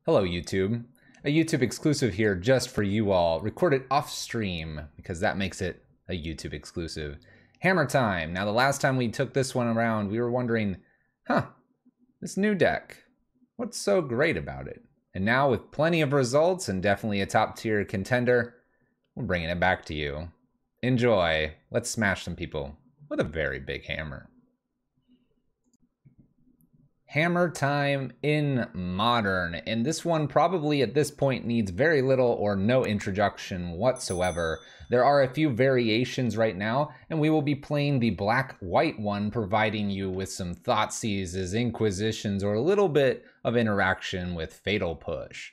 Hello YouTube. A YouTube exclusive here just for you all, recorded off stream because that makes it a YouTube exclusive. Hammer time. Now the last time we took this one around, we were wondering, this new deck, what's so great about it? And now with plenty of results and definitely a top tier contender, we're bringing it back to you. Enjoy. Let's smash some people with a very big hammer. Hammer time in Modern, and this one probably at this point needs very little or no introduction whatsoever. There are a few variations right now, and we will be playing the black-white one, providing you with some Thoughtseizes, Inquisitions, or a little bit of interaction with Fatal Push.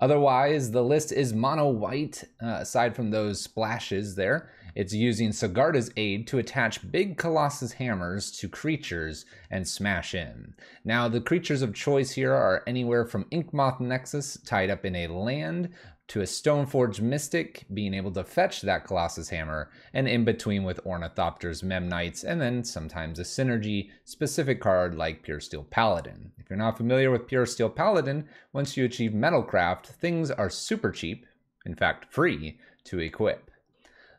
Otherwise, the list is mono-white, aside from those splashes there. It's using Sigarda's aid to attach big Colossus hammers to creatures and smash in. Now, the creatures of choice here are anywhere from Inkmoth Nexus tied up in a land to a Stoneforge Mystic being able to fetch that Colossus hammer, and in between with Ornithopter's Memnites, and then sometimes a synergy specific card like Pure Steel Paladin. If you're not familiar with Pure Steel Paladin, once you achieve Metalcraft, things are super cheap, in fact free, to equip.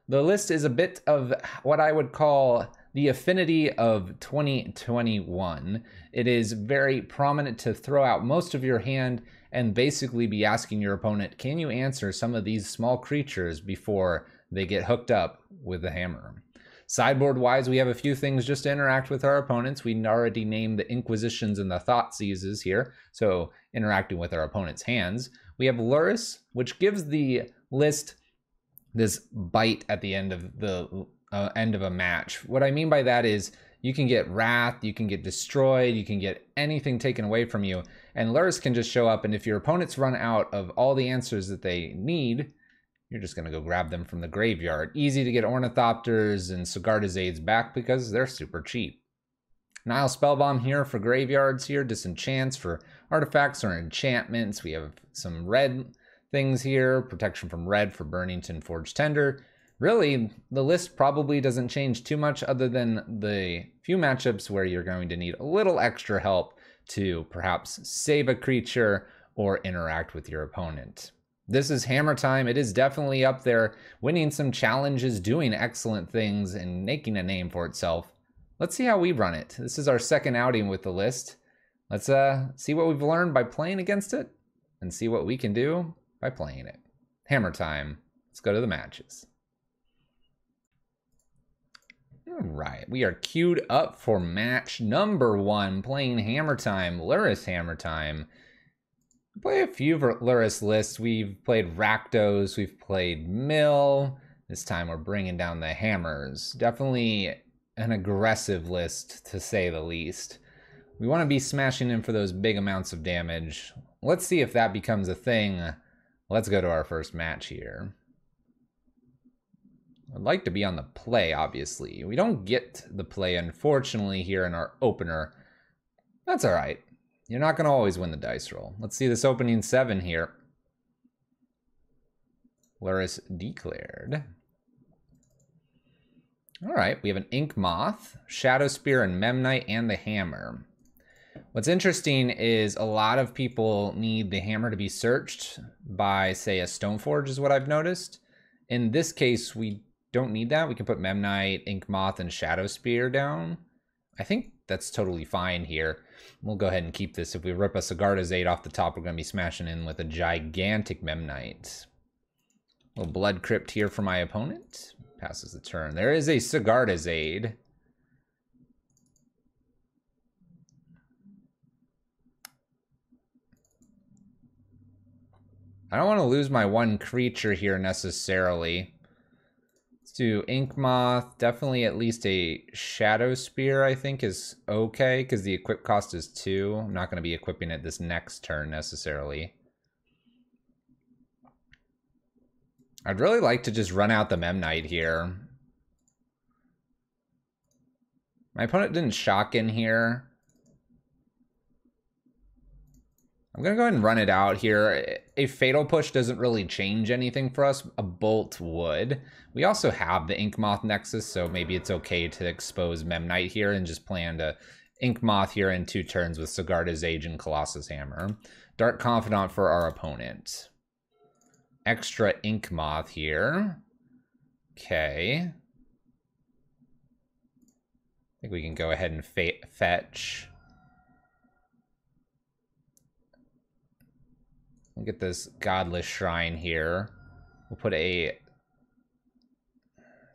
The list is a bit of what I would call the affinity of 2021. It is very prominent to throw out most of your hand and basically be asking your opponent, can you answer some of these small creatures before they get hooked up with the hammer? Sideboard wise, we have a few things just to interact with our opponents. We already named the Inquisitions and the Thoughtseizes here, so interacting with our opponent's hands. We have Luris, which gives the list this bite at the end of the end of a match. What I mean by that is you can get Wrath, you can get destroyed, you can get anything taken away from you, and Luris can just show up, and if your opponents run out of all the answers that they need, you're just going to go grab them from the graveyard. Easy to get Ornithopters and Sigarda's aids back because they're super cheap. Nile Spellbomb here for graveyards here, disenchants for artifacts or enchantments. We have some red things here, protection from red for Burnington Forge Tender. Really, the list probably doesn't change too much other than the few matchups where you're going to need a little extra help to perhaps save a creature or interact with your opponent. This is hammer time. It is definitely up there, winning some challenges, doing excellent things, and making a name for itself. Let's see how we run it. This is our second outing with the list. Let's see what we've learned by playing against it and see what we can do by playing it. Hammer time. Let's go to the matches. All right, we are queued up for match number 1, playing Hammer Time, Luris Hammer Time. We play a few Luris lists. We've played Rakdos, we've played Mill. This time we're bringing down the hammers. Definitely an aggressive list, to say the least. We want to be smashing in for those big amounts of damage. Let's see if that becomes a thing. Let's go to our first match here. I'd like to be on the play, obviously. We don't get the play, unfortunately, here in our opener. That's all right. You're not going to always win the dice roll. Let's see this opening 7 here. Luris declared. All right, we have an Inkmoth, Shadow Spear, and Memnite, and the hammer. What's interesting is a lot of people need the hammer to be searched by, say, a Stoneforge, is what I've noticed. In this case, we don't need that. We can put Memnite, Inkmoth, and Shadow Spear down. I think that's totally fine here. We'll go ahead and keep this. If we rip a Sigarda's aid off the top, we're going to be smashing in with a gigantic Memnite. A little Blood Crypt here for my opponent. Passes the turn. There is a Sigarda's aid. I don't want to lose my one creature here necessarily. Let's do Inkmoth. Definitely at least a Shadow Spear, I think, is okay, because the equip cost is 2. I'm not going to be equipping it this next turn necessarily. I'd really like to just run out the Memnite here. My opponent didn't shock in here. I'm going to go ahead and run it out here. A Fatal Push doesn't really change anything for us. A Bolt would. We also have the Inkmoth Nexus, so maybe it's okay to expose Memnite here and just plan to Ink Moth here in 2 turns with Sigarda's Age and Colossus Hammer. Dark Confidant for our opponent. Extra Ink Moth here. Okay. I think we can go ahead and fetch. We'll get this Godless Shrine here. We'll put a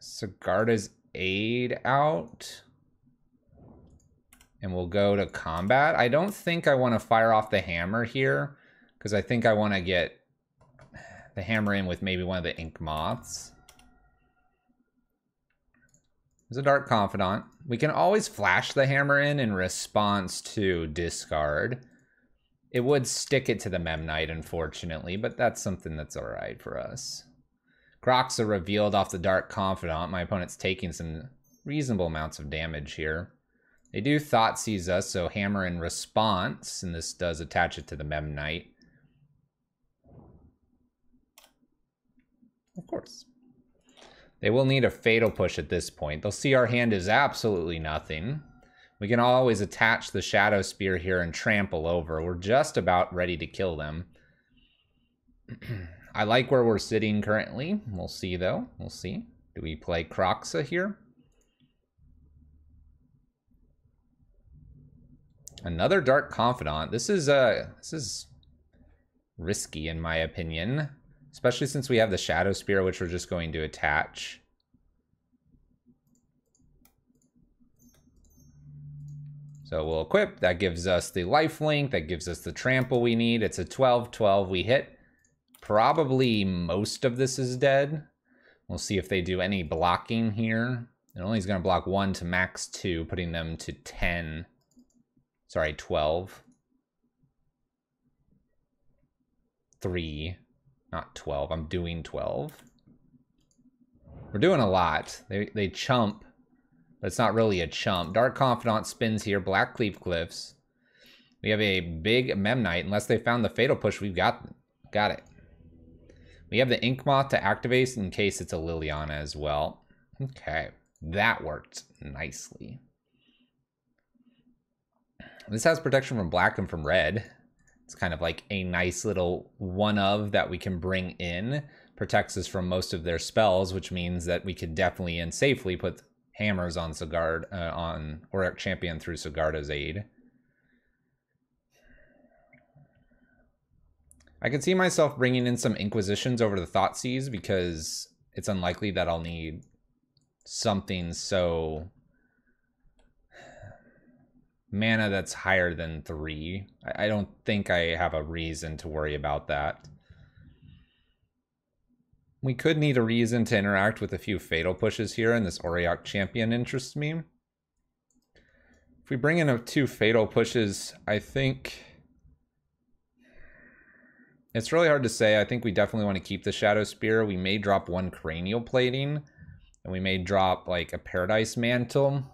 Sigarda's Aid out. And we'll go to combat. I don't think I want to fire off the hammer here, because I think I want to get the hammer in with maybe one of the Ink Moths. There's a Dark Confidant. We can always flash the hammer in response to discard. It would stick it to the Memnite, unfortunately, but that's something that's alright for us. Crocs are revealed off the Dark Confidant. My opponent's taking some reasonable amounts of damage here. They do Thoughtseize us, so hammer in response, and this does attach it to the Memnite. Of course. They will need a Fatal Push at this point. They'll see our hand is absolutely nothing. We can always attach the Shadow Spear here and trample over. We're just about ready to kill them. I like where we're sitting currently. We'll see, though. We'll see. Do we play Croxa here? Another Dark Confidant. This is risky in my opinion, especially since we have the Shadow Spear, which we're just going to attach. So we'll equip. That gives us the lifelink. That gives us the trample we need. It's a 12-12 we hit. Probably most of this is dead. We'll see if they do any blocking here. It only is going to block 1 to max 2, putting them to 10. Sorry, 12. 3, not 12. I'm doing 12. We're doing a lot. They chump, but it's not really a chump. Dark Confidant spins here. Black Cleave Cliffs. We have a big Memnite. Unless they found the Fatal Push, we've got it. We have the Ink Moth to activate in case it's a Liliana as well. Okay, that worked nicely. This has protection from black and from red. It's kind of like a nice little one-of that we can bring in. Protects us from most of their spells, which means that we could definitely and safely put hammers on on Auric Champion through Sigarda's Aid. I could see myself bringing in some Inquisitions over the Thoughtseize because it's unlikely that I'll need something so mana that's higher than 3. I don't think I have a reason to worry about that. We could need a reason to interact with a few Fatal Pushes here, and this Auric Champion interests me. If we bring in 2 Fatal Pushes, I think it's really hard to say. I think we definitely want to keep the Shadow Spear. We may drop 1 Cranial Plating, and we may drop like a Paradise Mantle.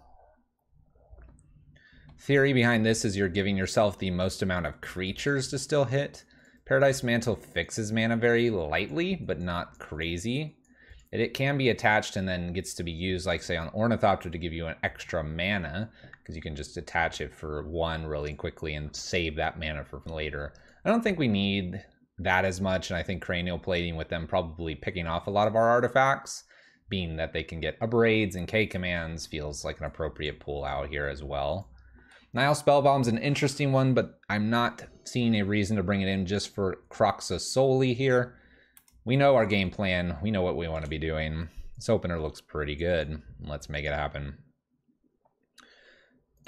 Theory behind this is you're giving yourself the most amount of creatures to still hit. Paradise Mantle fixes mana very lightly, but not crazy. It can be attached and then gets to be used, like say on Ornithopter, to give you an extra mana, because you can just attach it for 1 really quickly and save that mana for later. I don't think we need that as much, and I think Cranial Plating with them probably picking off a lot of our artifacts, being that they can get Abrades and K commands, feels like an appropriate pull out here as well. Nile Spellbomb's an interesting one, but I'm not seeing a reason to bring it in just for Croxa solely here. We know our game plan. We know what we want to be doing. This opener looks pretty good. Let's make it happen.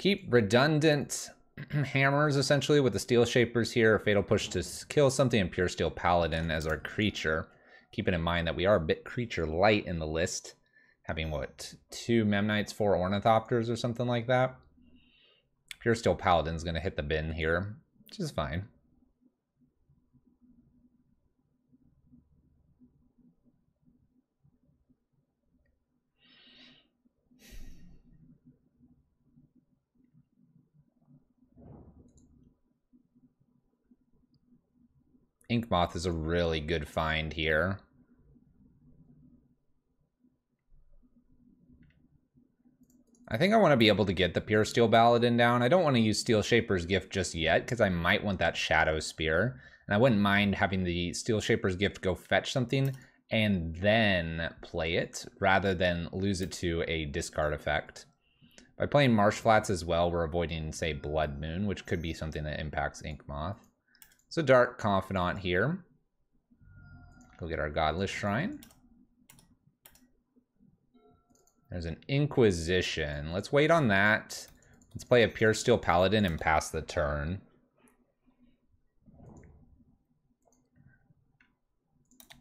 Keep redundant hammers, essentially, with the Steel Shapers here. A Fatal Push to kill something, and Pure Steel Paladin as our creature. Keeping in mind that we are a bit creature light in the list. Having, what, 2 Memnites, 4 Ornithopters or something like that. Pure Steel Paladin's going to hit the bin here, which is fine. Ink Moth is a really good find here. I think I want to be able to get the Pure Steel Paladin down. I don't want to use Steel Shaper's Gift just yet, because I might want that Shadow Spear. And I wouldn't mind having the Steel Shaper's Gift go fetch something and then play it, rather than lose it to a discard effect. By playing Marsh Flats as well, we're avoiding, say, Blood Moon, which could be something that impacts Ink Moth. So Dark Confidant here. Go get our Godless Shrine. There's an Inquisition. Let's wait on that. Let's play a Pure Steel Paladin and pass the turn.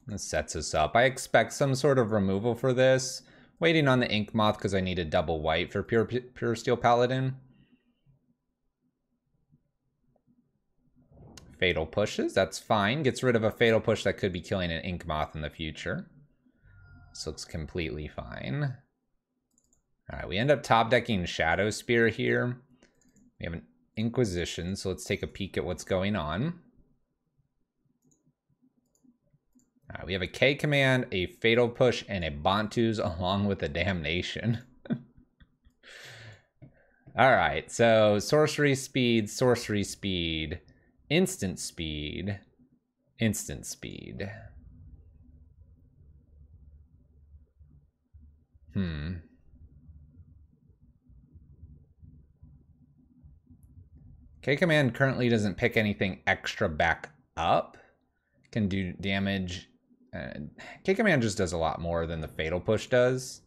This sets us up. I expect some sort of removal for this. Waiting on the Ink Moth because I need a double white for Pure Steel Paladin. Fatal Pushes, that's fine. Gets rid of a Fatal Push that could be killing an Ink Moth in the future. This looks completely fine. Alright, we end up top decking Shadow Spear here. We have an Inquisition, so let's take a peek at what's going on. We have a K command, a Fatal Push, and a Bantus along with a Damnation. Alright, so Sorcery Speed, Instant Speed, Instant Speed. K command currently doesn't pick anything extra back up. Can do damage. K command just does a lot more than the Fatal Push does.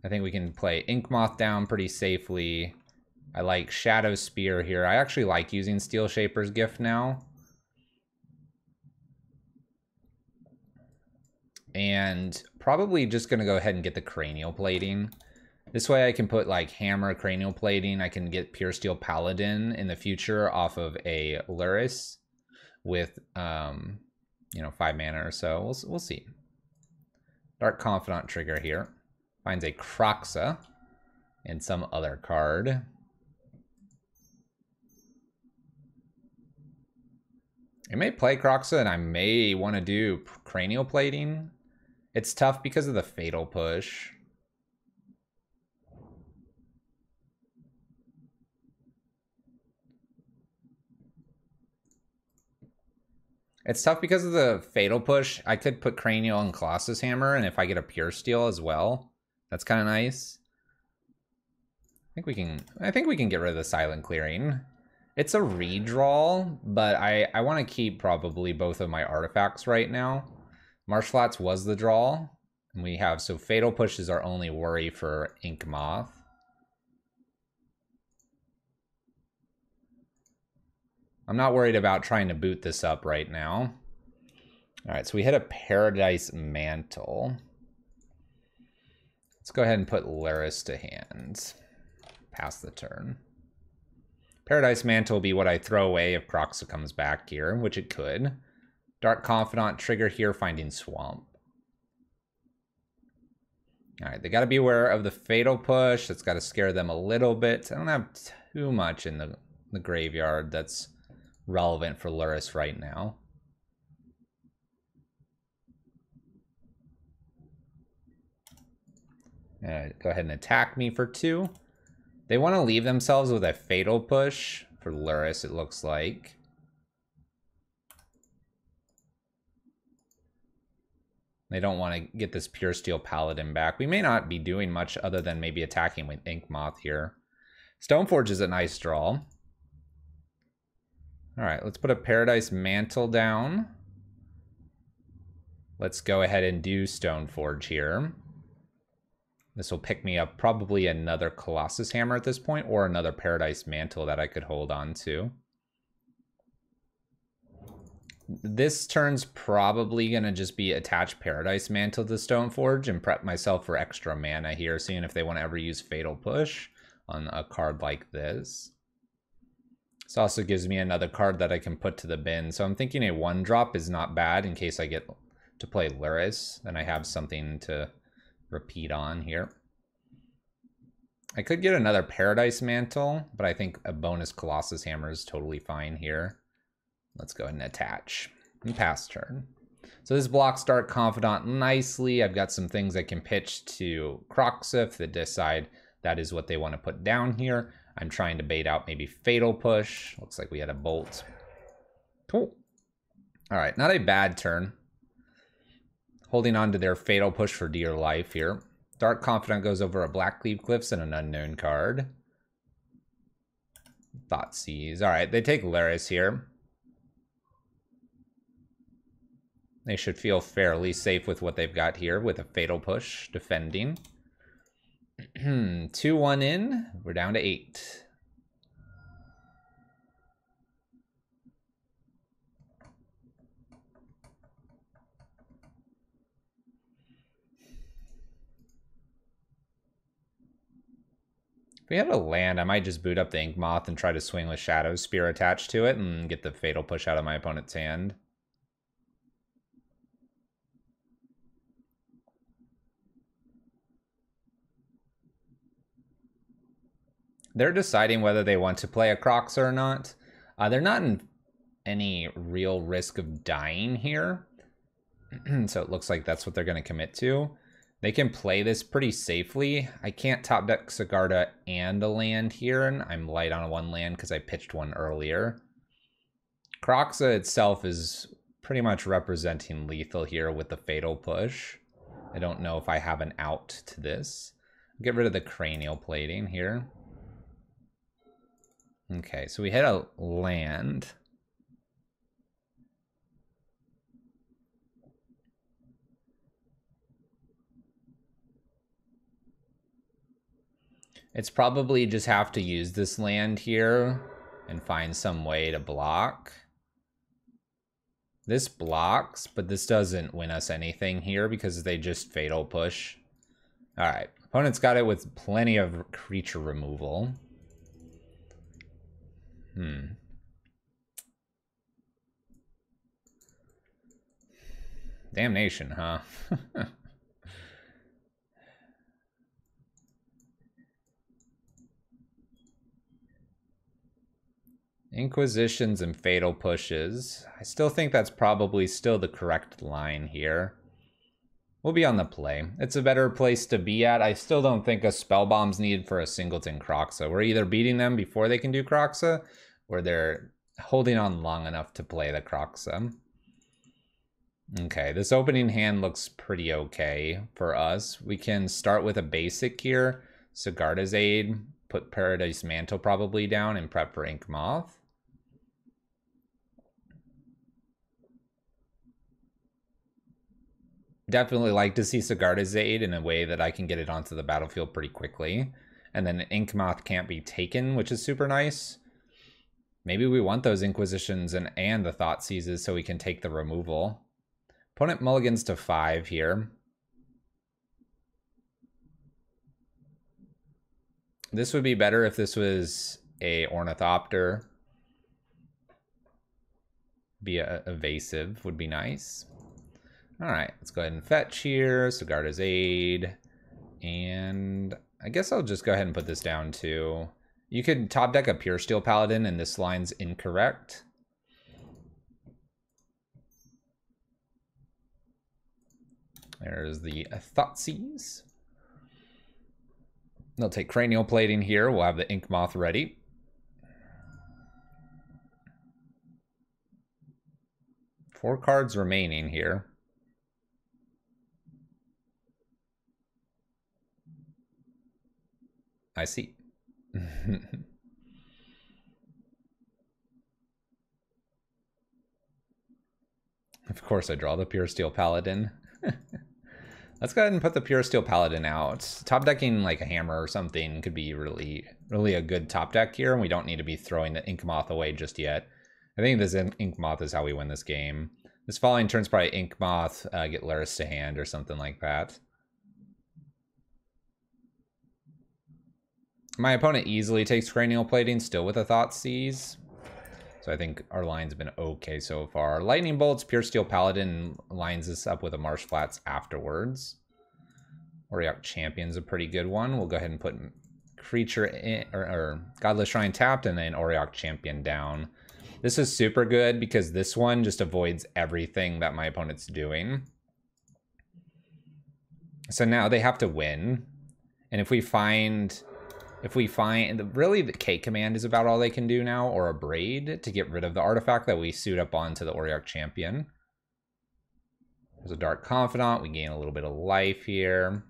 I think we can play Ink Moth down pretty safely. I like Shadow Spear here. I actually like using Steel Shaper's Gift now. And probably just going to go ahead and get the Cranial Plating. This way I can put like Hammer, Cranial Plating. I can get Pure Steel Paladin in the future off of a Luris with, you know, 5 mana or so. We'll see. Dark Confidant trigger here. Finds a Kroxa and some other card. I may play Kroxa and I may want to do Cranial Plating. It's tough because of the Fatal Push. It's tough because of the Fatal Push. I could put Cranial and Colossus Hammer, and if I get a Pure Steel as well, that's kind of nice. I think we can get rid of the Silent Clearing. It's a redraw, but I want to keep probably both of my artifacts right now. Marsh Flats was the draw, and we have, so Fatal Push is our only worry for Ink Moth. I'm not worried about trying to boot this up right now. All right, so we hit a Paradise Mantle. Let's go ahead and put Luris to hand. Pass the turn. Paradise Mantle will be what I throw away if Kroxa comes back here, which it could. Dark Confidant trigger here, finding Swamp. All right, they got to be aware of the Fatal Push. That's got to scare them a little bit. I don't have too much in the graveyard that's relevant for Luris right now. Go ahead and attack me for 2. They want to leave themselves with a Fatal Push for Luris, it looks like. They don't want to get this Pure Steel Paladin back. We may not be doing much other than maybe attacking with Ink Moth here. Stoneforge is a nice draw. All right, let's put a Paradise Mantle down. Let's go ahead and do Stoneforge here. This will pick me up probably another Colossus Hammer at this point, or another Paradise Mantle that I could hold on to. This turn's probably going to just be attach Paradise Mantle to Stoneforge and prep myself for extra mana here, seeing if they want to ever use Fatal Push on a card like this. This also gives me another card that I can put to the bin. So I'm thinking a 1-drop is not bad in case I get to play Luris. Then I have something to repeat on here. I could get another Paradise Mantle, but I think a bonus Colossus Hammer is totally fine here. Let's go ahead and attach and pass turn. So this blocks Dark Confidant nicely. I've got some things I can pitch to Kroxa if they decide that is what they want to put down here. I'm trying to bait out maybe Fatal Push. Looks like we had a Bolt. Cool. All right, not a bad turn. Holding on to their Fatal Push for dear life here. Dark Confidant goes over a Blackleaf Cliffs and an unknown card. Thoughtseize. All right, they take Laris here. They should feel fairly safe with what they've got here with a Fatal Push defending. 2-1 in. We're down to 8. If we had a land, I might just boot up the Ink Moth and try to swing with Shadow Spear attached to it and get the Fatal Push out of my opponent's hand. They're deciding whether they want to play a Croxa or not. They're not in any real risk of dying here. So it looks like that's what they're going to commit to. They can play this pretty safely. I can't top deck Sigarda and a land here, and I'm light on one land because I pitched one earlier. Croxa itself is pretty much representing lethal here with the Fatal Push. I don't know if I have an out to this. Get rid of the cranial plating here. Okay, so we hit a land. It's probably just have to use this land here and find some way to block. This blocks, but this doesn't win us anything here because they just Fatal Push. All right, opponent's got it with plenty of creature removal. Damnation, huh? Inquisitions and Fatal Pushes. I still think that's probably still the correct line here. We'll be on the play. It's a better place to be at. I still don't think a Spellbomb's needed for a singleton Croxa. We're either beating them before they can do Croxa, or they're holding on long enough to play the Croxa. Okay, this opening hand looks pretty okay for us. We can start with a basic here. Sigarda's Aid, put Paradise Mantle probably down and prep for Ink Moth. Definitely like to see Sigarda's Aid in a way that I can get it onto the battlefield pretty quickly. And then Ink Moth can't be taken, which is super nice. Maybe we want those Inquisitions and the Thoughtseizes so we can take the removal. Opponent mulligans to 5 here. This would be better if this was a Ornithopter. Be a evasive would be nice. All right, let's go ahead and fetch here. Sigarda's Aid. And I guess I'll just go ahead and put this down too. You could top deck a Pure Steel Paladin and this line's incorrect. There's the Thoughtseize. They'll take Cranial Plating here. We'll have the Ink Moth ready. Four cards remaining here. I see. Of course I draw the Pure Steel Paladin. Let's go ahead and put the Pure Steel Paladin out. Top decking like a hammer or something could be really a good top deck here, and we don't need to be throwing the Ink Moth away just yet. I think this Ink Moth is how we win this game. This following turn's probably Ink Moth, get Laris to hand or something like that. My opponent easily takes Cranial Plating, still with a Thoughtseize. So I think our line's been okay so far. Lightning Bolts, Pure Steel Paladin lines us up with a Marsh Flats afterwards. Auriok Champion's a pretty good one. We'll go ahead and put Creature in, or Godless Shrine tapped and then Auriok Champion down. This is super good because this one just avoids everything that my opponent's doing. So now they have to win. And if we find, really the K command is about all they can do now, or a braid to get rid of the artifact that we suit up onto the Auriok champion. There's a Dark Confidant, we gain a little bit of life here.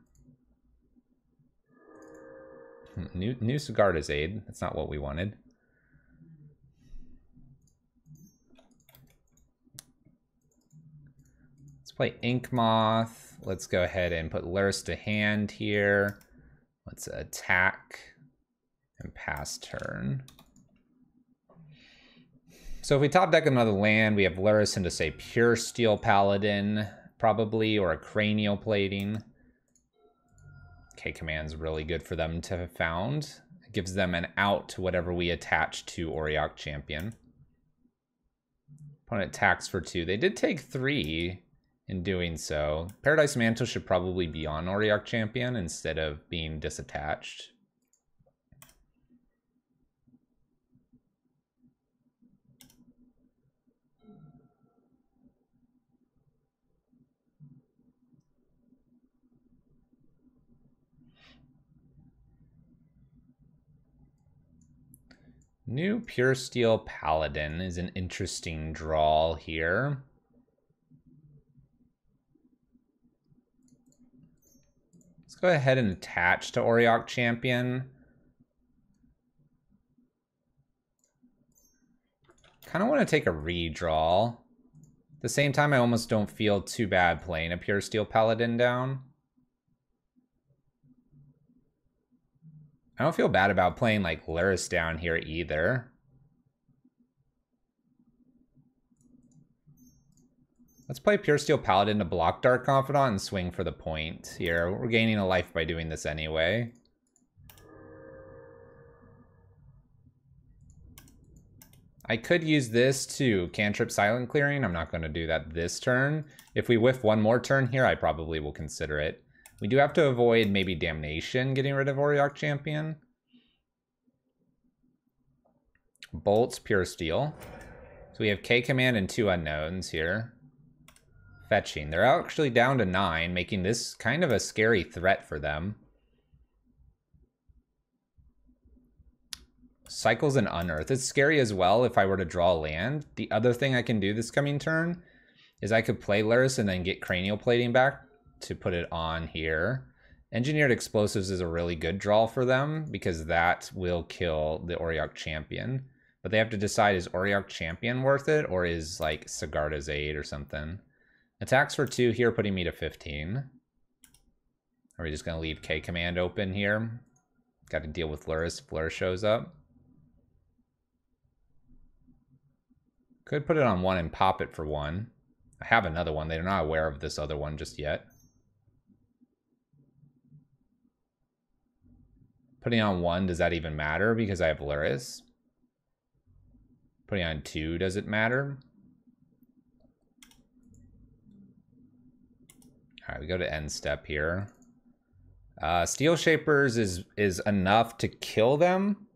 New Sigarda's Aid, that's not what we wanted. Let's play Ink Moth. Let's go ahead and put Lurrus to hand here. Let's attack and pass turn. So if we top deck another land, we have Lurrus into, say, Pure Steel Paladin, probably, or a Cranial Plating. K-Command's really good for them to have found. It gives them an out to whatever we attach to Auriok Champion. Opponent attacks for 2. They did take 3 in doing so. Paradise Mantle should probably be on Auriok Champion instead of being disattached. New Pure Steel Paladin is an interesting draw here. Let's go ahead and attach to Auriok Champion. Kind of want to take a redraw. At the same time, I almost don't feel too bad playing a Pure Steel Paladin down. I don't feel bad about playing like Lurrus down here either. Let's play Pure Steel Paladin to block Dark Confidant and swing for the point here. We're gaining a life by doing this anyway. I could use this to cantrip Silent Clearing. I'm not going to do that this turn. If we whiff one more turn here, I probably will consider it. We do have to avoid maybe Damnation getting rid of Auriok Champion. Bolts, Pure Steel. So we have K-Command and 2 unknowns here. Fetching. They're actually down to 9, making this kind of a scary threat for them. Cycles and Unearth. It's scary as well if I were to draw land. The other thing I can do this coming turn is I could play Lurrus and then get Cranial Plating back to put it on here. Engineered Explosives is a really good draw for them because that will kill the Auriok Champion. But they have to decide, is Auriok Champion worth it, or is like Sigarda's Aid or something? Attacks for 2 here, putting me to 15. Are we just going to leave K-Command open here? Got to deal with Lurrus if Lurrus shows up. Could put it on 1 and pop it for 1. I have another one. They're not aware of this other one just yet. Putting on 1, does that even matter? Because I have Lurrus. Putting on 2, does it matter? Alright, we go to end step here. Steel Shapers is enough to kill them.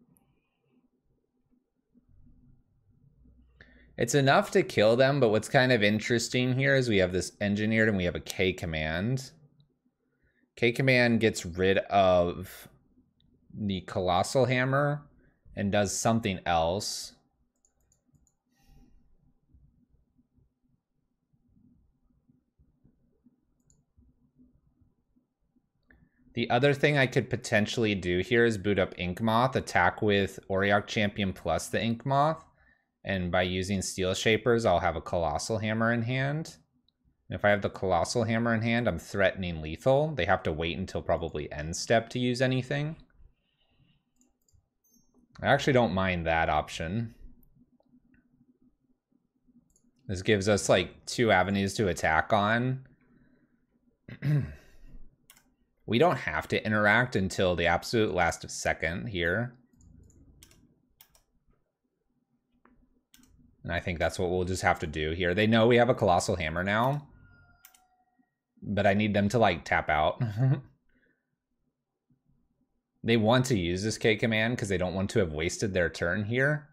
It's enough to kill them, but what's kind of interesting here is we have this engineered and we have a K-Command. K-Command gets rid of the Colossal Hammer and does something else. The other thing I could potentially do here is boot up Ink Moth, attack with Auriok Champion plus the Ink Moth. And by using Steel Shapers, I'll have a Colossal Hammer in hand. And if I have the Colossal Hammer in hand, I'm threatening lethal. They have to wait until probably end step to use anything. I actually don't mind that option. This gives us like 2 avenues to attack on. We don't have to interact until the absolute last second here. And I think that's what we'll just have to do here. They know we have a Colossal Hammer now. But I need them to, like, tap out. They want to use this K-Command because they don't want to have wasted their turn here.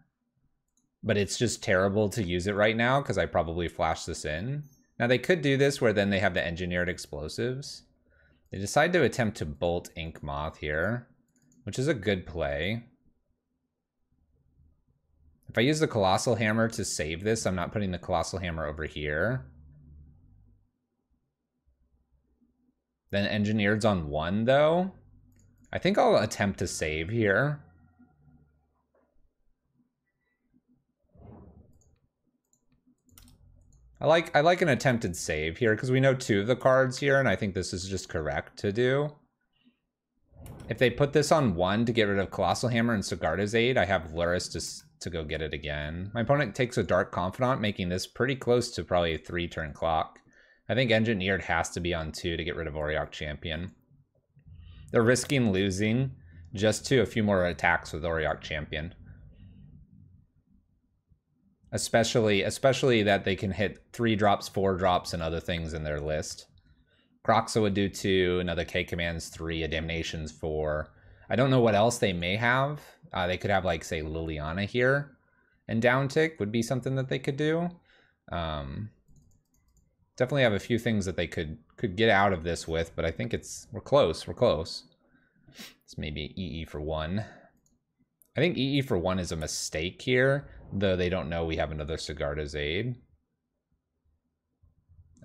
But it's just terrible to use it right now because I probably flashed this in. Now, they could do this where then they have the Engineered Explosives. They decide to attempt to bolt Ink Moth here, which is a good play. If I use the Colossal Hammer to save this, I'm not putting the Colossal Hammer over here. Then Engineered's on 1, though. I think I'll attempt to save here. I like an attempted save here because we know 2 of the cards here, and I think this is just correct to do. If they put this on 1 to get rid of Colossal Hammer and Sigarda's Aid, I have Luris to go get it again. My opponent takes a Dark Confidant, making this pretty close to probably a 3-turn clock. I think Engineered has to be on 2 to get rid of Auriok Champion. They're risking losing just to a few more attacks with Auriok Champion. Especially that they can hit 3 drops, 4 drops, and other things in their list. Kroxa would do 2, another K Commands 3, a Damnation's 4. I don't know what else they may have. They could have, like, say, Liliana here. And Downtick would be something that they could do. Definitely have a few things that they could get out of this with, but I think we're close. It's maybe EE for 1. I think EE for 1 is a mistake here, though they don't know we have another Sigarda's Aid.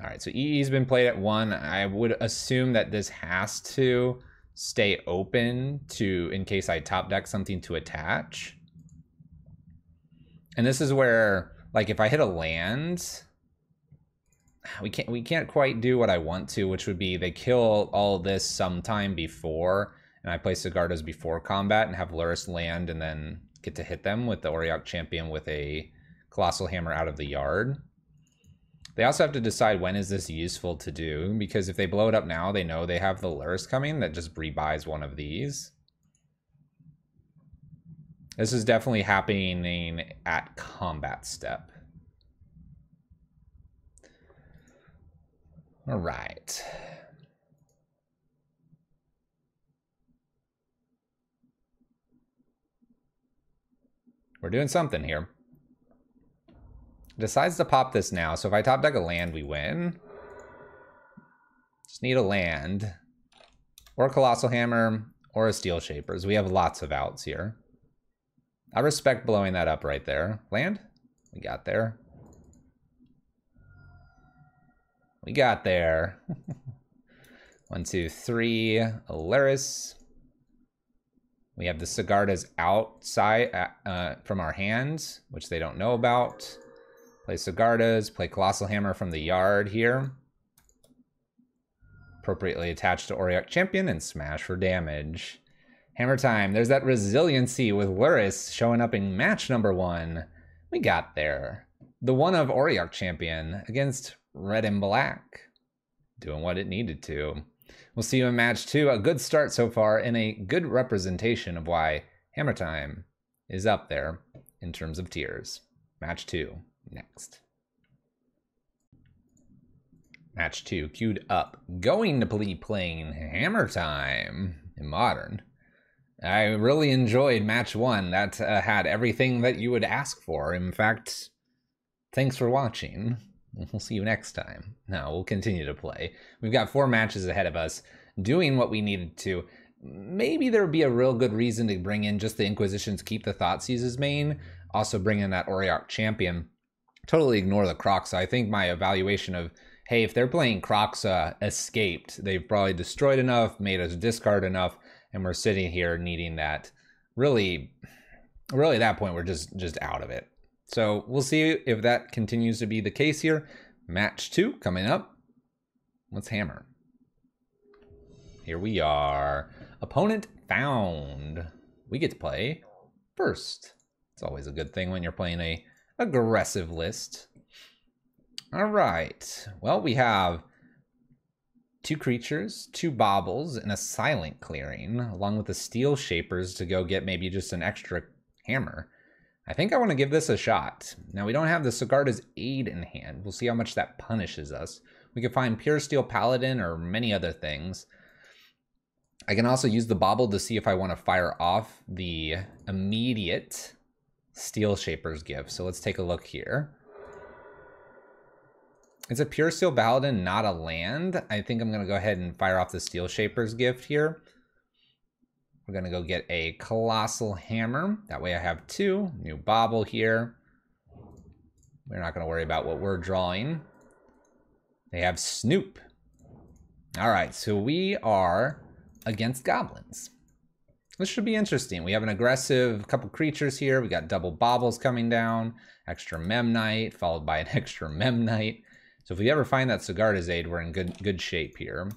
All right, so EE's been played at 1. I would assume that this has to stay open in case I top deck something to attach. And this is where, like, if I hit a land, we can't quite do what I want to, which would be they kill all this sometime before, and I play Sigarda's before combat and have Luris land and then get to hit them with the Auriok Champion with a Colossal Hammer out of the yard. They also have to decide when is this useful to do, because if they blow it up now, they know they have the Luris coming that just rebuys one of these. This is definitely happening at combat step. All right. We're doing something here. Decides to pop this now, so if I top deck a land, we win. Just need a land. Or a Colossal Hammer, or a Steel Shapers. We have lots of outs here. I respect blowing that up right there. Land? We got there. We got there. 1, 2, 3. Alaris. We have the Sigarda's outside from our hands, which they don't know about. Play Sigarda's, play Colossal Hammer from the yard here. Appropriately attached to Auriok Champion and smash for damage. Hammer time. There's that resiliency with Luris showing up in match number 1. We got there. The one of Auriok Champion against Red and Black. Doing what it needed to. We'll see you in match 2. A good start so far and a good representation of why Hammer Time is up there in terms of tiers. Match 2 next. Match 2 queued up. Going to be playing Hammer Time in Modern. I really enjoyed match 1. That had everything that you would ask for. In fact, thanks for watching. We'll see you next time. No, we'll continue to play. We've got 4 matches ahead of us, doing what we needed to. Maybe there would be a real good reason to bring in just the Inquisitions, keep the Thoughtseize as main, also bring in that Auriok Champion. Totally ignore the Kroxa. I think my evaluation of, hey, if they're playing Kroxa escaped, they've probably destroyed enough, made us discard enough, and we're sitting here needing that. Really at that point, we're just out of it. So we'll see if that continues to be the case here. Match 2 coming up. Let's hammer. Here we are. Opponent found. We get to play first. It's always a good thing when you're playing a aggressive list. All right. Well, we have 2 creatures, 2 baubles, and a silent clearing, along with the Steel Shapers to go get maybe just an extra hammer. I think I want to give this a shot. Now, we don't have the Sigarda's Aid in hand. We'll see how much that punishes us. We could find Pure Steel Paladin or many other things. I can also use the bauble to see if I want to fire off the immediate Steel Shapers gift. So let's take a look here. It's a Pure Steel Paladin, not a land. I think I'm going to go ahead and fire off the Steel Shaper's Gift here. We're going to go get a Colossal Hammer. That way I have 2. New Bauble here. We're not going to worry about what we're drawing. They have Snoop. All right, so we are against goblins. This should be interesting. We have an aggressive couple creatures here. We got double Baubles coming down, extra Memnite, followed by an extra Memnite. So if we ever find that Sigarda's Aid, we're in good shape here.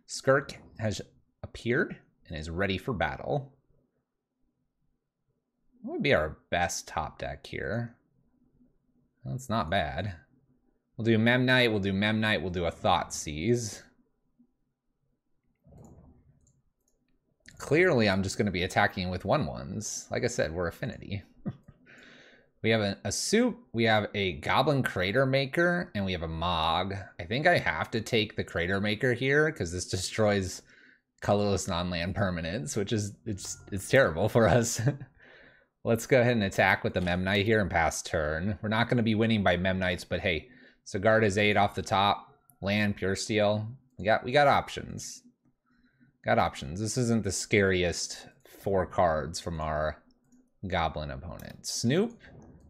Skirk has appeared and is ready for battle. What would be our best top deck here? Well, it's not bad. We'll do Memnite, we'll do Memnite, we'll do a Thoughtseize. Clearly, I'm just going to be attacking with 1/1s. Like I said, we're Affinity. We have a Soup, we have a Goblin Crater Maker, and we have a Mog. I think I have to take the Crater Maker here, because this destroys colorless non-land permanents, which is, it's terrible for us. Let's go ahead and attack with the Memnite here and pass turn. We're not going to be winning by Memnites, but hey, Sigarda's Aid off the top, land, Pure Steel. We got options. Got options. This isn't the scariest 4 cards from our Goblin opponent. Snoop.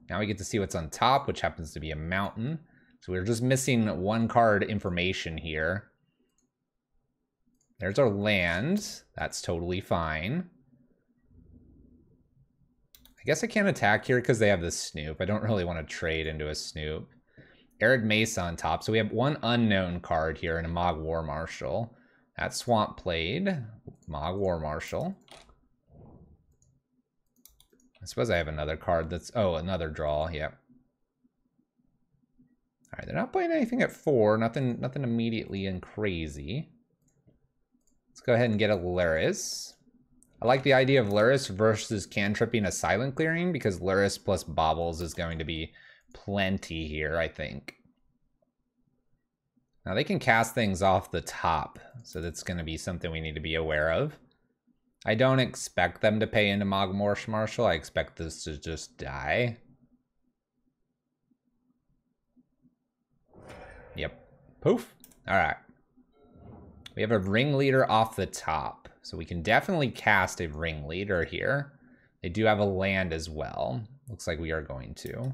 Now we get to see what's on top, which happens to be a mountain. So we're just missing 1 card information here. There's our land. That's totally fine. I guess I can't attack here because they have the Snoop. I don't really want to trade into a Snoop. Arid Mesa on top. So we have 1 unknown card here and a Mog War Marshal. That's Swamp Blade. Mog War Marshal. I suppose I have another card that's... Oh, another draw. Yep. All right, they're not playing anything at 4. Nothing immediately and crazy. Let's go ahead and get a Luris. I like the idea of Luris versus cantripping a Silent Clearing because Luris plus Baubles is going to be plenty here, I think. Now they can cast things off the top, so that's going to be something we need to be aware of. I don't expect them to pay into Mog War Marshal. I expect this to just die. Yep. Poof. All right. We have a Ringleader off the top, so we can definitely cast a Ringleader here. They do have a land as well. Looks like we are going to.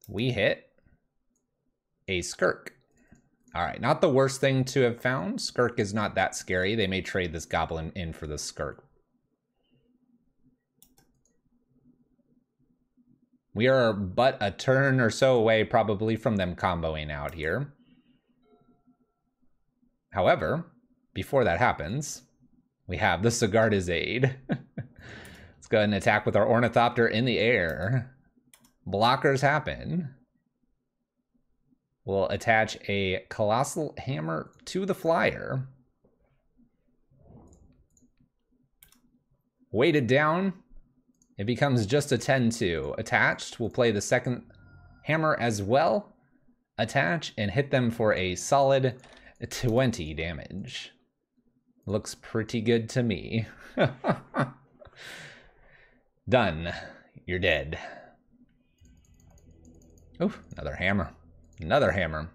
We hit a Skirk. All right, not the worst thing to have found. Skirk is not that scary. They may trade this Goblin in for the Skirk. We are but a turn or so away probably from them comboing out here. However, before that happens, we have the Sigarda's Aid. Let's go ahead and attack with our Ornithopter in the air. Blockers happen. We'll attach a Colossal Hammer to the flyer. Weighted down, it becomes just a 10-2. Attached, we'll play the second hammer as well. Attach and hit them for a solid 20 damage. Looks pretty good to me. Done. You're dead. Oh, another hammer. Another hammer.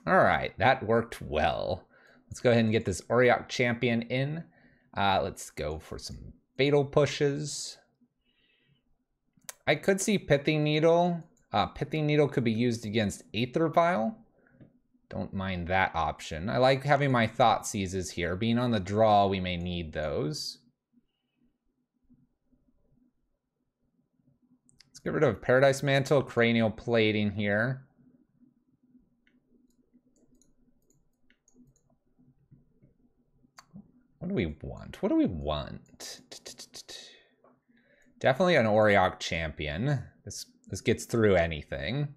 All right, that worked well. Let's go ahead and get this Auriok Champion in. Let's go for some Fatal Pushes. I could see Pithing Needle. Pithing Needle could be used against Aether Vial. Don't mind that option. I like having my Thoughtseizes here. Being on the draw, we may need those. Let's get rid of Paradise Mantle, Cranial Plating here. What do we want? What do we want? Definitely an Auriok Champion. This gets through anything.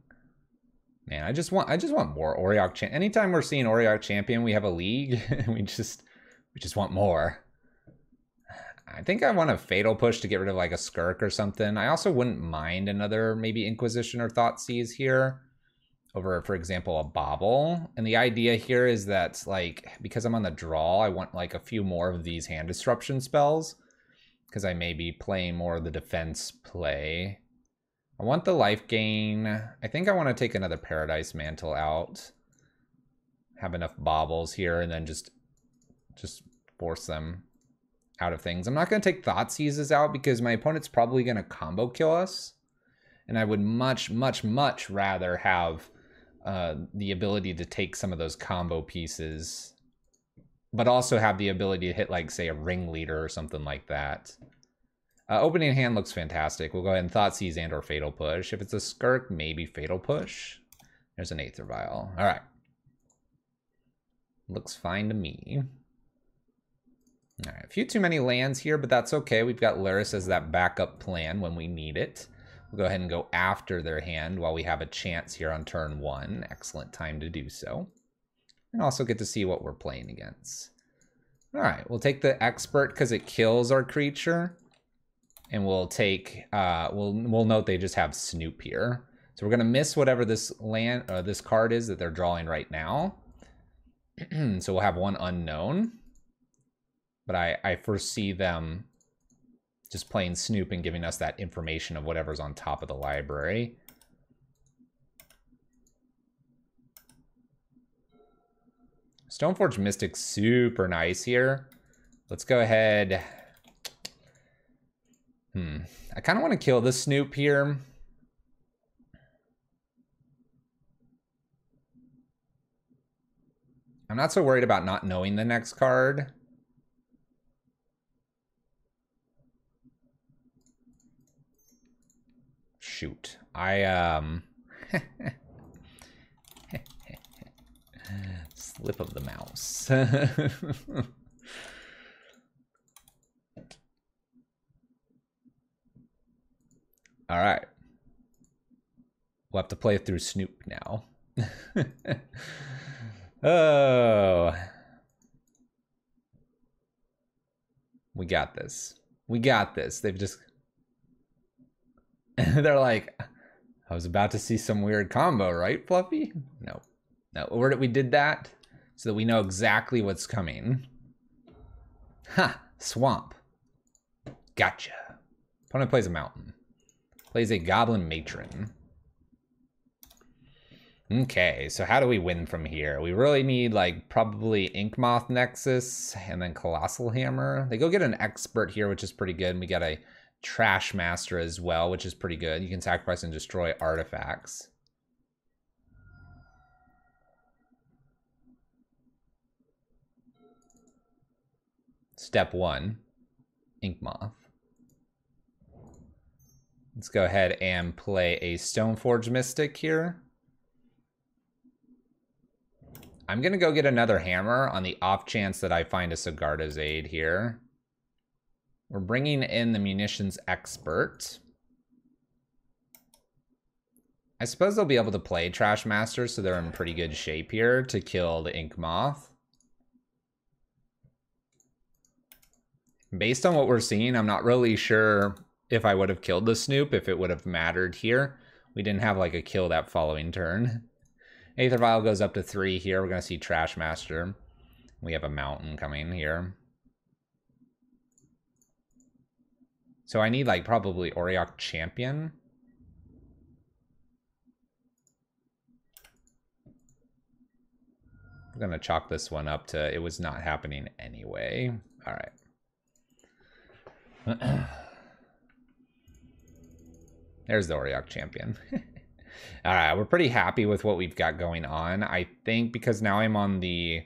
Man, I just want more Auriok Champion. Anytime we're seeing Auriok Champion, we have a league. we just want more. I think I want a Fatal Push to get rid of like a Skirk or something. I also wouldn't mind another maybe Inquisition or Thoughtseize here over, for example, a Bauble. And the idea here is that, like, because I'm on the draw, I want like a few more of these hand disruption spells because I may be playing more of the defense play. I want the life gain. I think I want to take another Paradise Mantle out. Have enough baubles here and then just force them out of things. I'm not going to take Thoughtseizes out because my opponent's probably going to combo kill us. And I would much, much, much rather have the ability to take some of those combo pieces, but also have the ability to hit, like, say, a Ringleader or something like that. Opening hand looks fantastic. We'll go ahead and Thoughtseize and or Fatal Push. If it's a Skirk, maybe Fatal Push. There's an Aether Vial. All right. Looks fine to me. All right, a few too many lands here, but that's okay. We've got Luris as that backup plan when we need it. We'll go ahead and go after their hand while we have a chance here on turn 1. Excellent time to do so. And also get to see what we're playing against. All right, we'll take the Expert because it kills our creature. And we'll take, we'll note they just have Snoop here. So we're gonna miss whatever this this card is that they're drawing right now. So we'll have one unknown. But I foresee them just playing Snoop and giving us that information of whatever's on top of the library. Stoneforge Mystic's super nice here. Let's go ahead. I kind of want to kill the Snoop here. I'm not so worried about not knowing the next card. Shoot. Slip of the mouse. All right. We'll have to play through Snoop now. Oh. We got this. We got this. They've just... They're like, I was about to see some weird combo, right, Fluffy? No. No, we did that so that we know exactly what's coming. Ha! Swamp. Gotcha. Opponent plays a mountain. Plays a Goblin Matron. Okay, so how do we win from here? We really need, like, probably Inkmoth Nexus and then Colossal Hammer. They go get an Expert here, which is pretty good. And we got a Trash Master as well, which is pretty good. You can sacrifice and destroy artifacts. Step 1, Inkmoth. Let's go ahead and play a Stoneforge Mystic here. I'm gonna go get another hammer on the off chance that I find a Sigarda's Aid here. We're bringing in the Munitions Expert. I suppose they'll be able to play Trash Master, so they're in pretty good shape here to kill the Inkmoth. Based on what we're seeing, I'm not really sure if I would have killed the Snoop, if it would have mattered here. We didn't have like a kill that following turn. Aether Vial goes up to 3 here. We're going to see Trash Master. We have a mountain coming here. So I need like probably Auriok Champion. I'm going to chalk this one up to it was not happening anyway. All right. There's the Auriok Champion. All right, we're pretty happy with what we've got going on. I think because now I'm on the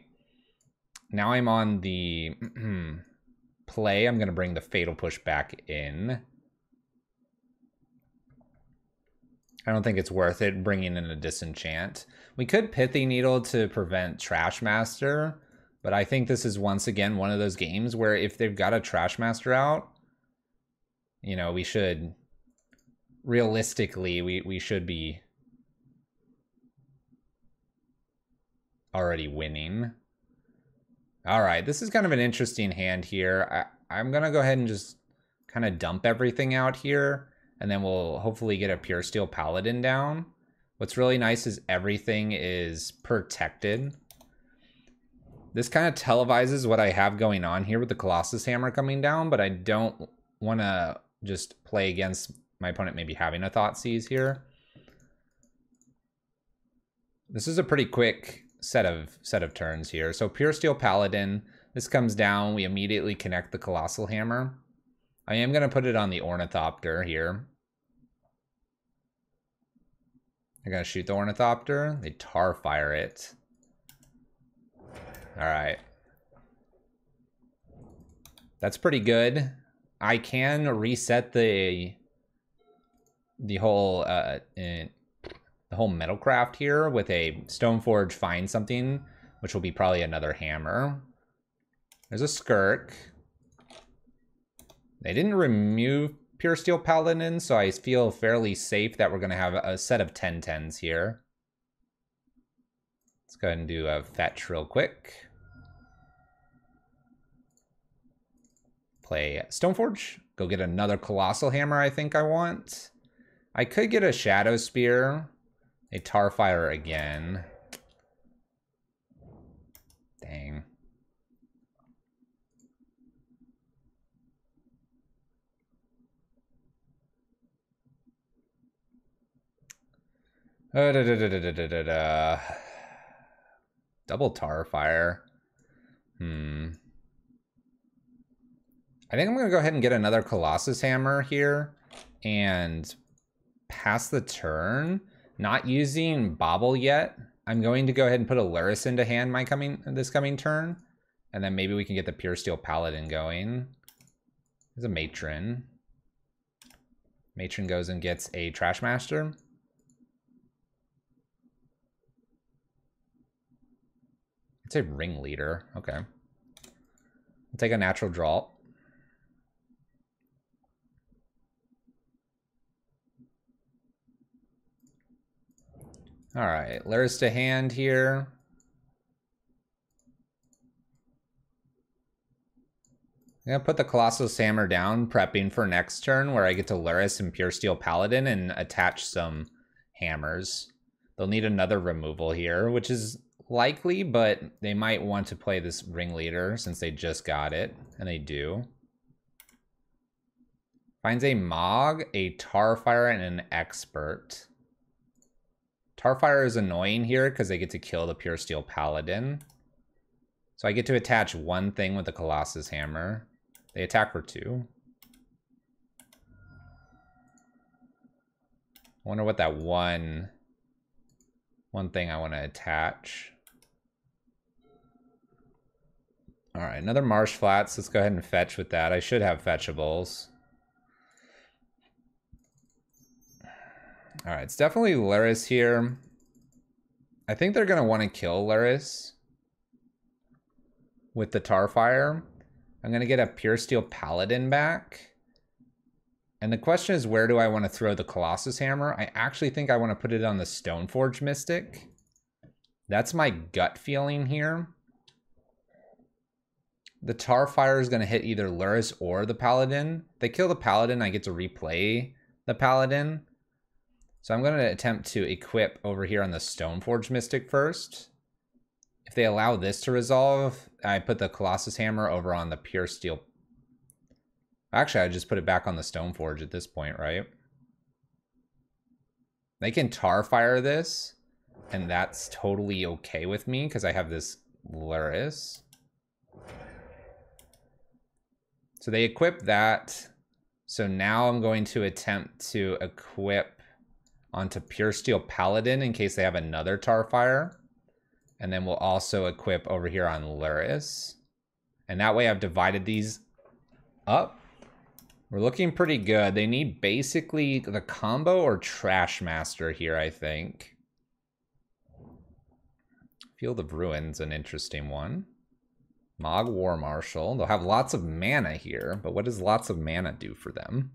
play, I'm going to bring the Fatal Push back in. I don't think it's worth it bringing in a Disenchant. We could Pithy Needle to prevent Trash Master, but I think this is once again one of those games where if they've got a Trash Master out, you know, we should... Realistically, we should be already winning. All right, this is kind of an interesting hand here. I'm going to go ahead and just kind of dump everything out here, and then we'll hopefully get a Pure Steel Paladin down. What's really nice is everything is protected. This kind of televises what I have going on here with the Colossus Hammer coming down, but I don't want to just play against My opponent may be having a Thoughtseize here. This is a pretty quick set of turns here. So Pure Steel Paladin, this comes down, we immediately connect the Colossal Hammer. I am going to put it on the Ornithopter here. They're going to shoot the Ornithopter. They tar fire it. All right. That's pretty good. I can reset the whole Metalcraft here with a Stoneforge Find Something, which will be probably another hammer. There's a Skirk. They didn't remove Pure Steel Paladin, so I feel fairly safe that we're going to have a set of 10/10s here. Let's go ahead and do a fetch real quick. Play Stoneforge. Go get another Colossal Hammer I think I want. I could get a Shadow Spear. A Tarfire again. Dang. Double Tarfire. I think I'm going to go ahead and get another Colossus Hammer here and pass the turn. Not using Bobble yet. I'm going to go ahead and put a Luris into hand this coming turn. And then maybe we can get the Pure Steel Paladin going. There's a Matron. Matron goes and gets a Trash Master. It's a Ringleader. Okay. I'll take a natural draw. All right, Luris to hand here. I'm gonna put the Colossus Hammer down, prepping for next turn where I get to Luris and Pure Steel Paladin and attach some hammers. They'll need another removal here, which is likely, but they might want to play this Ringleader since they just got it, and they do. Finds a Mog, a Tarfire, and an Expert. Tarfire is annoying here because they get to kill the Pure Steel Paladin. So I get to attach one thing with the Colossus Hammer. They attack for 2. I wonder what that one thing I want to attach. All right, another Marsh Flats. Let's go ahead and fetch with that. I should have fetchables. All right, it's definitely Luris here. I think they're going to want to kill Luris with the Tarfire. I'm going to get a Pure Steel Paladin back. And the question is, where do I want to throw the Colossus Hammer? I actually think I want to put it on the Stoneforge Mystic. That's my gut feeling here. The Tarfire is going to hit either Luris or the Paladin. If they kill the Paladin, I get to replay the Paladin. So I'm going to attempt to equip over here on the Stoneforge Mystic first. If they allow this to resolve, I put the Colossus Hammer over on the Pure Steel. Actually, I just put it back on the Stoneforge at this point, right? They can Tarfire this, and that's totally okay with me because I have this Luris. So they equip that. So now I'm going to attempt to equip onto Pure Steel Paladin in case they have another Tarfire. And then we'll also equip over here on Luris. And that way I've divided these up. We're looking pretty good. They need basically the combo or Trash Master here, I think. Field of Ruin's an interesting one. Mog War Marshal. They'll have lots of mana here, but what does lots of mana do for them?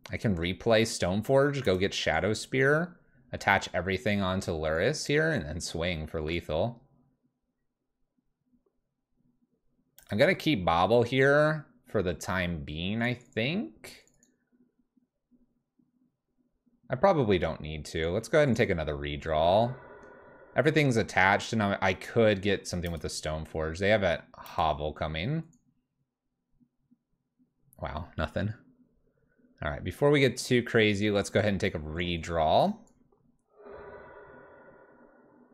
I can replay Stoneforge, go get Shadow Spear, attach everything onto Luris here, and then swing for lethal. I'm going to keep Bobble here for the time being, I think. I probably don't need to. Let's go ahead and take another redraw. Everything's attached, and I could get something with the Stoneforge. They have a Hovel coming. Wow, nothing. All right, before we get too crazy, let's go ahead and take a redraw.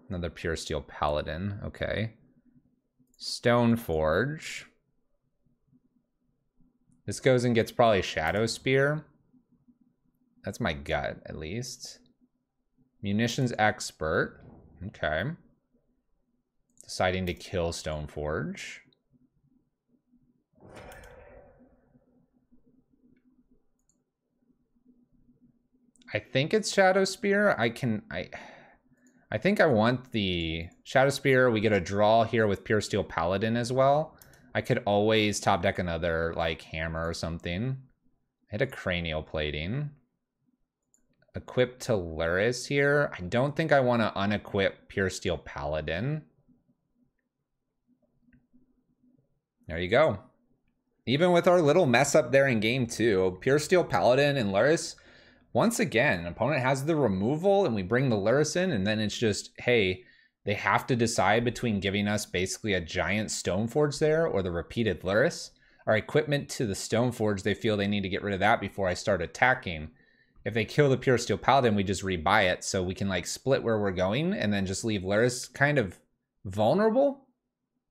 Another Pure Steel Paladin, okay. Stoneforge. This goes and gets probably Shadow Spear. That's my gut, at least. Munitions Expert, okay. Deciding to kill Stoneforge. I think it's Shadow Spear. I think I want the Shadow Spear. We get a draw here with Pure Steel Paladin as well. I could always top deck another like hammer or something. I hit a cranial plating. Equip Teleris here. I don't think I want to unequip Pure Steel Paladin. There you go. Even with our little mess up there in game 2, Pure Steel Paladin and Luris, once again, an opponent has the removal and we bring the Luris in, and then it's just, hey, they have to decide between giving us basically a giant Stoneforge there or the repeated Luris. Our equipment to the Stoneforge, they feel they need to get rid of that before I start attacking. If they kill the Pure Steel Paladin, we just rebuy it so we can like split where we're going and then just leave Luris kind of vulnerable,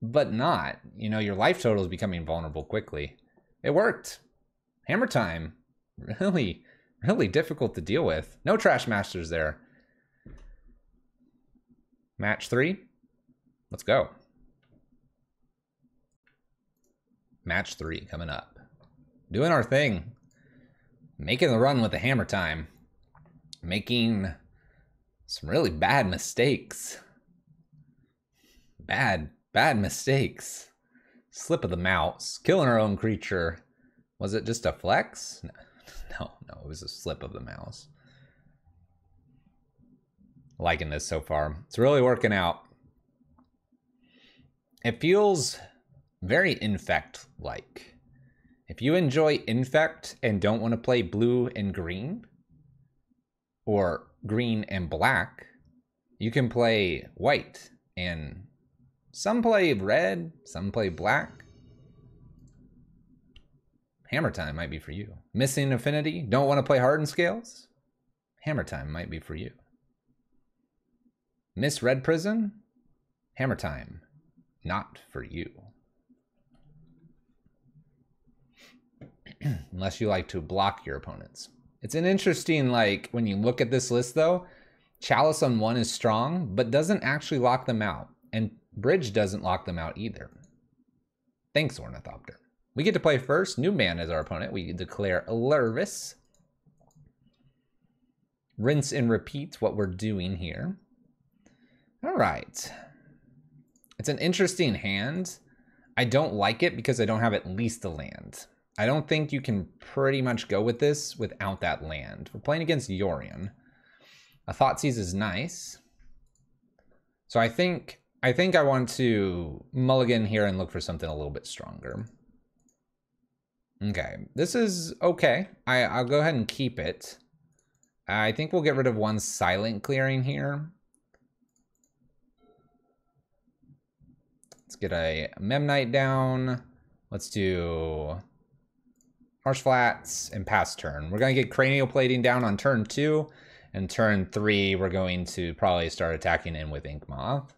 but not. You know, your life total is becoming vulnerable quickly. It worked. Hammer time. Really difficult to deal with. No Trash Masters there. Match 3. Let's go. Match 3 coming up. Doing our thing. Making the run with the hammer time. Making some really bad mistakes. Bad mistakes. Slip of the mouse. Killing our own creature. Was it just a flex? No, it was a slip of the mouse. Liking this so far. It's really working out. It feels very Infect-like. If you enjoy Infect and don't want to play blue and green, or green and black, you can play white. And some play red, some play black. Hammer time might be for you. Missing affinity, don't want to play hardened scales? Hammer time might be for you. Miss red prison? Hammer time, not for you. Unless you like to block your opponents. It's an interesting, like, when you look at this list though, Chalice on 1 is strong, but doesn't actually lock them out. And Bridge doesn't lock them out either. Thanks, Ornithopter. We get to play first. New man is our opponent. We declare Lurvis. Rinse and repeat what we're doing here. All right. It's an interesting hand. I don't like it because I don't have at least a land. I don't think you can pretty much go with this without that land. We're playing against Yorion. A Thoughtseize is nice. So I think I want to mulligan here and look for something a little bit stronger. Okay, this is okay. I'll go ahead and keep it. I think we'll get rid of one silent clearing here. Let's get a Memnite down. Let's do Harsh Flats and pass turn. We're going to get Cranial Plating down on turn 2. And turn 3, we're going to probably start attacking in with Ink Moth.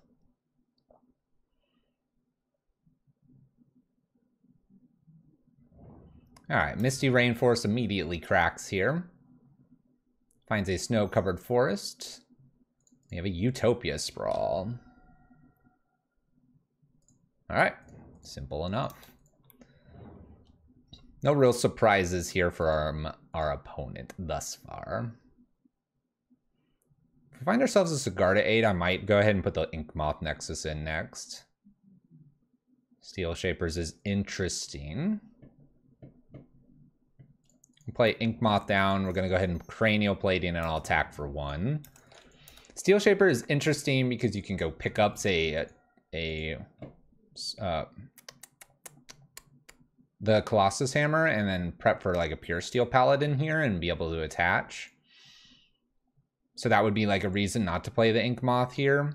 All right, Misty Rainforest immediately cracks here. Finds a snow-covered forest. We have a Utopia Sprawl. All right, simple enough. No real surprises here for our opponent thus far. If we find ourselves a Sigarda 8, I might go ahead and put the Ink Moth Nexus in next. Steel Shapers is interesting. Play Ink Moth down. We're going to go ahead and Cranial Plating and I'll attack for 1. Steel Shaper is interesting because you can go pick up, say, the Colossus Hammer and then prep for like a Pure Steel Paladin here and be able to attach. So that would be like a reason not to play the Ink Moth here.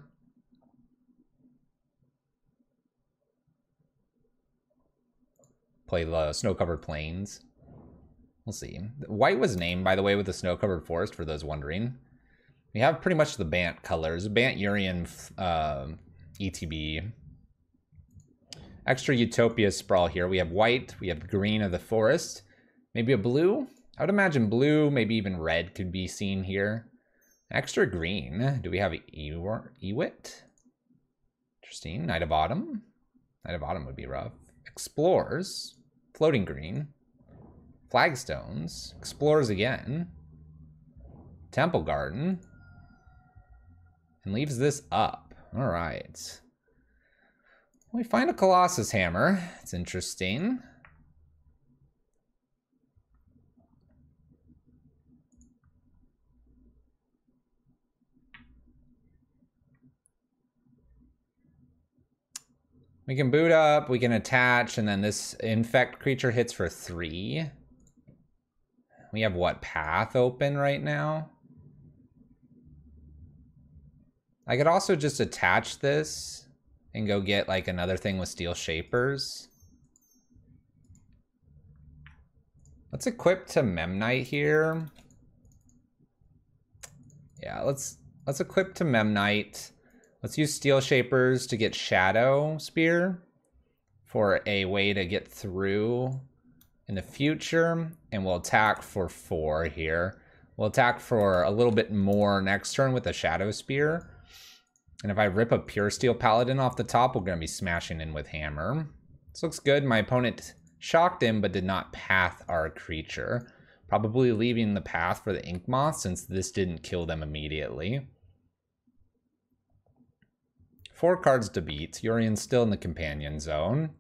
Play the Snow-Covered Plains. We'll see. White was named, by the way, with the snow-covered forest, for those wondering. We have pretty much the Bant colors. Bant, Urian, ETB. Extra Utopia sprawl here. We have white, we have green of the forest. Maybe a blue? I would imagine blue, maybe even red could be seen here. Extra green. Do we have Ewit? Interesting. Night of Autumn. Night of Autumn would be rough. Explores. Floating green. Flagstones. Explores again. Temple Garden. And leaves this up. All right. We find a Colossus Hammer. It's interesting. We can boot up, we can attach, and then this infect creature hits for 3. We have what, path open right now? I could also just attach this and go get like another thing with Steel Shapers. Let's equip to Memnite here. Yeah, let's equip to Memnite. Let's use Steel Shapers to get Shadow Spear for a way to get through in the future. And we'll attack for 4 here. We'll attack for a little bit more next turn with a Shadow Spear. And if I rip a Pure Steel Paladin off the top, we're going to be smashing in with Hammer. This looks good. My opponent shocked him, but did not path our creature. Probably leaving the path for the Ink Moth, since this didn't kill them immediately. 4 cards to beat. Urian's still in the companion zone.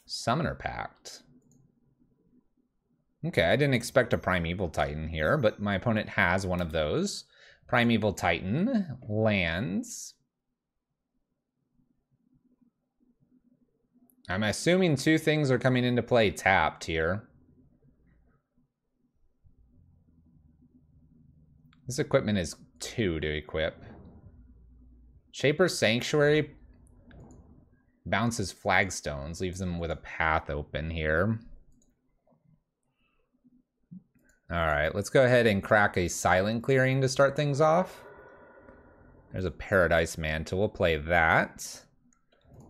Summoner Pact. Okay, I didn't expect a Primeval Titan here, but my opponent has one of those. Primeval Titan lands. I'm assuming 2 things are coming into play tapped here. This equipment is 2 to equip. Shaper's Sanctuary bounces flagstones, leaves them with a path open here. Alright, let's go ahead and crack a Silent Clearing to start things off. There's a Paradise Mantle, we'll play that.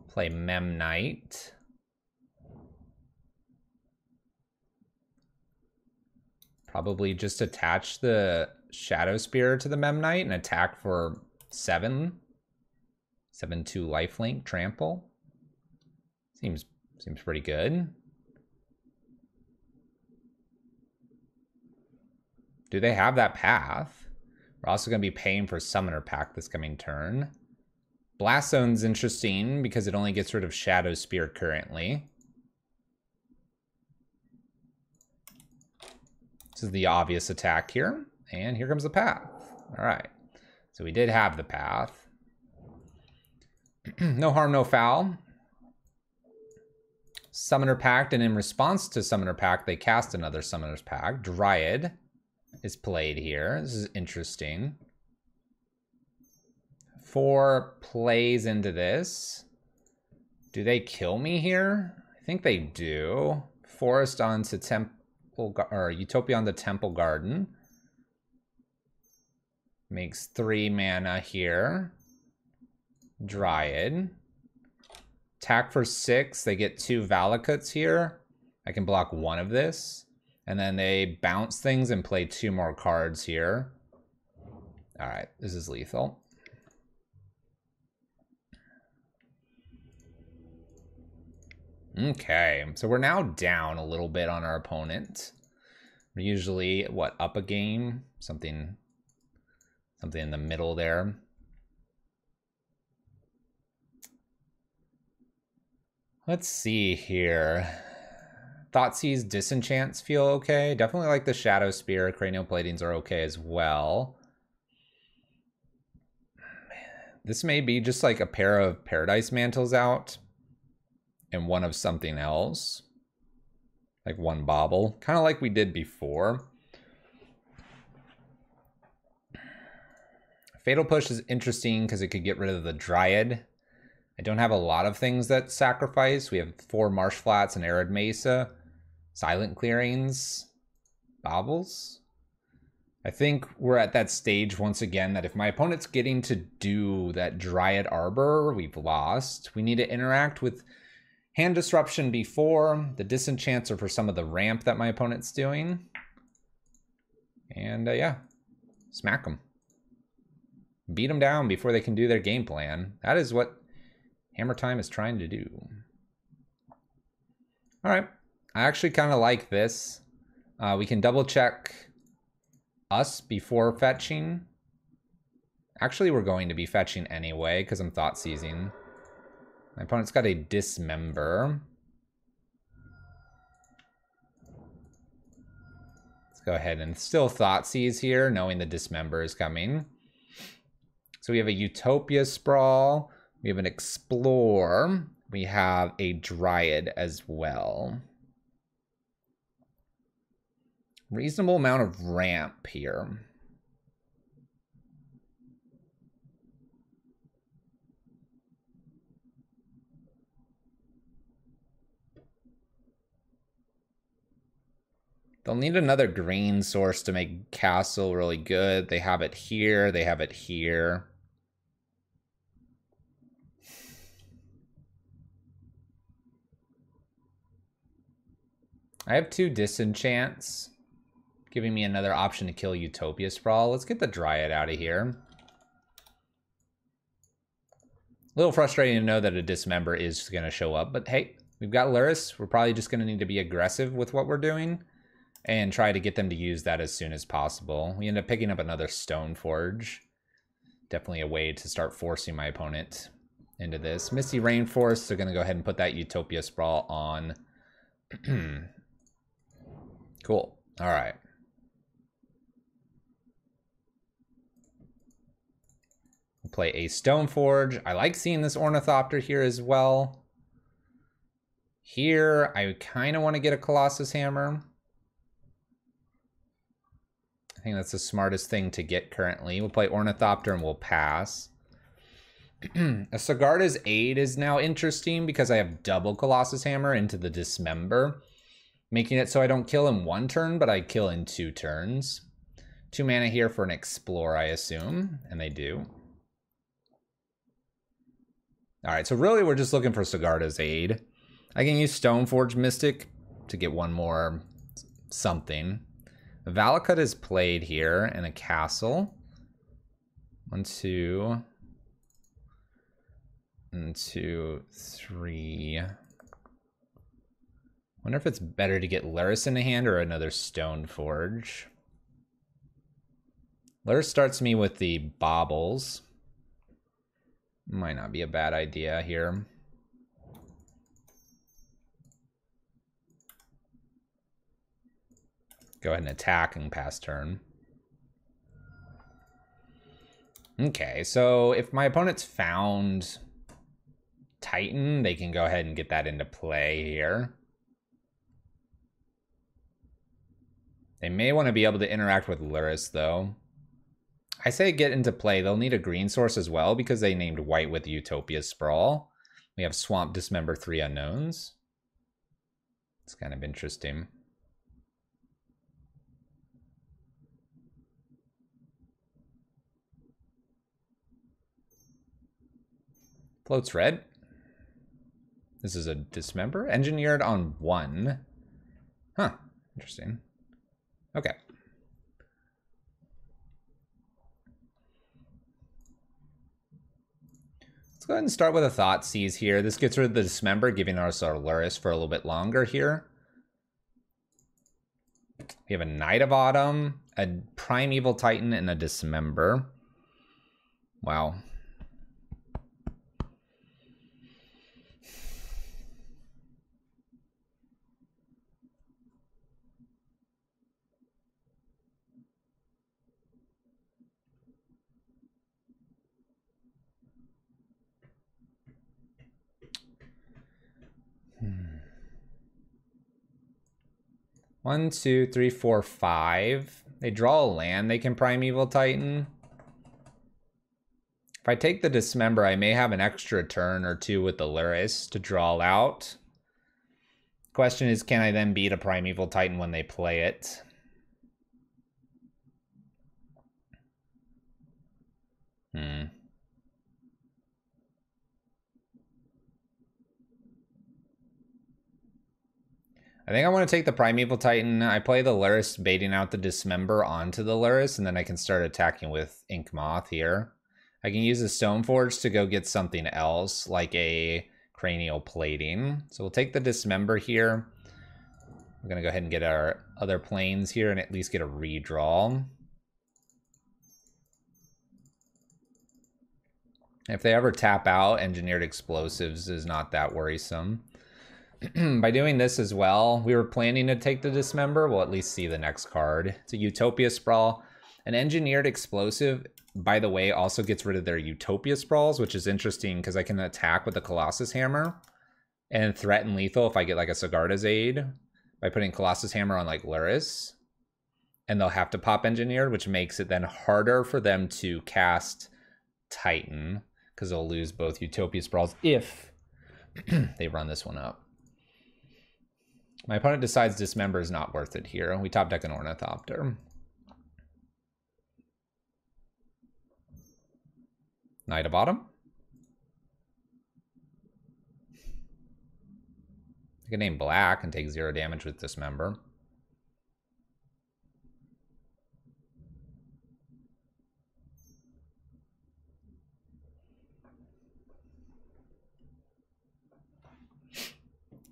Play Memnite. Probably just attach the Shadow Spear to the Memnite and attack for 7. 7-2 lifelink trample. Seems pretty good. Do they have that path? We're also going to be paying for Summoner Pact this coming turn. Blast Zone's interesting because it only gets rid of Shadow Spear currently. This is the obvious attack here. And here comes the path. All right. So we did have the path. No harm, no foul. Summoner Pact, and in response to Summoner Pact, they cast another Summoner's Pact. Dryad is played here. This is interesting. 4 plays into this. Do they kill me here? I think they do. Forest onto Temple, or Utopia onto Temple Garden. Makes 3 mana here. Dryad. Attack for 6. They get 2 Valakuts here. I can block 1 of this. And then they bounce things and play 2 more cards here. Alright, this is lethal. Okay, so we're now down a little bit on our opponent. We're usually, what, up a game? Something in the middle there. Let's see here. Thoughtseize Disenchants feel okay. Definitely like the Shadow Spear. Cranial Platings are okay as well. This may be just like a pair of Paradise Mantles out and one of something else. Like 1 Bauble. Kind of like we did before. Fatal Push is interesting because it could get rid of the Dryad. I don't have a lot of things that sacrifice. We have 4 Marsh Flats and Arid Mesa. Silent Clearings. Baubles. I think we're at that stage once again that if my opponent's getting to do that Dryad Arbor, we've lost. We need to interact with Hand Disruption before, the Disenchanter for some of the ramp that my opponent's doing. And yeah, smack them. Beat them down before they can do their game plan. That is what Hammer Time is trying to do. All right, I actually kind of like this. We can double check us before fetching. Actually, we're going to be fetching anyway because I'm thought seizing. My opponent's got a Dismember. Let's go ahead and still thought seize here, knowing the Dismember is coming. So we have a Utopia Sprawl. We have an Explore. We have a Dryad as well. Reasonable amount of ramp here. They'll need another green source to make Castle really good. They have it here. They have it here. I have 2 Disenchants, giving me another option to kill Utopia Sprawl. Let's get the Dryad out of here. A little frustrating to know that a Dismember is going to show up, but hey, we've got Luris. We're probably just going to need to be aggressive with what we're doing and try to get them to use that as soon as possible. We end up picking up another Stoneforge. Definitely a way to start forcing my opponent into this. Misty Rainforest, so going to go ahead and put that Utopia Sprawl on. Cool. All right. We'll play a Stoneforge. I like seeing this Ornithopter here as well. Here, I kind of want to get a Colossus Hammer. I think that's the smartest thing to get currently. We'll play Ornithopter and we'll pass. A Sigarda's Aid is now interesting because I have double Colossus Hammer into the Dismember, making it so I don't kill in 1 turn, but I kill in 2 turns. 2 mana here for an Explore, I assume, and they do. All right, so really we're just looking for Sigarda's Aid. I can use Stoneforge Mystic to get 1 more something. Valakut is played here and a Castle. 1, 2, 1, 2, 3. Wonder if it's better to get Luris in the hand or another Stoneforge. Luris starts me with the Baubles. Might not be a bad idea here. Go ahead and attack and pass turn. Okay, so if my opponent's found Titan, they can go ahead and get that into play here. They may want to be able to interact with Luris, though. I say get into play. They'll need a green source as well because they named white with Utopia Sprawl. We have Swamp Dismember 3 unknowns. It's kind of interesting. Floats red. This is a Dismember. Engineered on 1. Huh. Interesting. Okay. Let's go ahead and start with a Thought Seize here. This gets rid of the Dismember, giving us our Luris for a little bit longer here. We have a Knight of Autumn, a Primeval Titan, and a Dismember. Wow. One, two, three, four, five. They draw a land. They can Primeval Titan. If I take the Dismember, I may have an extra turn or two with the Luris to draw out. Question is, can I then beat a Primeval Titan when they play it? I think I want to take the Primeval Titan. I play the Luris, baiting out the Dismember onto the Luris, and then I can start attacking with Ink Moth here. I can use the Stoneforge to go get something else, like a Cranial Plating. So we'll take the Dismember here. We're going to go ahead and get our other planes here and at least get a redraw. If they ever tap out, Engineered Explosives is not that worrisome. By doing this as well, we were planning to take the Dismember. We'll at least see the next card. It's a Utopia Sprawl. An Engineered Explosive, by the way, also gets rid of their Utopia Sprawls, which is interesting because I can attack with the Colossus Hammer and threaten lethal if I get like a Sigarda's Aid by putting Colossus Hammer on like Luris. And they'll have to pop Engineered, which makes it then harder for them to cast Titan because they'll lose both Utopia Sprawls if they run this one up. My opponent decides Dismember is not worth it here. We top deck an Ornithopter. Knight of Bottom. I can name black and take 0 damage with Dismember.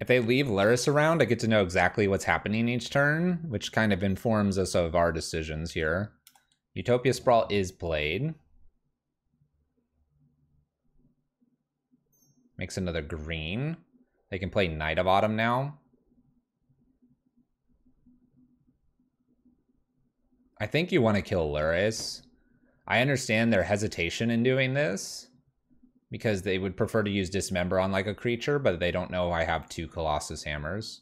If they leave Luris around, I get to know exactly what's happening each turn, which kind of informs us of our decisions here. Utopia Sprawl is played. Makes another green. They can play Knight of Autumn now. I think you want to kill Luris. I understand their hesitation in doing this, because they would prefer to use Dismember on like a creature, but they don't know I have 2 Colossus Hammers.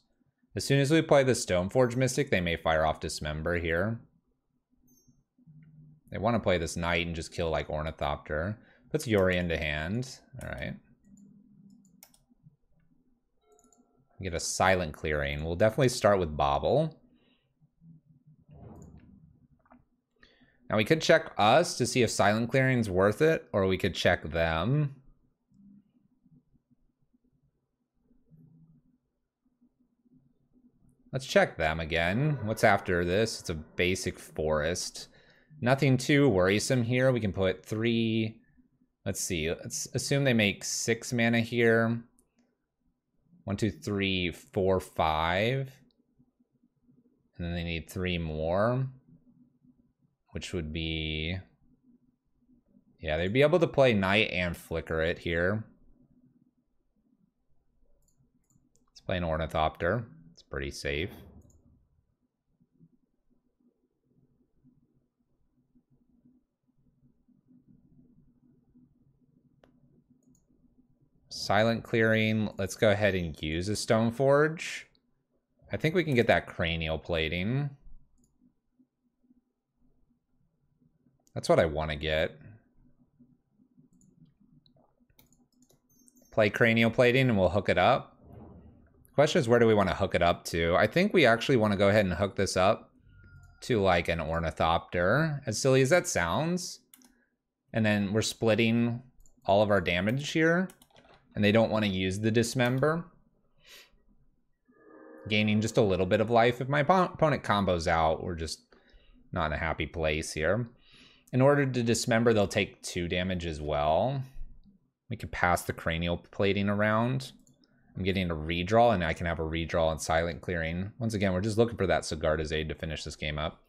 As soon as we play the Stoneforge Mystic, they may fire off Dismember here. They want to play this Knight and just kill like Ornithopter. Puts Yori into hand. All right. Get a Silent Clearing. We'll definitely start with Bobble. Now we could check us to see if Silent Clearing's worth it, or we could check them. Let's check them again. What's after this? It's a basic forest. Nothing too worrisome here. We can put 3... Let's see. Let's assume they make 6 mana here. 1, 2, 3, 4, 5. And then they need 3 more. Which would be... Yeah, they'd be able to play Knight and Flicker it here. Let's play an Ornithopter. It's pretty safe. Silent Clearing. Let's go ahead and use a Stoneforge. I think we can get that Cranial Plating. That's what I want to get. Play Cranial Plating and we'll hook it up. The question is, where do we want to hook it up to? I think we actually want to go ahead and hook this up to like an Ornithopter, as silly as that sounds. And then we're splitting all of our damage here. And they don't want to use the Dismember. Gaining just a little bit of life. If my opponent combos out, we're just not in a happy place here. In order to Dismember, they'll take 2 damage as well. We can pass the Cranial Plating around. I'm getting a redraw, and I can have a redraw and Silent Clearing. Once again, we're just looking for that Sigarda's Aid to finish this game up.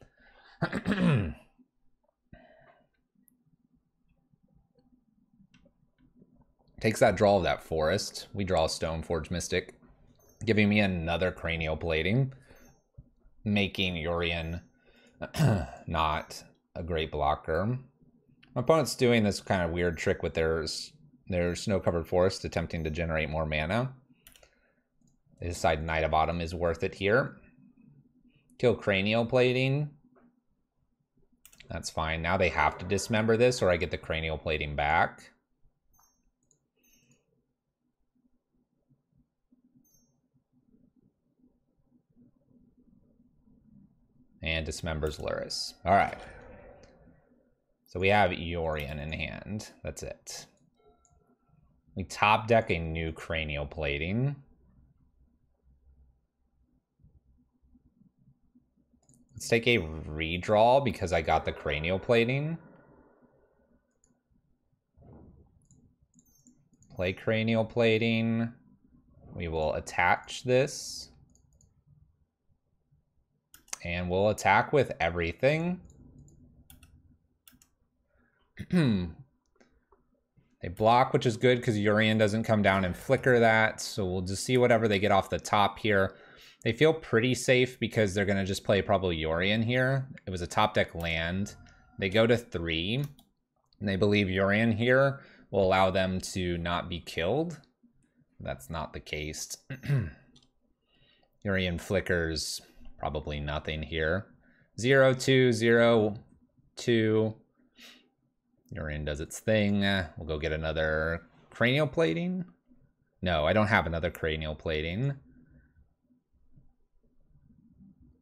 Takes that draw of that forest. We draw a Stoneforge Mystic, giving me another Cranial Plating, making Yorion not a great blocker. My opponent's doing this kind of weird trick with their snow-covered forest, attempting to generate more mana. They decide Knight of Autumn is worth it here. Kill Cranial Plating. That's fine. Now they have to dismember this or I get the cranial plating back. And dismembers Luris. All right. So we have Yorion in hand. That's it. We top deck a new cranial plating. Let's take a redraw because I got the cranial plating. Play cranial plating. We will attach this. And we'll attack with everything. They block, which is good because Yorion doesn't come down and flicker that. So we'll just see whatever they get off the top here. They feel pretty safe because they're going to just play probably Yorion here. It was a top deck land. They go to 3. And they believe Yorion here will allow them to not be killed. That's not the case. Yorion flickers probably nothing here. 0, 2, 0, 2. Yorion does its thing. We'll go get another cranial plating. No, I don't have another cranial plating.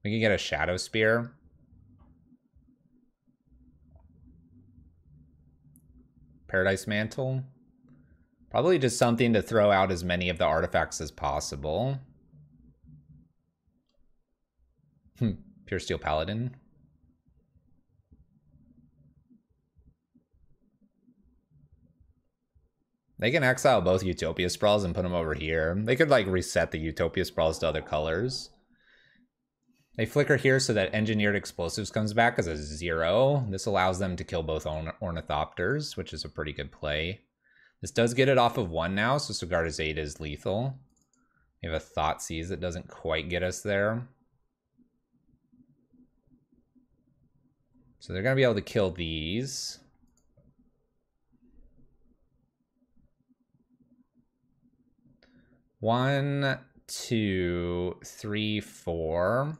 We can get a Shadow Spear. Paradise Mantle. Probably just something to throw out as many of the artifacts as possible. Pure Steel Paladin. They can exile both Utopia Sprawls and put them over here. They could like reset the Utopia Sprawls to other colors. They flicker here so that Engineered Explosives comes back as a 0. This allows them to kill both Ornithopters, which is a pretty good play. This does get it off of 1 now, so Sigarda's 8 is lethal. We have a Thoughtseize that doesn't quite get us there. So they're going to be able to kill these. One, 2, 3, 4.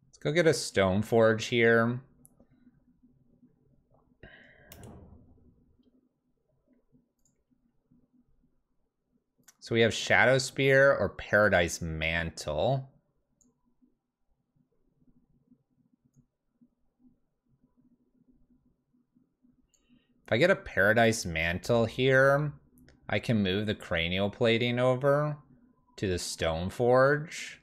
Let's go get a Stoneforge here. So we have Shadow Spear or Paradise Mantle. If I get a Paradise Mantle here, I can move the cranial plating over to the Stoneforge.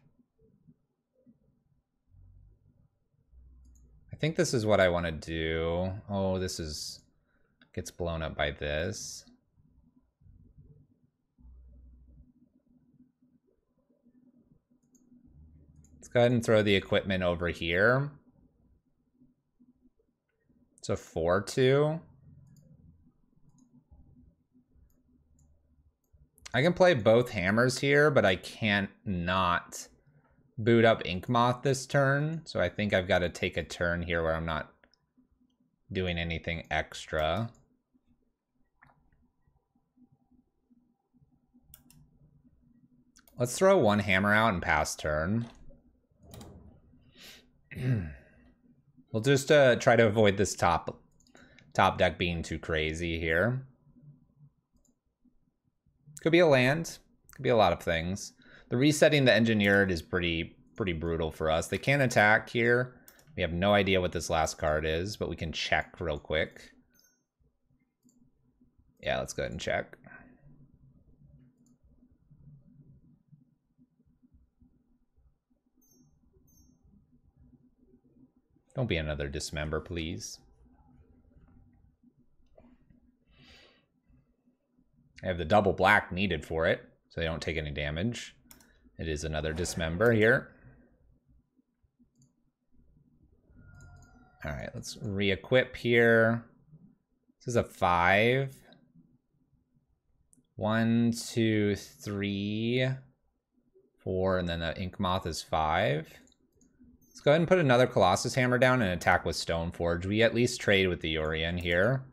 I think this is what I want to do. Oh, this is gets blown up by this. Let's go ahead and throw the equipment over here. It's a 4-2. I can play both hammers here, but I can't not boot up Inkmoth this turn. So I think I've got to take a turn here where I'm not doing anything extra. Let's throw one hammer out and pass turn. We'll just try to avoid this top deck being too crazy here. Could be a land. Could be a lot of things. The resetting the Engineered is pretty brutal for us. They can't attack here. We have no idea what this last card is, but we can check real quick. Yeah, let's go ahead and check. Don't be another Dismember, please. I have the double black needed for it, so they don't take any damage. It is another Dismember here. All right, let's re-equip here. This is a 5. 1, 2, 3, 4, and then the Inkmoth is 5. Let's go ahead and put another Colossus Hammer down and attack with Stoneforge. We at least trade with the Yorion here.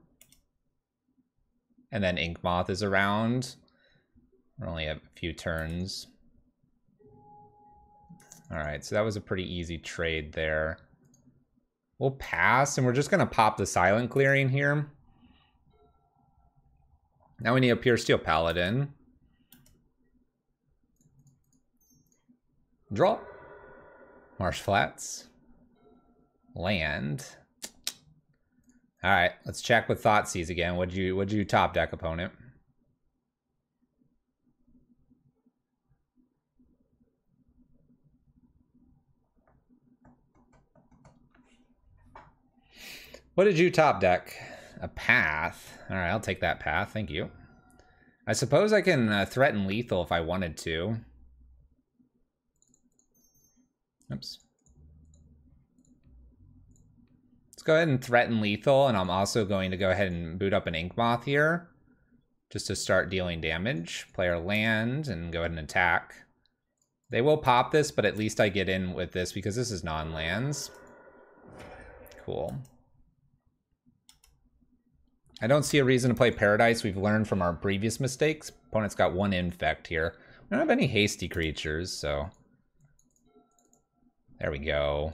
And then Inkmoth is around. We're only a few turns. All right, so that was a pretty easy trade there. We'll pass, and we're just gonna pop the silent clearing here. Now we need a pure steel paladin. Draw. Marsh Flats. Land. All right, let's check with Thoughtseize again. What'd you top deck, opponent? What did you top deck? A path. All right, I'll take that path. Thank you. I suppose I can threaten lethal if I wanted to. Oops. Let's go ahead and threaten lethal, and I'm also going to go ahead and boot up an Inkmoth here just to start dealing damage. Player land and go ahead and attack. They will pop this, but at least I get in with this because this is non-lands. Cool. I don't see a reason to play Paradise. We've learned from our previous mistakes. Opponent's got one infect here. We don't have any hasty creatures, so... There we go.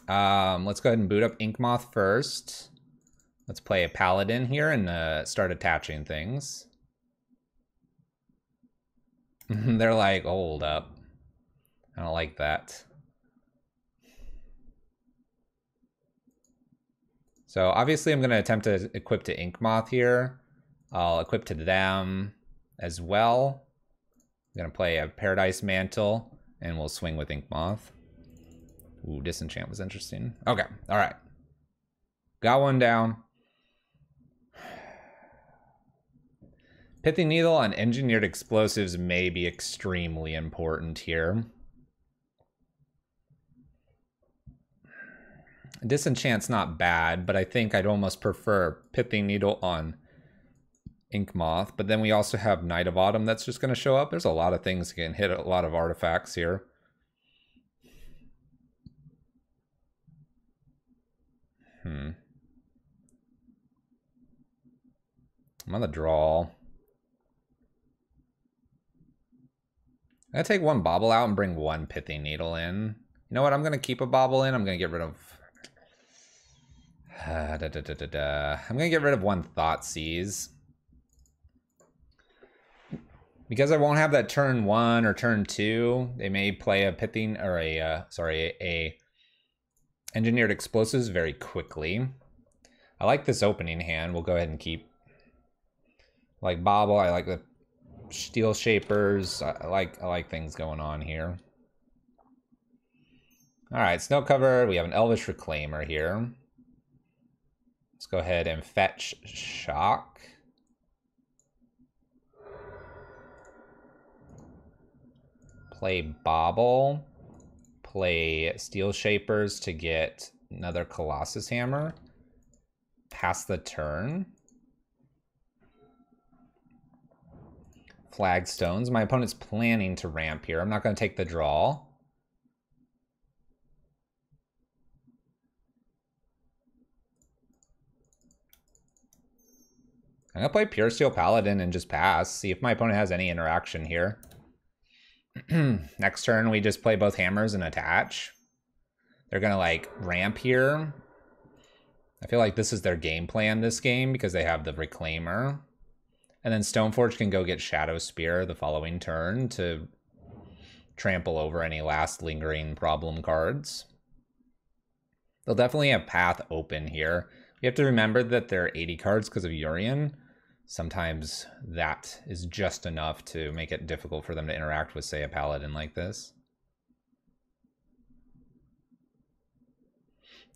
Let's go ahead and boot up Inkmoth first. Let's play a Paladin here and start attaching things. They're like, hold up. I don't like that. So obviously I'm going to attempt to equip to Inkmoth here. I'll equip to them as well. I'm going to play a Paradise Mantle, and we'll swing with Inkmoth. Ooh, Disenchant was interesting. Okay, all right. Got one down. Pithing Needle on Engineered Explosives may be extremely important here. Disenchant's not bad, but I think I'd almost prefer Pithing Needle on Inkmoth. But then we also have Night of Autumn that's just going to show up. There's a lot of things that can hit a lot of artifacts here. I'm on the draw. I'm going to take one Bauble out and bring one Pithing Needle in. You know what? I'm going to keep a Bauble in. I'm going to get rid of... I'm going to get rid of one Thoughtseize. Because I won't have that turn 1 or turn 2, they may play a Pithing... or a Engineered Explosives very quickly. I like this opening hand. We'll go ahead and keep... like Bauble, I like the Steel Shapers. I like things going on here. All right, Snow Cover. We have an Elvish Reclaimer here. Let's go ahead and fetch Shock. Play Bauble. Play Steel Shapers to get another Colossus Hammer. Pass the turn. Flagstones. My opponent's planning to ramp here. I'm not going to take the draw. I'm going to play Pure Steel Paladin and just pass. See if my opponent has any interaction here. Next turn, we just play both hammers and attach. They're going to, like, ramp here. I feel like this is their game plan this game because they have the Reclaimer. And then Stoneforge can go get Shadow Spear the following turn to trample over any last lingering problem cards. They'll definitely have Path open here. You have to remember that there are 80 cards because of Urian. Sometimes that is just enough to make it difficult for them to interact with, say, a Paladin like this.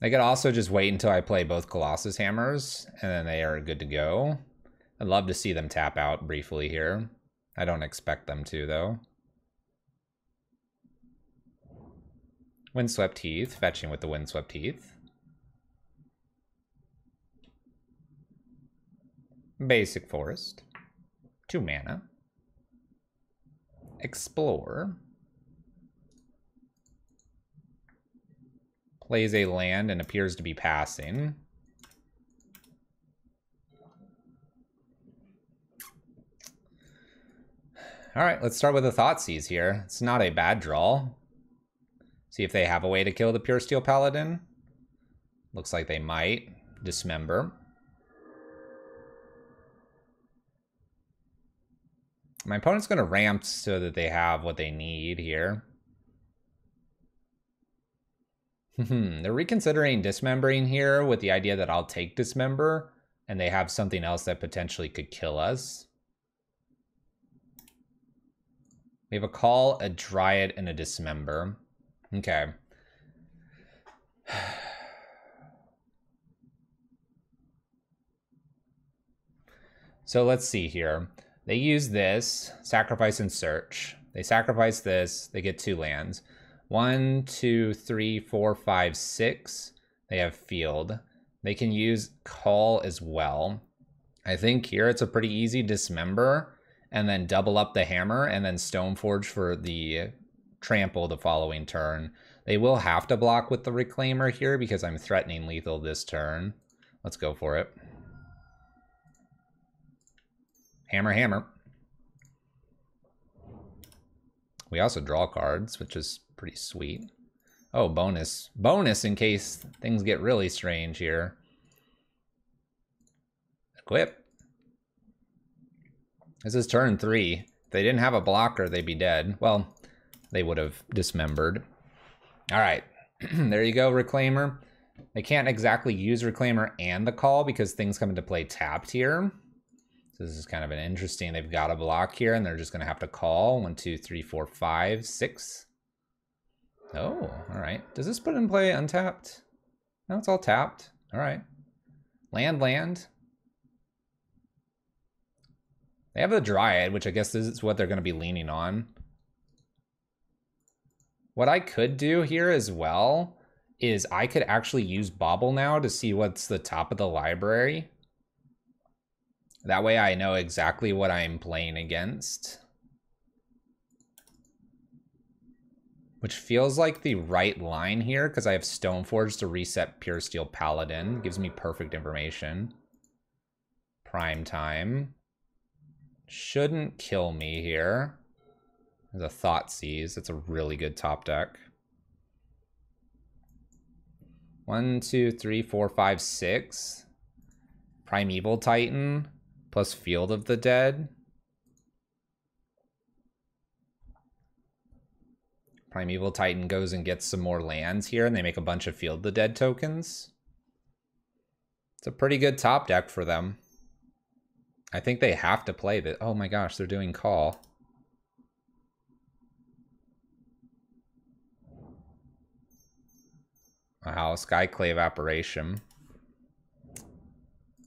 They could also just wait until I play both Colossus Hammers, and then they are good to go. I'd love to see them tap out briefly here. I don't expect them to, though. Windswept Heath, fetching with the Windswept Heath. Basic Forest. 2 mana. Explore. Plays a land and appears to be passing. All right, let's start with the Thoughtseize here. It's not a bad draw. See if they have a way to kill the Pure Steel Paladin. Looks like they might. Dismember. My opponent's going to ramp so that they have what they need here. They're reconsidering dismembering here with the idea that I'll take dismember and they have something else that potentially could kill us. We have a call, a dryad, and a dismember. Okay. So let's see here. They use this, sacrifice and search. They sacrifice this, they get 2 lands. 1, 2, 3, 4, 5, 6. They have field. They can use call as well. I think here it's a pretty easy dismember and then double up the hammer and then Stoneforge for the trample the following turn. They will have to block with the Reclaimer here because I'm threatening lethal this turn. Let's go for it. Hammer, hammer. We also draw cards, which is pretty sweet. Oh, bonus. Bonus in case things get really strange here. Equip. This is turn 3. If they didn't have a blocker, they'd be dead. Well, they would have dismembered. All right. There you go, Reclaimer. They can't exactly use Reclaimer and the call because things come into play tapped here. So this is kind of an interesting, they've got a block here and they're just going to have to call. 1, 2, 3, 4, 5, 6. Oh, all right. Does this put in play untapped? No, it's all tapped. All right. Land, land. They have the Dryad, which I guess this is what they're going to be leaning on. What I could do here as well is I could actually use Bauble now to see what's the top of the library. That way I know exactly what I'm playing against. Which feels like the right line here because I have Stoneforge to reset Pure Steel Paladin. Gives me perfect information. Prime time. Shouldn't kill me here. There's a Thoughtseize. It's a really good top deck. 1, 2, 3, 4, 5, 6. Primeval Titan plus Field of the Dead. Primeval Titan goes and gets some more lands here, and they make a bunch of Field of the Dead tokens. It's a pretty good top deck for them. I think they have to play that. Oh my gosh, they're doing call. Wow, Skyclave Apparition.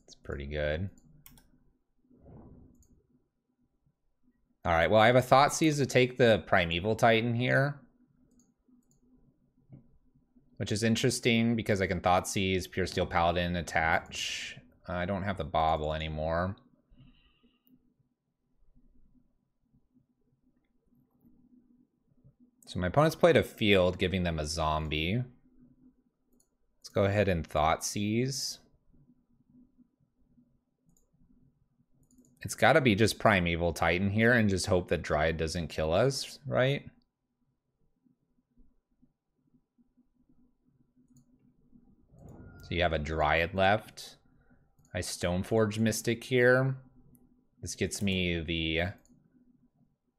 It's pretty good. All right, well, I have a Thoughtseize to take the Primeval Titan here. Which is interesting because I can Thoughtseize, Pure Steel Paladin, attach. I don't have the Bauble anymore. So my opponent's played a field, giving them a zombie. Let's go ahead and Thoughtseize. It's got to be just Primeval Titan here and just hope that Dryad doesn't kill us, right? So you have a Dryad left. I Stoneforge Mystic here. This gets me the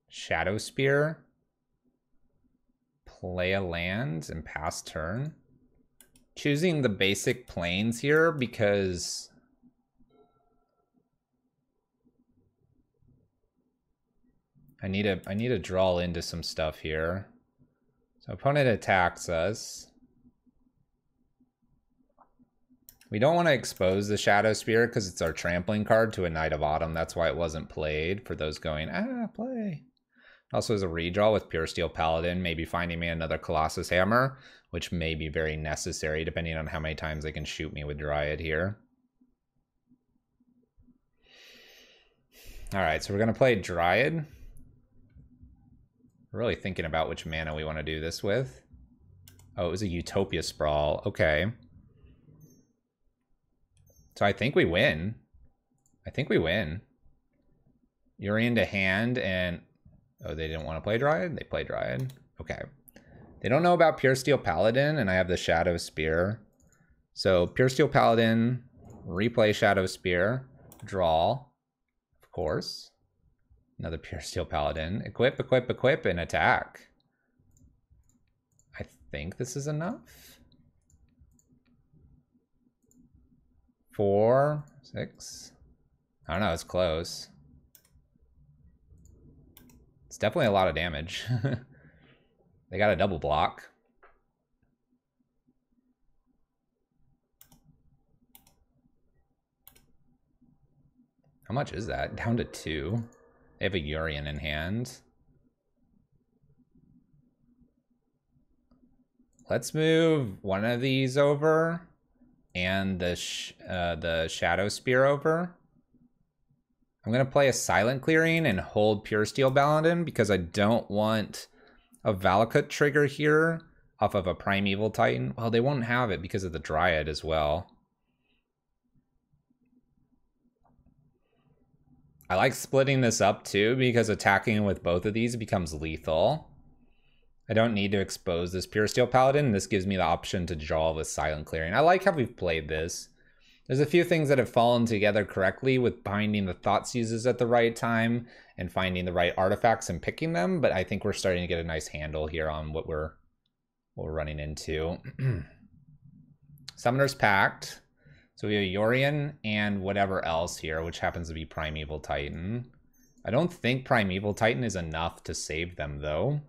Shadow Spear. Play a land and pass turn. Choosing the basic planes here because I need to draw into some stuff here. So opponent attacks us. We don't want to expose the Shadow Spear because it's our trampling card to a Knight of Autumn. That's why it wasn't played for those going, play. Also as a redraw with Pure Steel Paladin, maybe finding me another Colossus Hammer, which may be very necessary depending on how many times they can shoot me with Dryad here. All right, so we're going to play Dryad. We're really thinking about which mana we want to do this with. Oh, it was a Utopia Sprawl. Okay. So I think we win. I think we win. You're into hand and Oh, they didn't want to play Dryad? They play Dryad. Okay. They don't know about Pure Steel Paladin, and I have the Shadow Spear. So Pure Steel Paladin, replay Shadow Spear, draw, of course. Another Pure Steel Paladin. Equip, equip, equip, and attack. I think this is enough. 4, 6. I don't know, it's close. It's definitely a lot of damage. They got a double block. How much is that? Down to 2. They have a Urian in hand. Let's move one of these over and the Shadow Spear over. I'm going to play a Silent Clearing and hold Pure Steel Paladin because I don't want a Valakut trigger here off of a Primeval Titan. Well, they won't have it because of the Dryad as well. I like splitting this up too because attacking with both of these becomes lethal. I don't need to expose this Pure Steel Paladin. This gives me the option to draw with Silent Clearing. I like how we've played this. There's a few things that have fallen together correctly with binding the Thoughtseizes at the right time and finding the right artifacts and picking them, but I think we're starting to get a nice handle here on what we're running into. Summoner's Pact. So we have Urian and whatever else here, which happens to be Primeval Titan. I don't think Primeval Titan is enough to save them, though.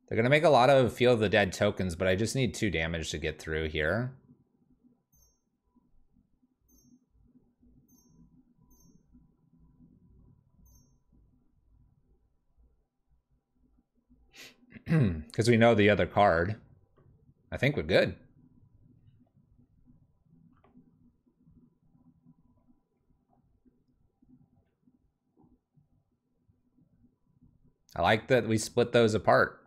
They're going to make a lot of Field of the Dead tokens, but I just need 2 damage to get through here. Because we know the other card. I think we're good. I like that we split those apart.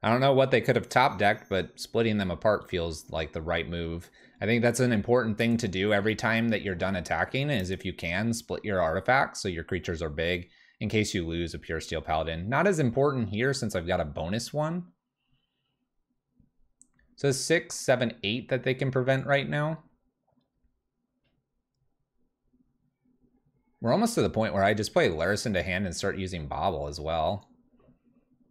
I don't know what they could have top decked, but splitting them apart feels like the right move. I think that's an important thing to do every time that you're done attacking, is if you can, split your artifacts so your creatures are big in case you lose a Pure Steel Paladin. Not as important here since I've got a bonus one. So 6, 7, 8 that they can prevent right now. We're almost to the point where I just play Laris into hand and start using Bobble as well.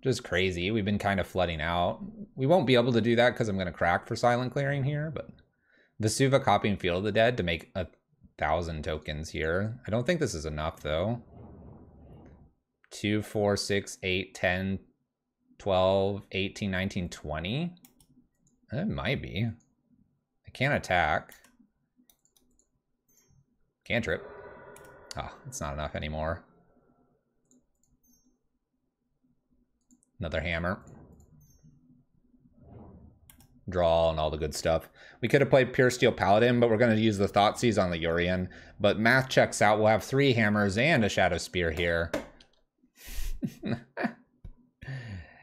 Just crazy. We've been kind of flooding out. We won't be able to do that because I'm going to crack for Silent Clearing here, but Vesuva copying Field of the Dead to make 1,000 tokens here. I don't think this is enough though. 2, 4, 6, 8, 10, 12, 18, 19, 20. It might be. I can't attack. Cantrip. Oh, it's not enough anymore. Another hammer. Draw and all the good stuff. We could have played Pure Steel Paladin, but we're going to use the Thoughtseize on the Urian. But math checks out. We'll have 3 hammers and a Shadow Spear here.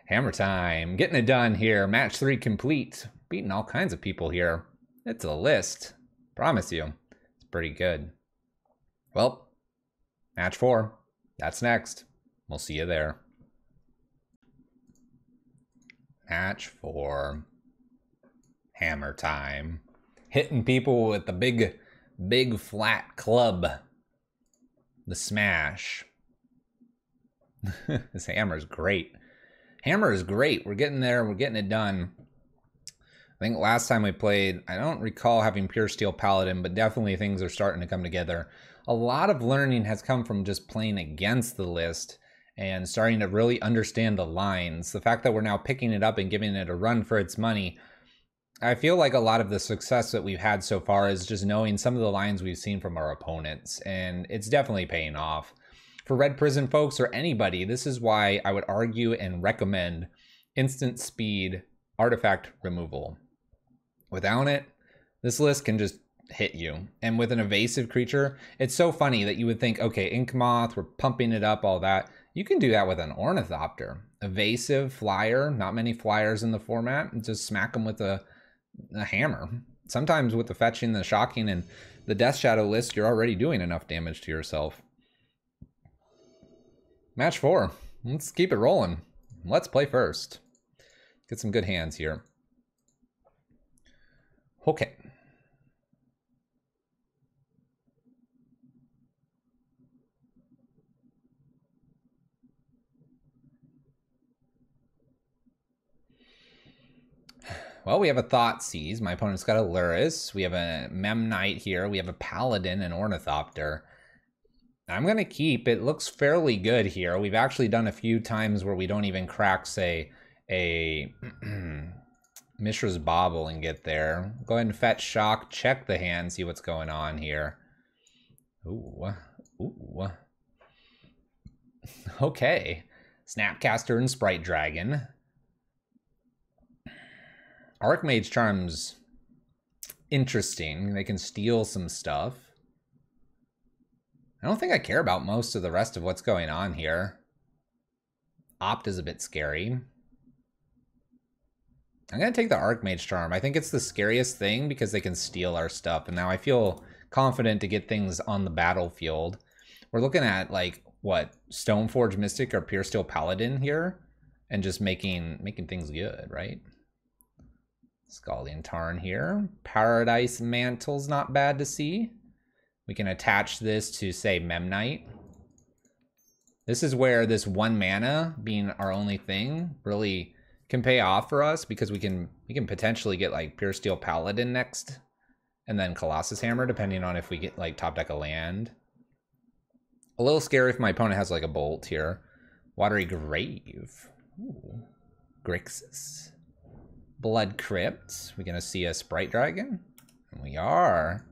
Hammer time. Getting it done here. Match 3 complete. Beating all kinds of people here. It's a list. Promise you. It's pretty good. Well, match 4. That's next. We'll see you there. Match 4. Hammer time. Hitting people with the big flat club. The smash. This hammer's great. Hammer is great. We're getting there. We're getting it done. I think last time we played, I don't recall having Pure Steel Paladin, but definitely things are starting to come together. A lot of learning has come from just playing against the list and starting to really understand the lines. The fact that we're now picking it up and giving it a run for its money, I feel like a lot of the success that we've had so far is just knowing some of the lines we've seen from our opponents, and it's definitely paying off. For Red Prison folks or anybody, this is why I would argue and recommend instant speed artifact removal. Without it, this list can just hit you. And with an evasive creature, it's so funny that you would think, okay, Ink Moth, we're pumping it up, all that. You can do that with an Ornithopter. Evasive flyer, not many flyers in the format, and just smack them with a hammer. Sometimes with the fetching, the shocking, and the Death Shadow list, you're already doing enough damage to yourself. Match 4. Let's keep it rolling. Let's play first. Get some good hands here. Okay. Well, we have a Thoughtseize. My opponent's got a Luris. We have a Memnite here. We have a Paladin and Ornithopter. I'm going to keep. It looks fairly good here. We've actually done a few times where we don't even crack, say, a Mishra's Bauble and get there. Go ahead and fetch Shock. Check the hand. See what's going on here. Ooh. Ooh. Okay. Snapcaster and Sprite Dragon. Archmage Charm's interesting. They can steal some stuff. I don't think I care about most of the rest of what's going on here. Opt is a bit scary. I'm going to take the Archmage Charm. I think it's the scariest thing because they can steal our stuff. And now I feel confident to get things on the battlefield. We're looking at, like, what? Stoneforge Mystic or Pure Steel Paladin here? And just making things good, right? Scaldian Tarn here. Paradise Mantle's not bad to see. We can attach this to, say, Memnite. This is where this 1 mana being our only thing really can pay off for us, because we can potentially get like Pure Steel Paladin next, and then Colossus Hammer, depending on if we get like top deck a land. A little scary if my opponent has like a Bolt here. Watery Grave. Ooh. Grixis. Blood Crypt. We're gonna see a Sprite Dragon? And we are.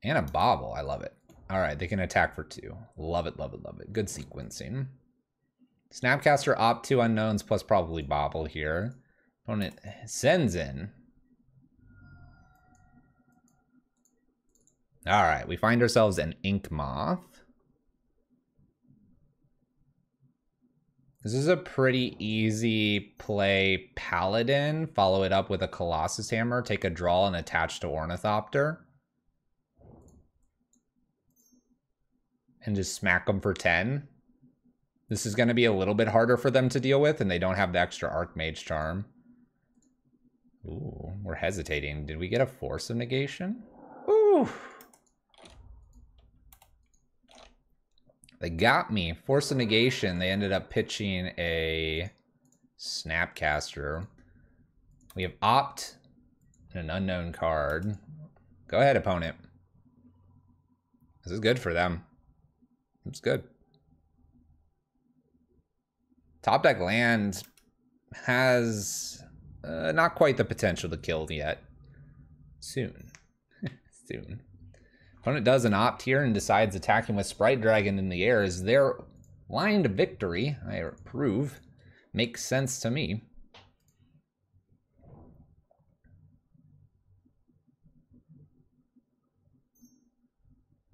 And a Bauble. I love it. Alright, they can attack for 2. Love it, love it, love it. Good sequencing. Snapcaster, opt 2 unknowns plus probably Bauble here. Opponent sends in. Alright, we find ourselves an Ink Moth. This is a pretty easy play Paladin. Follow it up with a Colossus Hammer. Take a draw and attach to Ornithopter. And just smack them for 10. This is going to be a little bit harder for them to deal with, and they don't have the extra Archmage Charm. Ooh, we're hesitating. Did we get a Force of Negation? Ooh. They got me. Force of Negation. They ended up pitching a Snapcaster. We have Opt and an unknown card. Go ahead, opponent. This is good for them. It's good. Top deck land has not quite the potential to kill yet. Soon. Soon. Opponent does an opt here and decides attacking with Sprite Dragon in the air is their line to victory. I approve. Makes sense to me.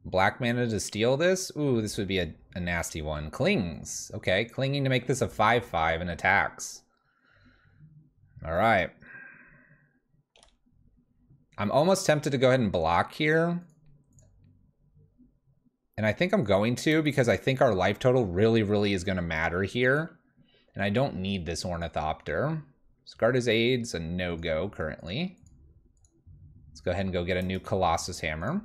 Black mana to steal this? Ooh, this would be a nasty one. Clings. Okay, clinging to make this a 5/5 and attacks. Alright. I'm almost tempted to go ahead and block here. And I think I'm going to, because I think our life total really is going to matter here. And I don't need this Ornithopter. Scarta's Aid's a no-go currently. Let's go ahead and go get a new Colossus Hammer.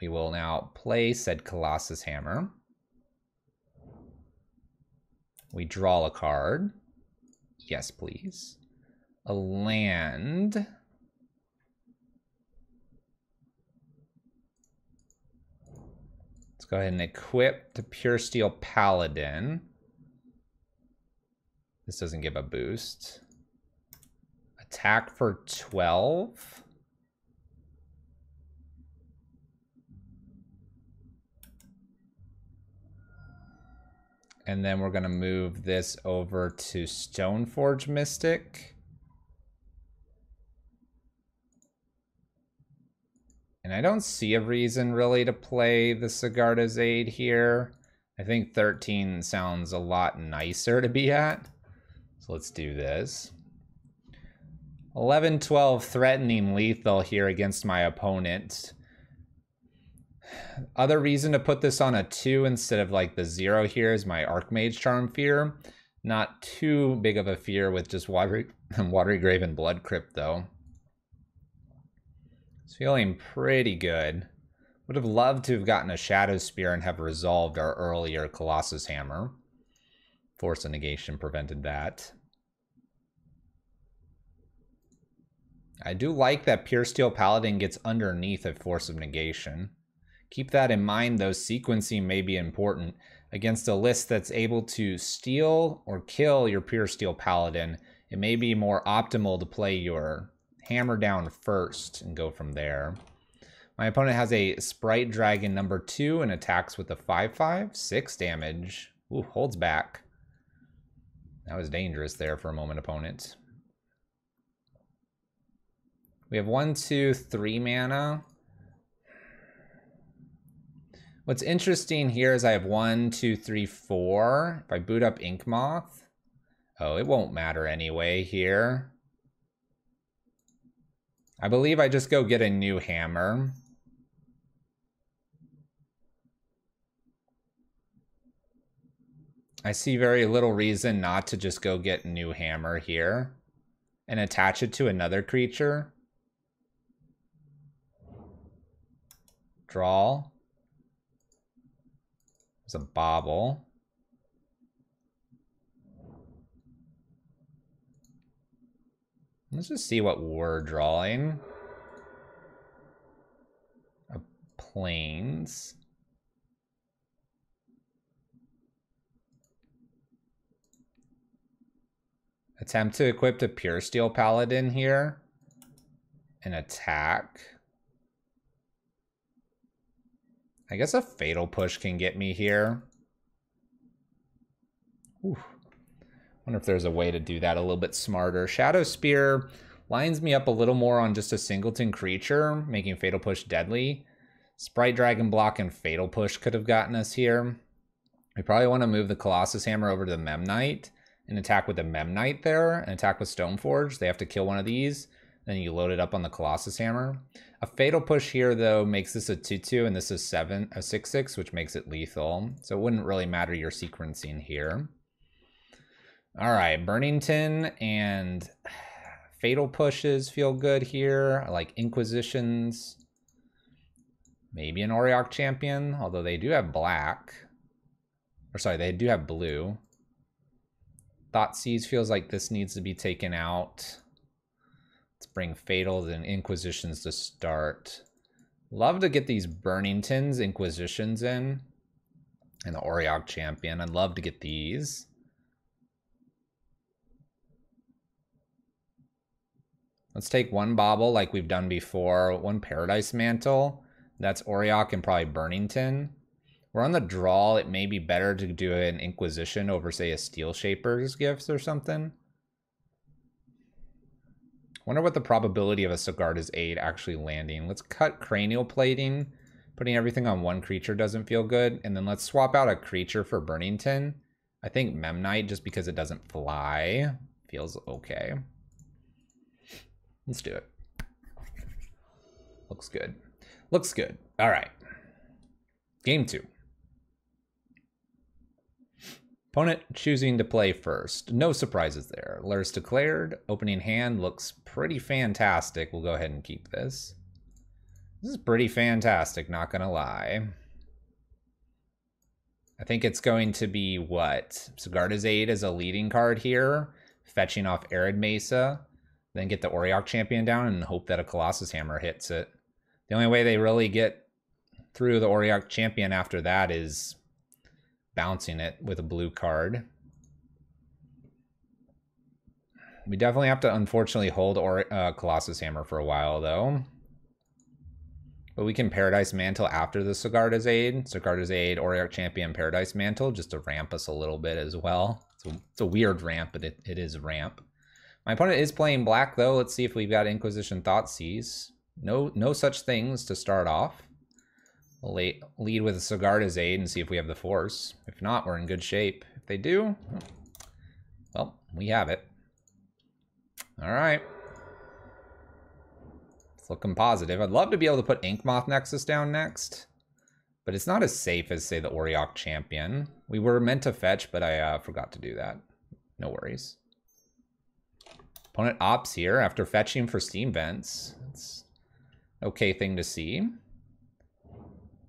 We will now play said Colossus Hammer. We draw a card. Yes, please. A land. Let's go ahead and equip the Pure Steel Paladin. This doesn't give a boost. Attack for 12. And then we're going to move this over to Stoneforge Mystic. And I don't see a reason really to play the Sigarda's Aid here. I think 13 sounds a lot nicer to be at. So let's do this. 11-12 threatening lethal here against my opponent. Other reason to put this on a 2 instead of like the 0 here is my Archmage Charm fear. Not too big of a fear with just Watery Grave and Blood Crypt though. It's feeling pretty good. Would have loved to have gotten a Shadow Spear and have resolved our earlier Colossus Hammer. Force of Negation prevented that. I do like that Pure Steel Paladin gets underneath a Force of Negation. Keep that in mind though, sequencing may be important. Against a list that's able to steal or kill your Pure Steel Paladin, it may be more optimal to play your Hammer down first and go from there. My opponent has a Sprite Dragon number 2 and attacks with a 5/5, 6 damage. Ooh, holds back. That was dangerous there for a moment, opponent. We have 1, 2, 3 mana. What's interesting here is I have 1, 2, 3, 4. If I boot up Inkmoth, oh, it won't matter anyway here. I believe I just go get a new hammer. I see very little reason not to just go get a new hammer here and attach it to another creature. Draw. There's a bobble. Let's just see what we're drawing. A plains. Attempt to equip a Pure Steel Paladin here. And attack. I guess a Fatal Push can get me here. Ooh. Wonder if there's a way to do that a little bit smarter. Shadow Spear lines me up a little more on just a singleton creature, making Fatal Push deadly. Sprite Dragon block and Fatal Push could have gotten us here. We probably want to move the Colossus Hammer over to the Memnite and attack with the Memnite there and attack with Stoneforge. They have to kill one of these. Then you load it up on the Colossus Hammer. A Fatal Push here, though, makes this a 2/2, and this is a 6/6, which makes it lethal. So it wouldn't really matter your sequencing here. All right, Burnington and Fatal Pushes feel good here. I like Inquisitions. Maybe an Auriok Champion, although they do have black. Or sorry, they do have blue. Thoughtseize feels like this needs to be taken out. Let's bring Fatals and Inquisitions to start. Love to get these Burningtons, Inquisitions in. And the Auriok Champion. I'd love to get these. Let's take one Bauble like we've done before. One Paradise Mantle. That's Auriok and probably Burnington. We're on the draw. It may be better to do an Inquisition over, say, a Steel Shaper's Gifts or something. Wonder what the probability of a Sigarda's Aid actually landing. Let's cut Cranial Plating. Putting everything on one creature doesn't feel good. And then let's swap out a creature for Burnington. I think Memnite, just because it doesn't fly, feels okay. Let's do it. Looks good. Looks good. All right. Game 2. Opponent choosing to play first. No surprises there. Lur's declared. Opening hand looks pretty fantastic. We'll go ahead and keep this. This is pretty fantastic, not gonna lie. I think it's going to be what? Sigarda's Aid is a leading card here. Fetching off Arid Mesa. Then get the Auriok Champion down and hope that a Colossus Hammer hits it. The only way they really get through the Auriok Champion after that is bouncing it with a blue card. We definitely have to, unfortunately, hold Colossus Hammer for a while, though. But we can Paradise Mantle after the Sigarda's Aid. Sigarda's Aid, Auriok Champion, Paradise Mantle, just to ramp us a little bit as well. It's a weird ramp, but it is a ramp. My opponent is playing black, though. Let's see if we've got Inquisition Thoughtseize. No such things to start off. We'll lead with a Sigarda's Aid and see if we have the Force. If not, we're in good shape. If they do, well, we have it. All right. It's looking positive. I'd love to be able to put Inkmoth Nexus down next. But it's not as safe as, say, the Auriok Champion. We were meant to fetch, but I forgot to do that. No worries. Opponent opts here after fetching for Steam Vents. That's an okay thing to see.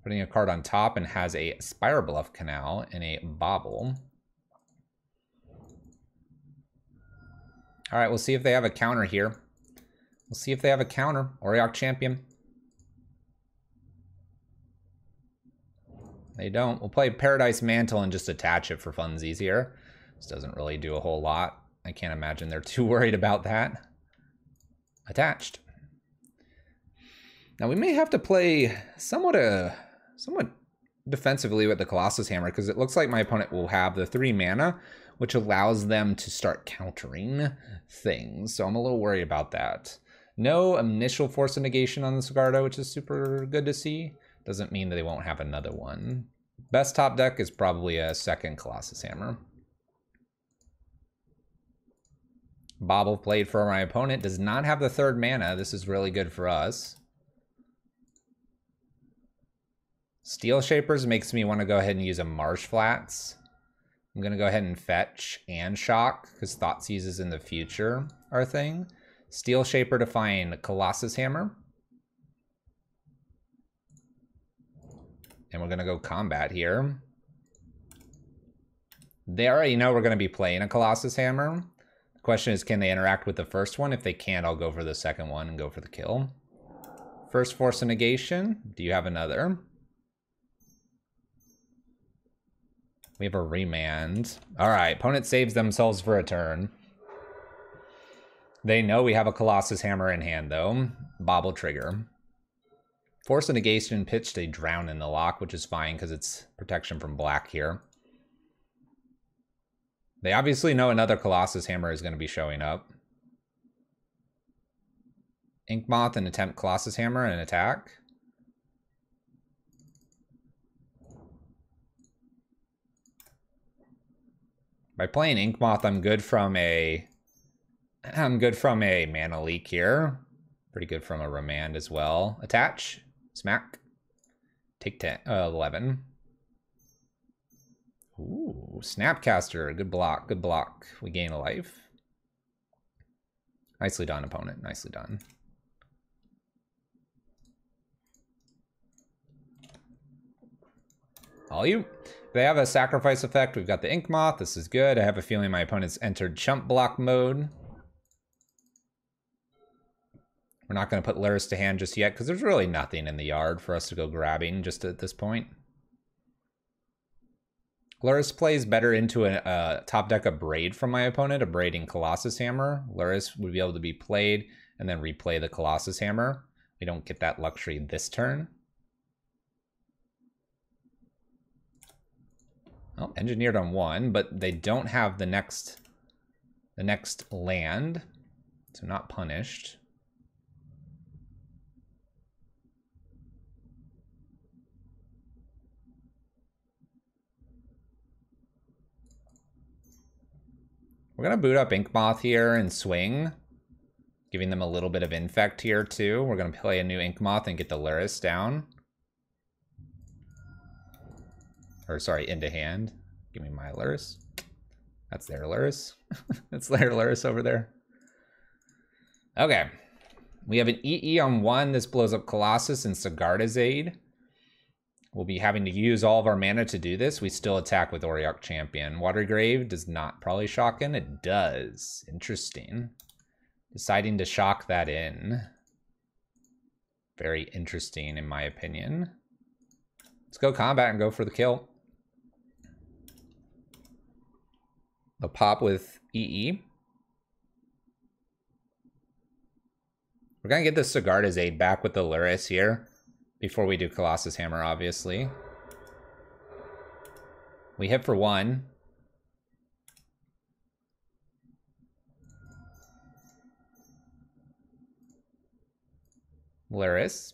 Putting a card on top and has a Spire Bluff Canal and a Bobble. All right, we'll see if they have a counter here. We'll see if they have a counter. Auriok Champion. They don't. We'll play Paradise Mantle and just attach it for funsies here. This doesn't really do a whole lot. I can't imagine they're too worried about that. Attached. Now we may have to play somewhat defensively with the Colossus Hammer, because it looks like my opponent will have the 3 mana, which allows them to start countering things. So I'm a little worried about that. No initial Force of Negation on the Sigarda, which is super good to see. Doesn't mean that they won't have another one. Best top deck is probably a second Colossus Hammer. Bobble played for my opponent. Does not have the 3rd mana. This is really good for us. Steel Shapers makes me want to go ahead and use a Marsh Flats. I'm going to go ahead and fetch and shock, because Thoughtseize is in the future, our thing. Steel Shaper to find Colossus Hammer. And we're going to go combat here. They already know we're going to be playing a Colossus Hammer. The question is, can they interact with the first one? If they can't, I'll go for the second one and go for the kill. First Force of Negation. Do you have another? We have a Remand. All right, opponent saves themselves for a turn. They know we have a Colossus Hammer in hand, though. Bobble trigger. Force of Negation pitched a Drown in the Lock, which is fine because it's protection from black here. They obviously know another Colossus Hammer is going to be showing up. Inkmoth and attempt Colossus Hammer and attack. By playing Inkmoth, I'm good from a mana leak here. Pretty good from a Remand as well. Attach. Smack. Take 10, 11. Ooh, Snapcaster. Good block, good block. We gain a life. Nicely done, opponent. Nicely done. All you. They have a sacrifice effect. We've got the Inkmoth. This is good. I have a feeling my opponent's entered chump block mode. We're not going to put Luris to hand just yet because there's really nothing in the yard for us to go grabbing just at this point. Luris plays better into a top deck Abrade from my opponent, Abrading Colossus Hammer. Luris would be able to be played and then replay the Colossus Hammer. We don't get that luxury this turn. Well, engineered on 1, but they don't have the next land, so not punished. We're going to boot up Inkmoth here and swing, giving them a little bit of infect here too. We're going to play a new Inkmoth and get the Luris down. Or sorry, into hand. Give me my Luris. That's their Luris. That's their Luris over there. Okay. We have an EE on 1. This blows up Colossus and Sigarda's Aid. We'll be having to use all of our mana to do this. We still attack with Auriok Champion. Watergrave does not probably shock in. It does. Interesting. Deciding to shock that in. Very interesting in my opinion. Let's go combat and go for the kill. A pop with EE. We're going to get the Sigarda's Aid back with the Luris here before we do Colossus Hammer, obviously. We hit for 1. Luris.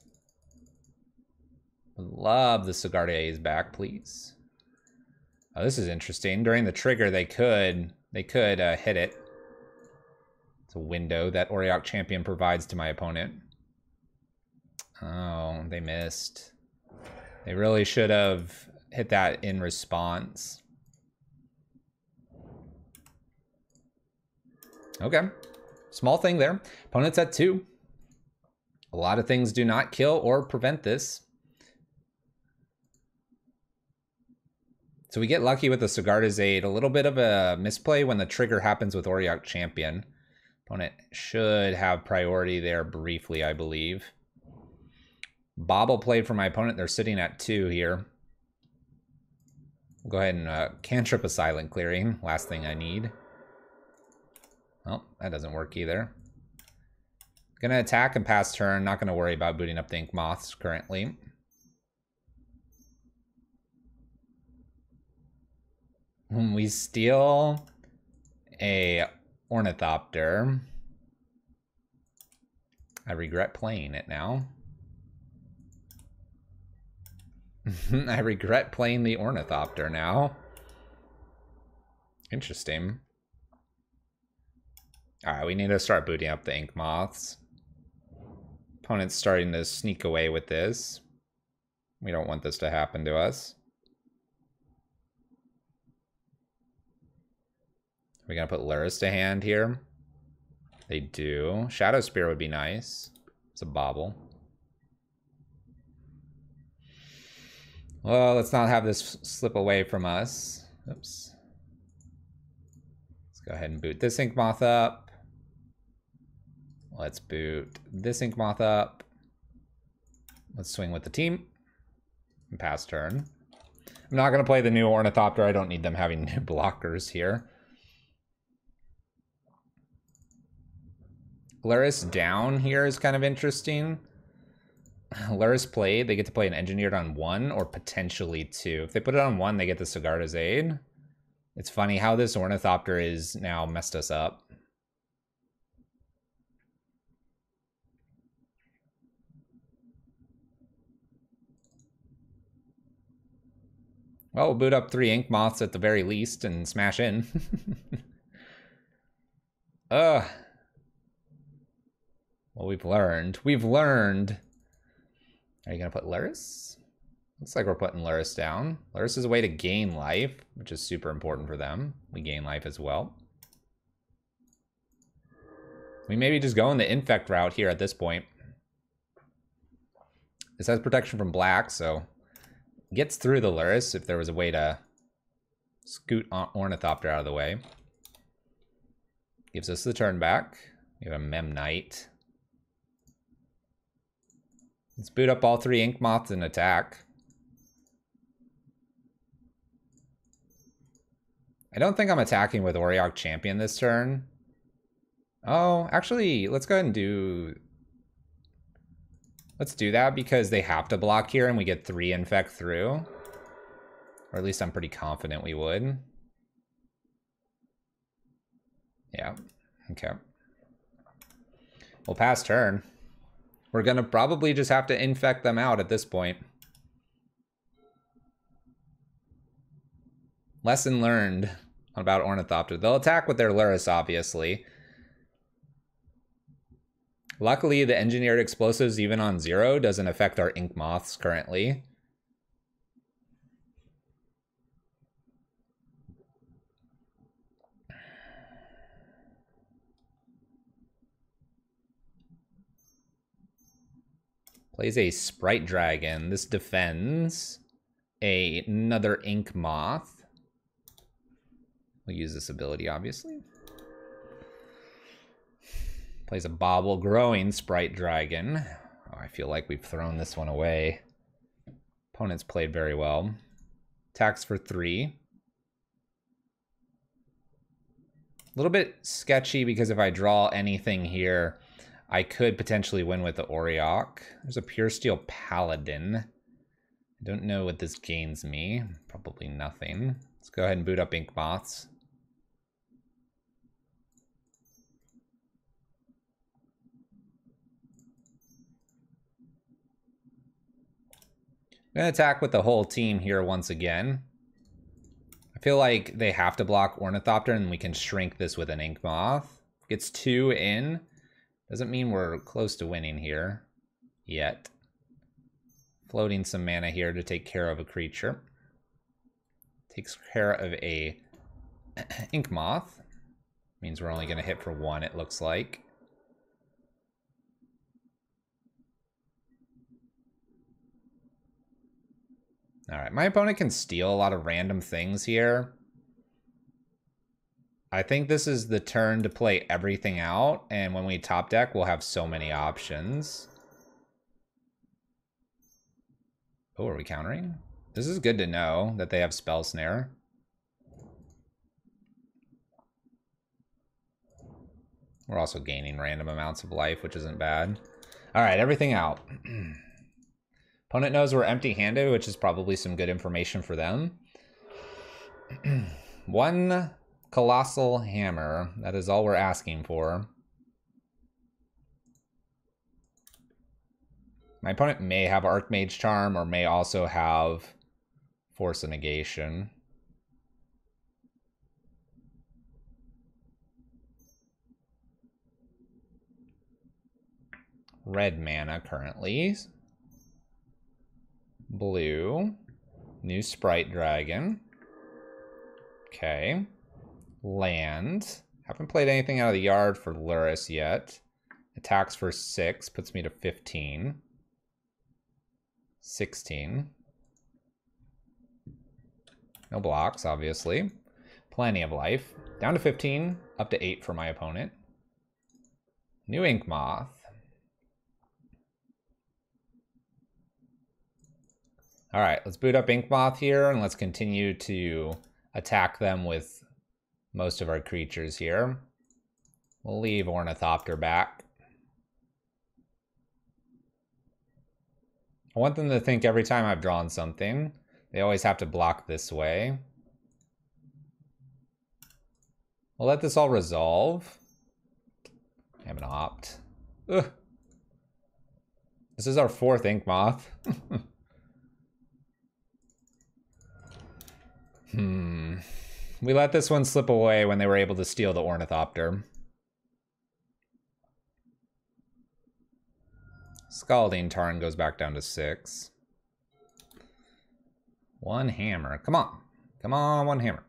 Love the Sigarda A's back, please. Oh, this is interesting. During the trigger, they could hit it. It's a window that Auriok Champion provides to my opponent. Oh, they missed. They really should have hit that in response. Okay. Small thing there. Opponent's at 2. A lot of things do not kill or prevent this. So we get lucky with the Sigarda's Aid. A little bit of a misplay when the trigger happens with Auriok Champion. Opponent should have priority there briefly, I believe. Bobble played for my opponent. They're sitting at 2 here. We'll go ahead and cantrip a Silent Clearing. Last thing I need. Well, that doesn't work either. Gonna attack and pass turn. Not gonna worry about booting up the Ink Moths currently. We steal a Ornithopter. I regret playing it now. I regret playing the Ornithopter now. Interesting. Alright, we need to start booting up the Ink Moths. Opponent's starting to sneak away with this. We don't want this to happen to us. Are we gonna put Luris to hand here? They do. Shadow Spear would be nice. It's a bobble. Well, let's not have this slip away from us. Oops. Let's go ahead and boot this Ink Moth up. Let's boot this Ink Moth up. Let's swing with the team. And pass turn. I'm not going to play the new Ornithopter. I don't need them having new blockers here. Luris down here is kind of interesting. Luris played. They get to play an Engineered on 1 or potentially 2. If they put it on 1, they get the Sigarda's Aid. It's funny how this Ornithopter is now messed us up. Well, we'll boot up 3 Ink Moths at the very least and smash in. Well, we've learned. We've learned. Are you going to put Luris? Looks like we're putting Luris down. Luris is a way to gain life, which is super important for them. We gain life as well. We maybe just go in the Infect route here at this point. This has protection from black, so gets through the Luris if there was a way to scoot Ornithopter out of the way. Gives us the turn back. We have a Memnite. Let's boot up all 3 Ink Moths and attack. I don't think I'm attacking with Auriok Champion this turn. Oh, actually, let's go ahead and do... Let's do that because they have to block here and we get 3 Infect through. Or at least I'm pretty confident we would. Yeah, okay. We'll pass turn. We're gonna probably just have to infect them out at this point. Lesson learned about Ornithopter. They'll attack with their Luris, obviously. Luckily, the Engineered Explosives, even on 0, doesn't affect our Ink Moths currently. Plays a Sprite Dragon. This defends another Ink Moth. We'll use this ability, obviously. Plays a Bobble Growing Sprite Dragon. Oh, I feel like we've thrown this one away. Opponent's played very well. Attacks for 3. A little bit sketchy because if I draw anything here, I could potentially win with the Auriok. There's a Pure Steel Paladin. I don't know what this gains me. Probably nothing. Let's go ahead and boot up Ink Moths. I'm going to attack with the whole team here once again. I feel like they have to block Ornithopter and we can shrink this with an Ink Moth. Gets 2 in. Doesn't mean we're close to winning here. Yet. Floating some mana here to take care of a creature. Takes care of a Ink Moth. Means we're only going to hit for 1, it looks like. Alright, my opponent can steal a lot of random things here. I think this is the turn to play everything out, and when we top deck, we'll have so many options. Oh, are we countering? This is good to know that they have Spell Snare. We're also gaining random amounts of life, which isn't bad. Alright, everything out. Opponent knows we're empty-handed, which is probably some good information for them. 1 Colossal Hammer. That is all we're asking for. My opponent may have Archmage Charm or may also have Force of Negation. Red mana currently. Blue. New Sprite Dragon. Okay. Land. Haven't played anything out of the yard for Luris yet. Attacks for 6. Puts me to 15. 16. No blocks, obviously. Plenty of life. Down to 15. Up to 8 for my opponent. New Ink Moth. Alright, let's boot up Ink Moth here, and let's continue to attack them with most of our creatures here. We'll leave Ornithopter back. I want them to think every time I've drawn something, they always have to block this way. We'll let this all resolve. I have an opt. Ugh. This is our 4th Ink Moth. We let this one slip away when they were able to steal the Ornithopter. Scalding Tarn goes back down to 6. 1 hammer. Come on. Come on, 1 hammer.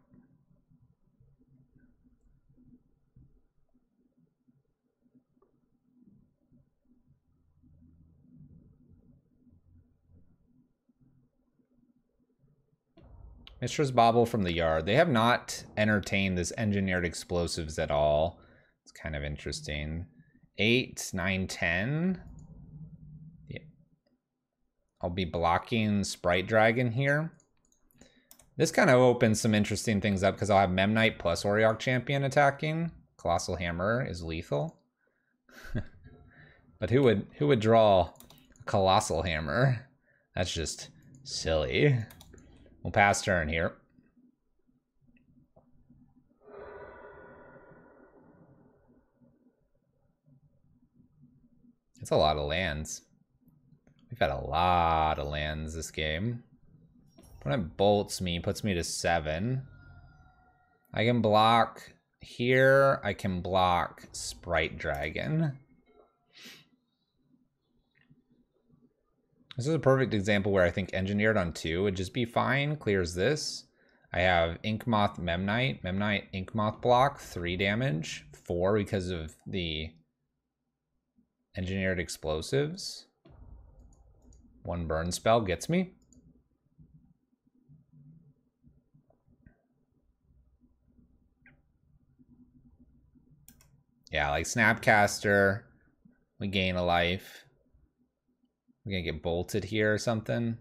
Mishra's Bauble from the yard. They have not entertained this engineered explosives at all. It's kind of interesting. 8, 9, 10. Yeah. I'll be blocking Sprite Dragon here. This kind of opens some interesting things up because I'll have Memnite plus Auriok Champion attacking. Colossal Hammer is lethal. But who would draw a Colossal Hammer? That's just silly. We'll pass turn here. It's a lot of lands. We've had a lot of lands this game. Opponent bolts me, puts me to 7. I can block here. I can block Sprite Dragon. This is a perfect example where I think engineered on 2 would just be fine. Clears this. I have Ink Moth Memnite. Memnite Ink Moth block, 3 damage. 4 because of the engineered explosives. 1 burn spell gets me. Yeah, like Snapcaster, we gain a life. We're gonna get bolted here or something.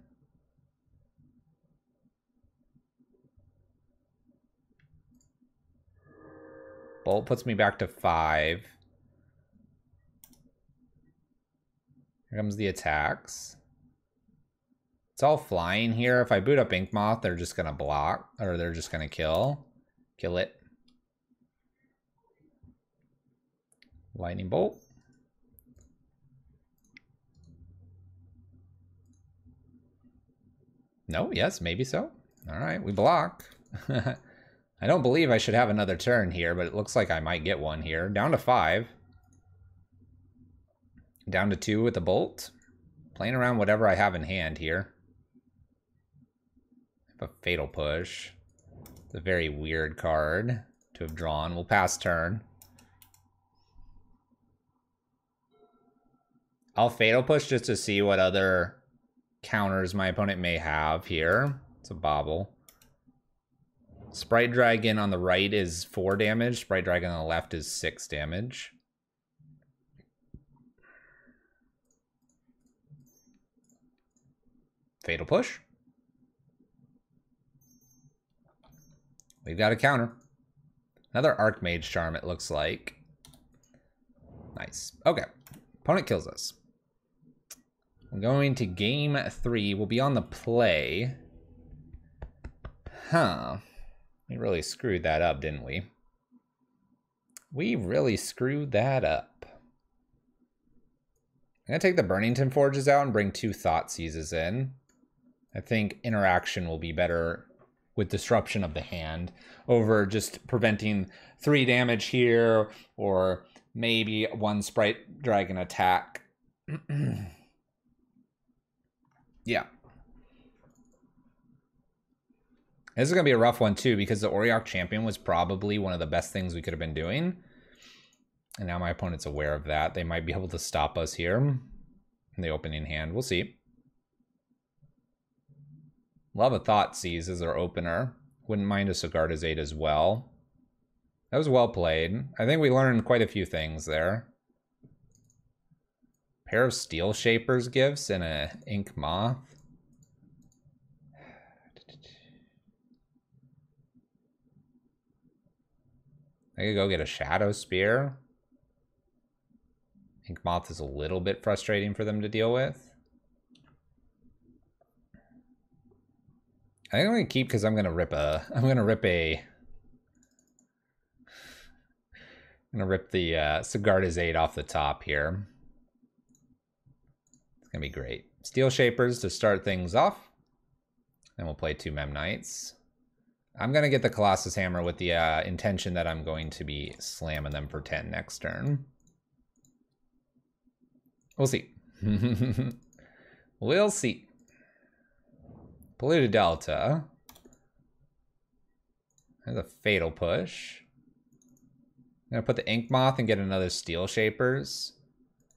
Bolt puts me back to 5. Here comes the attacks. It's all flying here. If I boot up Ink Moth, they're just gonna block, or they're just gonna kill. Kill it. Lightning Bolt. No, yes, maybe so. All right, we block. I don't believe I should have another turn here, but it looks like I might get one here. Down to 5. Down to 2 with the bolt. playing around whatever I have in hand here. I have a Fatal Push. It's a very weird card to have drawn. We'll pass turn. I'll Fatal Push just to see what other counters my opponent may have here. It's a bobble. Sprite Dragon on the right is 4 damage. Sprite Dragon on the left is 6 damage. Fatal Push. We've got a counter. Another Archmage Charm, it looks like. Nice. Okay. Opponent kills us. We're going to game 3. We'll be on the play. Huh. We really screwed that up, didn't we? We really screwed that up. I'm going to take the Burnington Forges out and bring 2 Thought Seizes in. I think interaction will be better with disruption of the hand over just preventing 3 damage here or maybe 1 Sprite Dragon attack. Yeah. This is going to be a rough one too because the Auriok Champion was probably one of the best things we could have been doing. And now my opponent's aware of that. They might be able to stop us here in the opening hand. We'll see. Love a Thought Seize as our opener. Wouldn't mind a Sigarda's 8 as well. That was well played. I think we learned quite a few things there. Pair of Steel Shapers gifts and a Ink Moth. I could go get a Shadow Spear. Ink Moth is a little bit frustrating for them to deal with. I think I'm gonna keep because I'm gonna rip the Sigarda's 8 off the top here. It's gonna be great. Steel Shapers to start things off. Then we'll play 2 Memnites. I'm gonna get the Colossus Hammer with the intention that I'm going to be slamming them for 10 next turn. We'll see. We'll see. Polluted Delta. There's a Fatal Push. I'm gonna put the Ink Moth and get another Steel Shapers.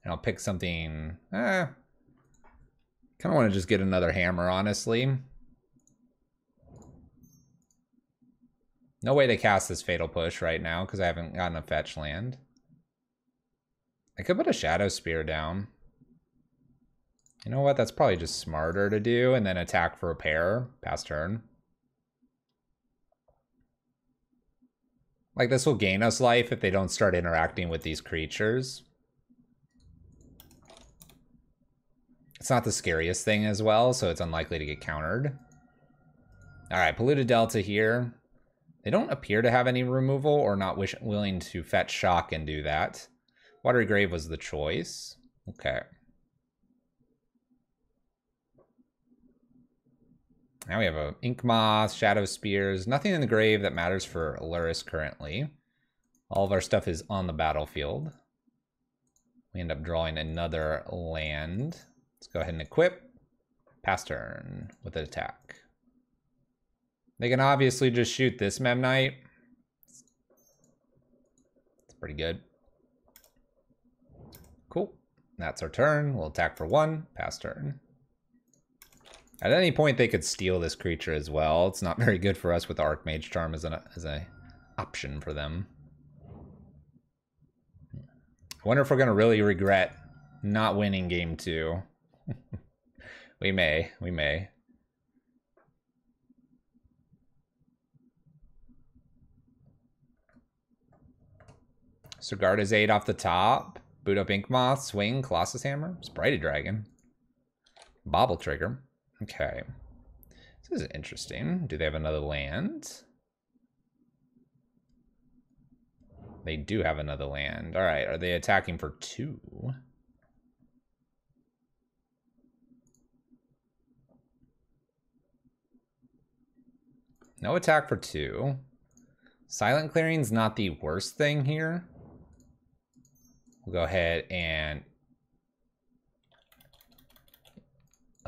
And I'll pick something... kind of want to just get another hammer, honestly. No way they cast this Fatal Push right now because I haven't gotten a fetch land. I could put a Shadow Spear down. You know what? That's probably just smarter to do, and then attack for a pair, pass turn. Like, this will gain us life if they don't start interacting with these creatures. It's not the scariest thing as well, so it's unlikely to get countered. Alright, Polluted Delta here. They don't appear to have any removal or not willing to fetch shock and do that. Watery Grave was the choice. Okay. Now we have a Ink Moth, Shadow Spears, nothing in the grave that matters for Aluris currently. All of our stuff is on the battlefield. We end up drawing another land. Let's go ahead and equip. Pass turn with an attack. They can obviously just shoot this Memnite. It's pretty good. Cool. That's our turn. We'll attack for 1, pass turn. At any point, they could steal this creature as well. It's not very good for us with Archmage Charm as an option for them. I wonder if we're going to really regret not winning game 2. We may. Sigarda's 8 off the top. Boot up Ink Moth, swing, Colossus Hammer, Sprite Dragon. Bobble Trigger. Okay. This is interesting. Do they have another land? They do have another land. All right. Are they attacking for 2? No attack for 2. Silent Clearing's not the worst thing here. We'll go ahead and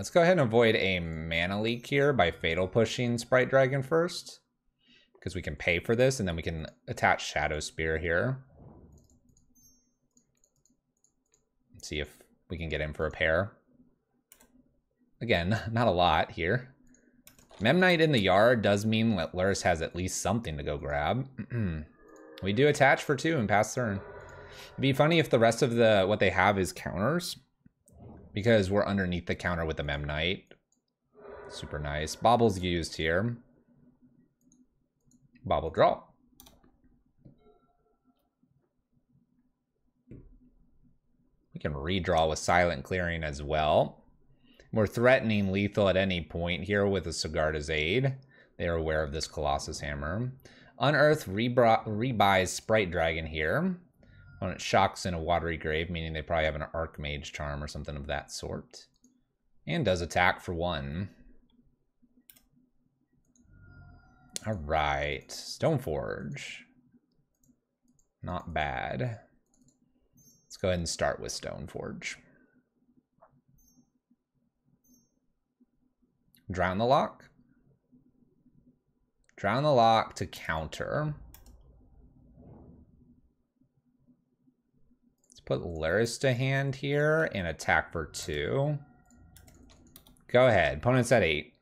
Let's go ahead and avoid a mana leak here by fatal pushing Sprite Dragon first, because we can pay for this, and then we can attach Shadow Spear here. Let's see if we can get in for a pair. Again, not a lot here. Memnite in the yard does mean that Lurrus has at least something to go grab. We do attach for 2 and pass turn. It'd be funny if the rest of what they have is counters, because we're underneath the counter with the Memnite. Super nice. Bobble's used here. Bobble draw. We can redraw with Silent Clearing as well. We're threatening lethal at any point here with a Sigarda's Aid. They are aware of this Colossus Hammer. Unearth rebuys Sprite Dragon here. When it shocks in a Watery Grave, meaning they probably have an Archmage Charm or something of that sort. And does attack for 1. Alright, Stoneforge. Not bad. Let's go ahead and start with Stoneforge. Drown the Lock. Drown the Lock to counter. Let's put Lurrus to hand here and attack for 2. Go ahead. Opponent's at 8.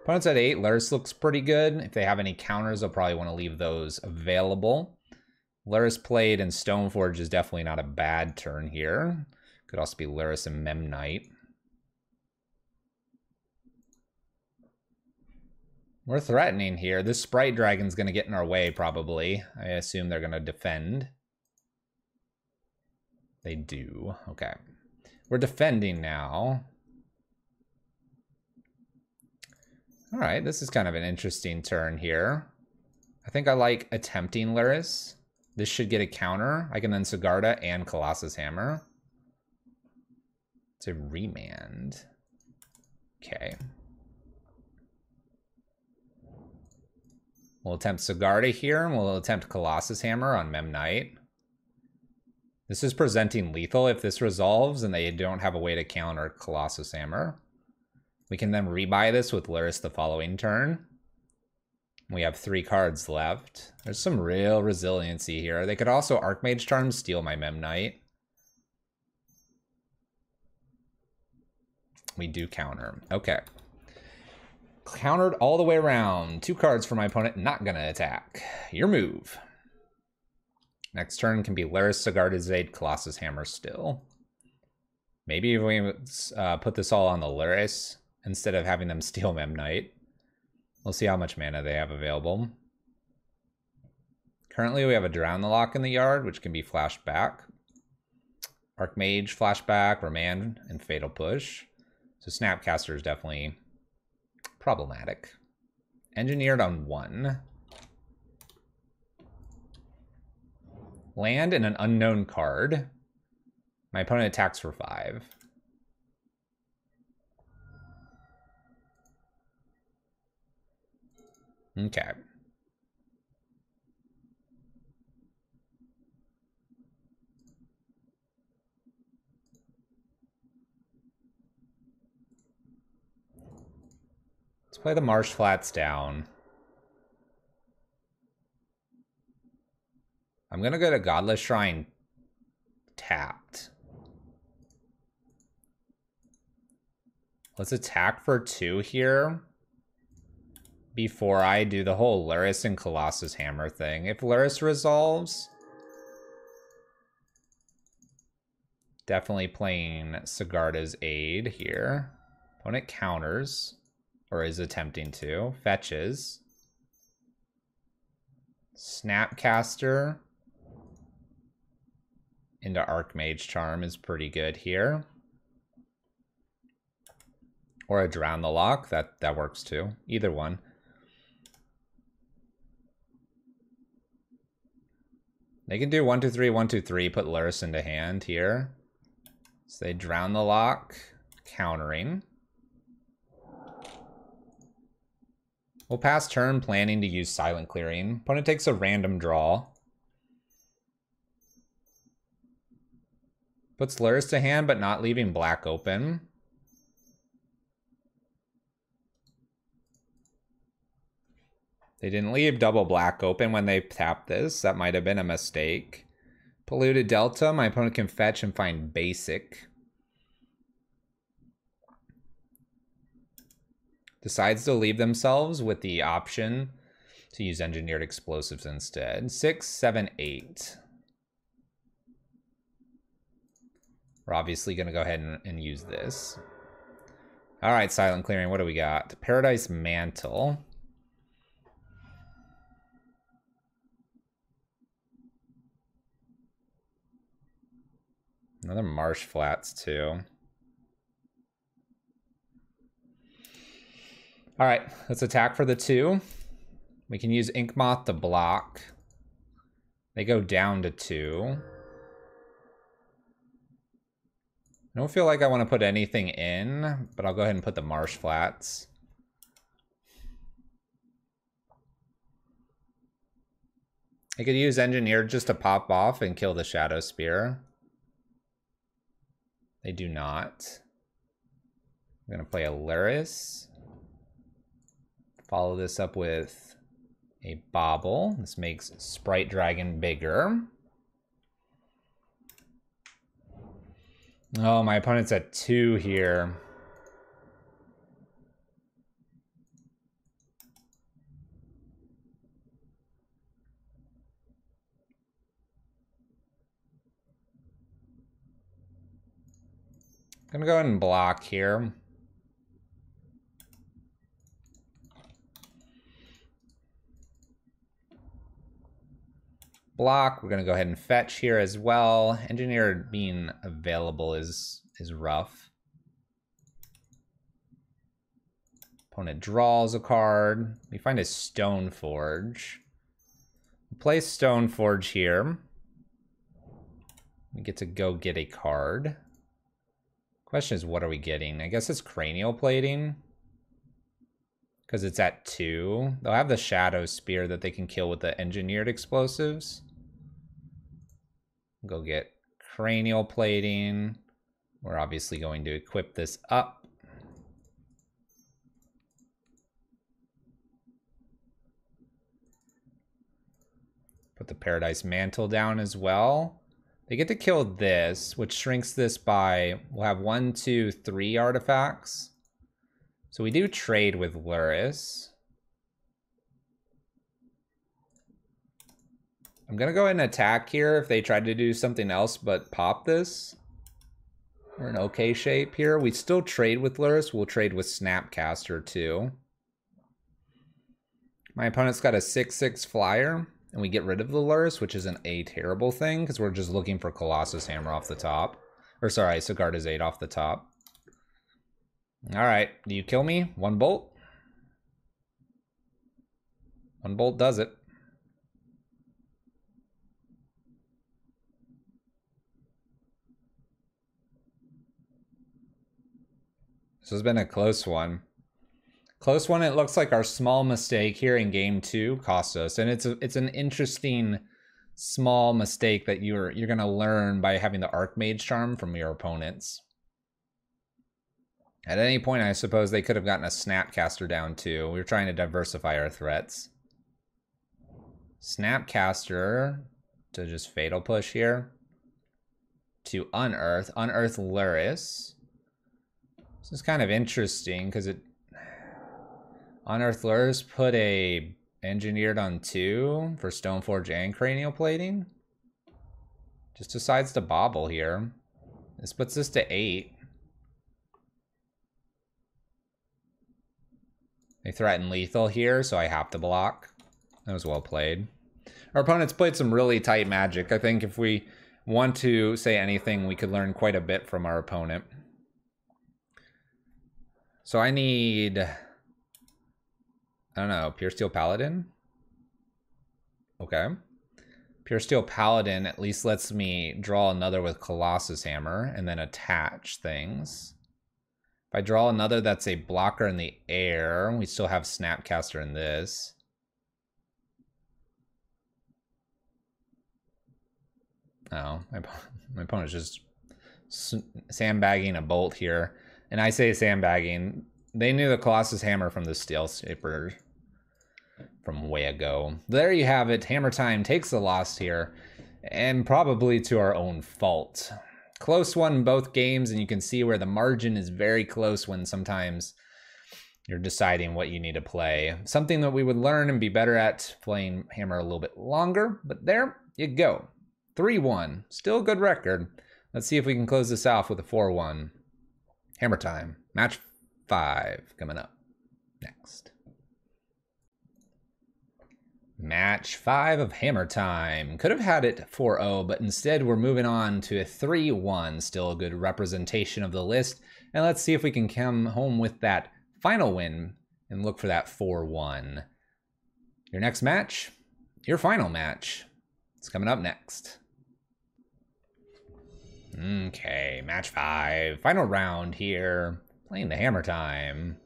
Opponent's at 8. Lurrus looks pretty good. If they have any counters, they'll probably want to leave those available. Lurrus played and Stoneforge is definitely not a bad turn here. Could also be Lurrus and Memnite. We're threatening here. This Sprite Dragon's going to get in our way, probably. I assume they're going to defend. They do. Okay. We're defending now. Alright, this is kind of an interesting turn here. I think I like attempting Lurrus. This should get a counter. I can then Sigarda and Colossus Hammer. It's a remand. Okay. We'll attempt Sigarda here, and we'll attempt Colossus Hammer on Memnite. This is presenting lethal if this resolves and they don't have a way to counter Colossus Hammer. We can then rebuy this with Lurrus the following turn. We have 3 cards left. There's some real resiliency here. They could also Archmage Charm steal my Memnite. We do counter. Okay. Countered all the way around. 2 cards for my opponent, not gonna attack. Your move. Next turn can be Lurrus, Sigarda's Aid, Colossus Hammer still. Maybe if we put this all on the Lurrus instead of having them steal Memnite. We'll see how much mana they have available. Currently we have a Drown the Lock in the yard, which can be flashed back. Archmage, flashback, Remand, and Fatal Push. So Snapcaster is definitely problematic. Engineered on 1. Land and an unknown card. My opponent attacks for 5. Okay. Let's play the Marsh Flats down. I'm gonna go to Godless Shrine tapped. Let's attack for 2 here before I do the whole Lurrus and Colossus Hammer thing. If Lurrus resolves, definitely playing Sigarda's Aid here. Opponent counters, or is attempting to. Fetches. Snapcaster into Archmage Charm is pretty good here. Or a Drown the Lock, that works too. Either one. They can do 1, 2, 3, 1, 2, 3, put Lurrus into hand here. So they Drown the Lock, countering. We'll pass turn planning to use Silent Clearing. Opponent takes a random draw. Puts Lurrus to hand, but not leaving black open. They didn't leave double black open when they tapped this. That might have been a mistake. Polluted Delta. My opponent can fetch and find basic. Decides to leave themselves with the option to use engineered explosives instead. 6, 7, 8. We're obviously going to go ahead and use this. All right, silent clearing. What do we got? Paradise Mantle. Another Marsh Flats, too. All right, let's attack for the 2. We can use Ink Moth to block. They go down to 2. I don't feel like I want to put anything in, but I'll go ahead and put the Marsh Flats. I could use Engineered just to pop off and kill the Shadow Spear. They do not. I'm going to play a Luris. Follow this up with a Bobble. This makes Sprite Dragon bigger. Oh, my opponent's at 2 here. I'm gonna go ahead and block here. Block. We're gonna go ahead and fetch here as well. Engineer being available is rough. Opponent draws a card. We find a Stoneforge. We play Stoneforge here. We get to go get a card. Question is, what are we getting? I guess it's Cranial Plating. Because it's at 2. They'll have the Shadow Spear that they can kill with the Engineered Explosives. Go get Cranial Plating. We're obviously going to equip this up. Put the Paradise Mantle down as well. They get to kill this, which shrinks this by, we'll have 1, 2, 3 artifacts. So we do trade with Luris. I'm going to go ahead and attack here if they try to do something else but pop this. We're in okay shape here. We still trade with Luris. We'll trade with Snapcaster too. My opponent's got a 6/6 flyer. And we get rid of the Luris, which isn't a terrible thing, because we're just looking for Colossus Hammer off the top. Or sorry, Sigarda's 8 off the top. Alright, do you kill me? 1 bolt? 1 bolt does it. This has been a close one. Close one. It looks like our small mistake here in game 2 cost us, and it's an interesting small mistake that you're gonna learn by having the Archmage Charm from your opponents. At any point, I suppose they could have gotten a Snapcaster down too. We were trying to diversify our threats. Snapcaster to just Fatal Push here. To Unearth Luris. This is kind of interesting because it Unearth Luris put a Engineered on 2 for Stoneforge and Cranial Plating. Just decides to bobble here. This puts this to 8. They threaten lethal here, so I have to block. That was well played. Our opponents played some really tight Magic. I think if we want to say anything, we could learn quite a bit from our opponent. So I need, I don't know, Pure Steel Paladin? Okay. Pure Steel Paladin at least lets me draw another with Colossus Hammer and then attach things. If I draw another that's a blocker in the air, we still have Snapcaster in this. Oh, my opponent's just sandbagging a bolt here. And I say sandbagging. They knew the Colossus Hammer from the Steel Shaper from way ago. There you have it. Hammer Time takes the loss here, and probably to our own fault. Close one in both games, and you can see where the margin is very close when sometimes you're deciding what you need to play. Something that we would learn and be better at playing Hammer a little bit longer, but there you go. 3-1, still a good record. Let's see if we can close this off with a 4-1. Hammer Time, match 5 coming up next. Match 5 of Hammer Time. Could have had it 4-0, but instead we're moving on to a 3-1. Still a good representation of the list. And let's see if we can come home with that final win and look for that 4-1. Your next match, your final match. It's coming up next. Okay, match 5. Final round here. Playing the Hammer Time.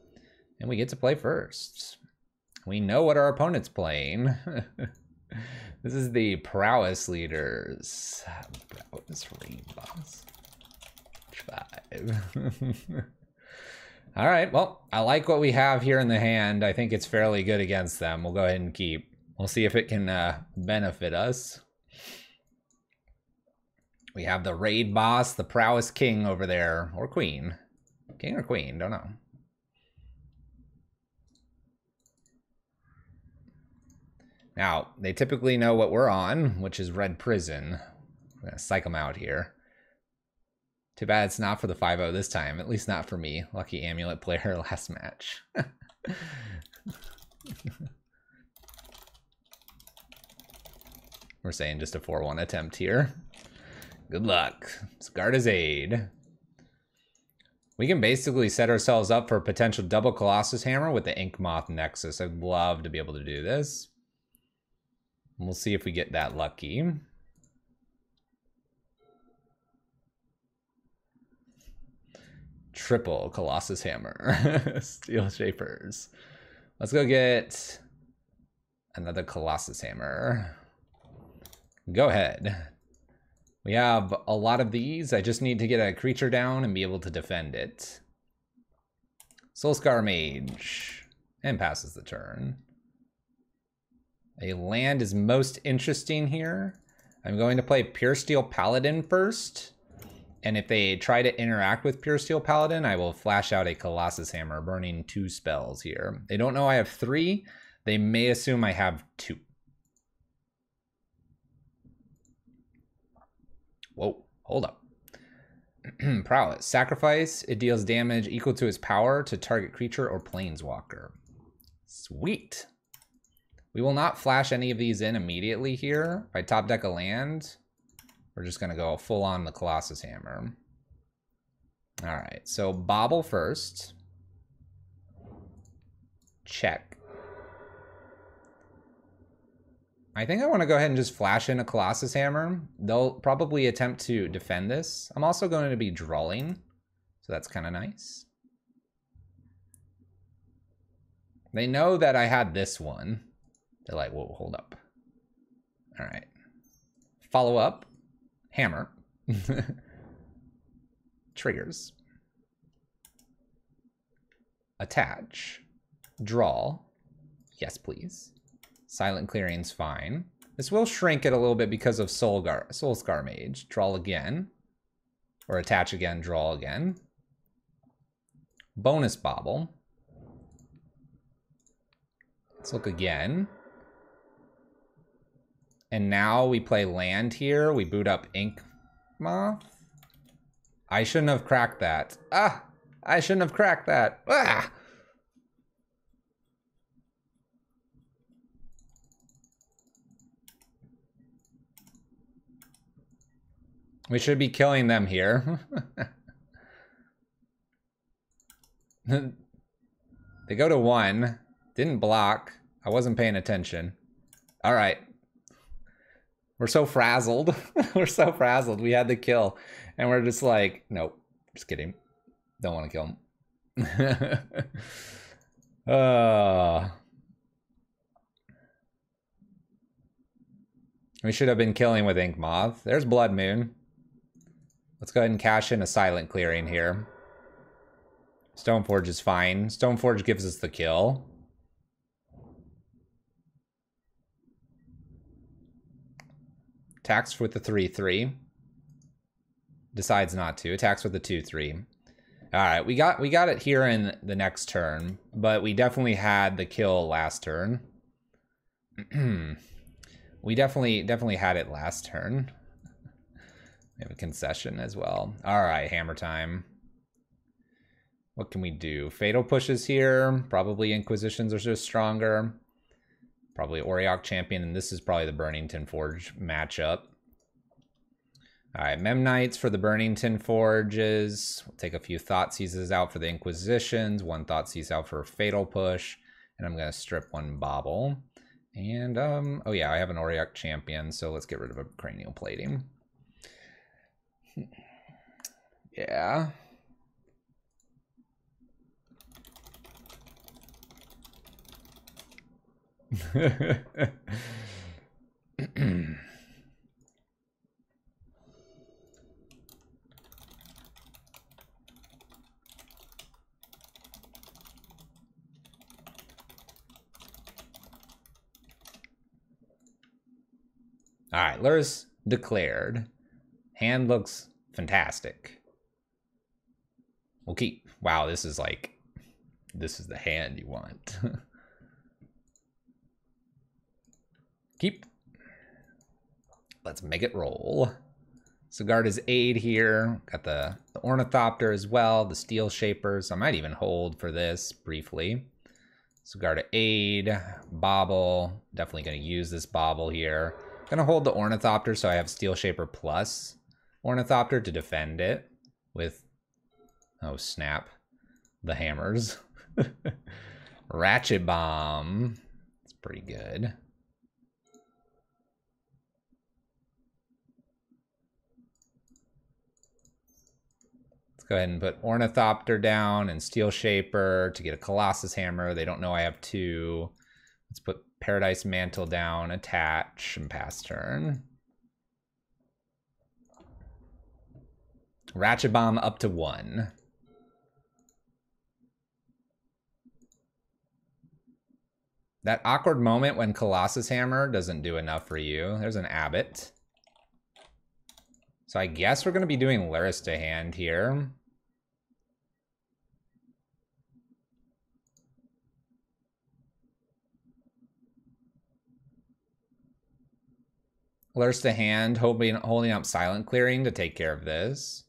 And we get to play first. We know what our opponent's playing. This is the Prowess Leaders. Prowess Raid Boss. 5. All right, well, I like what we have here in the hand. I think it's fairly good against them. We'll go ahead and keep. We'll see if it can benefit us. We have the Raid Boss, the Prowess King over there. Or Queen. King or Queen, don't know. Now, they typically know what we're on, which is Red Prison. We're gonna psych them out here. Too bad it's not for the 5-0 this time, at least not for me. Lucky Amulet player last match. We're saying just a 4-1 attempt here. Good luck. Scarta's Aid. We can basically set ourselves up for a potential double Colossus Hammer with the Ink Moth Nexus. I'd love to be able to do this. We'll see if we get that lucky. Triple Colossus Hammer. Steel Shapers. Let's go get another Colossus Hammer. Go ahead. We have a lot of these. I just need to get a creature down and be able to defend it. Soulscar Mage. And passes the turn. A land is most interesting here. I'm going to play Pure Steel Paladin first. And if they try to interact with Pure Steel Paladin, I will flash out a Colossus Hammer, burning 2 spells here. They don't know I have 3. They may assume I have 2. Whoa, hold up. Prowess. Sacrifice. It deals damage equal to its power to target creature or planeswalker. Sweet. We will not flash any of these in immediately here. If I top deck a land, we're just going to go full on the Colossus Hammer. All right, so Bobble first. Check. I think I want to go ahead and just flash in a Colossus Hammer. They'll probably attempt to defend this. I'm also going to be drawing, so that's kind of nice. They know that I had this one. They're like, whoa, hold up. All right. Follow up. Hammer. Triggers. Attach. Draw. Yes, please. Silent Clearing's fine. This will shrink it a little bit because of Soulscar Mage. Draw again. Or attach again, draw again. Bonus Bobble. Let's look again. And now we play land here. We boot up Ink Moth. I shouldn't have cracked that. Ah! I shouldn't have cracked that. Ah! We should be killing them here. They go to 1. Didn't block. I wasn't paying attention. All right. We're so frazzled. We're so frazzled. We had the kill. And we're just like, nope. Just kidding. Don't want to kill him. We should have been killing with Ink Moth. There's Blood Moon. Let's go ahead and cash in a Silent Clearing here. Stoneforge is fine. Stoneforge gives us the kill. Attacks with the 3/3. Decides not to. Attacks with the 2/3. All right, we got it here in the next turn, but we definitely had the kill last turn. We definitely had it last turn. We have a concession as well. All right, hammer time. What can we do? Fatal pushes here. Probably Inquisitions are just stronger. Probably Auriok Champion, and this is probably the Burnington Forge matchup. All right, Memnites for the Burnington Forges. We'll take a few Thoughtseizes out for the Inquisitions. One Thoughtseize out for a Fatal Push. And I'm going to strip one Bauble. And, oh yeah, I have an Auriok Champion, so let's get rid of a Cranial Plating. Yeah. All right, Lurrus declared. Hand looks fantastic. We'll keep. Wow, this is the hand you want. Keep. Let's make it roll. Sigarda's Aid here. Got the Ornithopter as well, the Steel Shapers. I might even hold for this briefly. Sigarda Aid, Bauble. Definitely going to use this Bauble here. Going to hold the Ornithopter so I have Steel Shaper plus Ornithopter to defend it with, oh snap, the hammers. Ratchet Bomb. It's pretty good. Let's go ahead and put Ornithopter down and Steel Shaper to get a Colossus Hammer. They don't know I have two. Let's put Paradise Mantle down, attach, and pass turn. Ratchet Bomb up to 1. That awkward moment when Colossus Hammer doesn't do enough for you. There's an Abbot. So I guess we're going to be doing Lurrus to hand here. Lurrus to hand, holding up Silent Clearing to take care of this.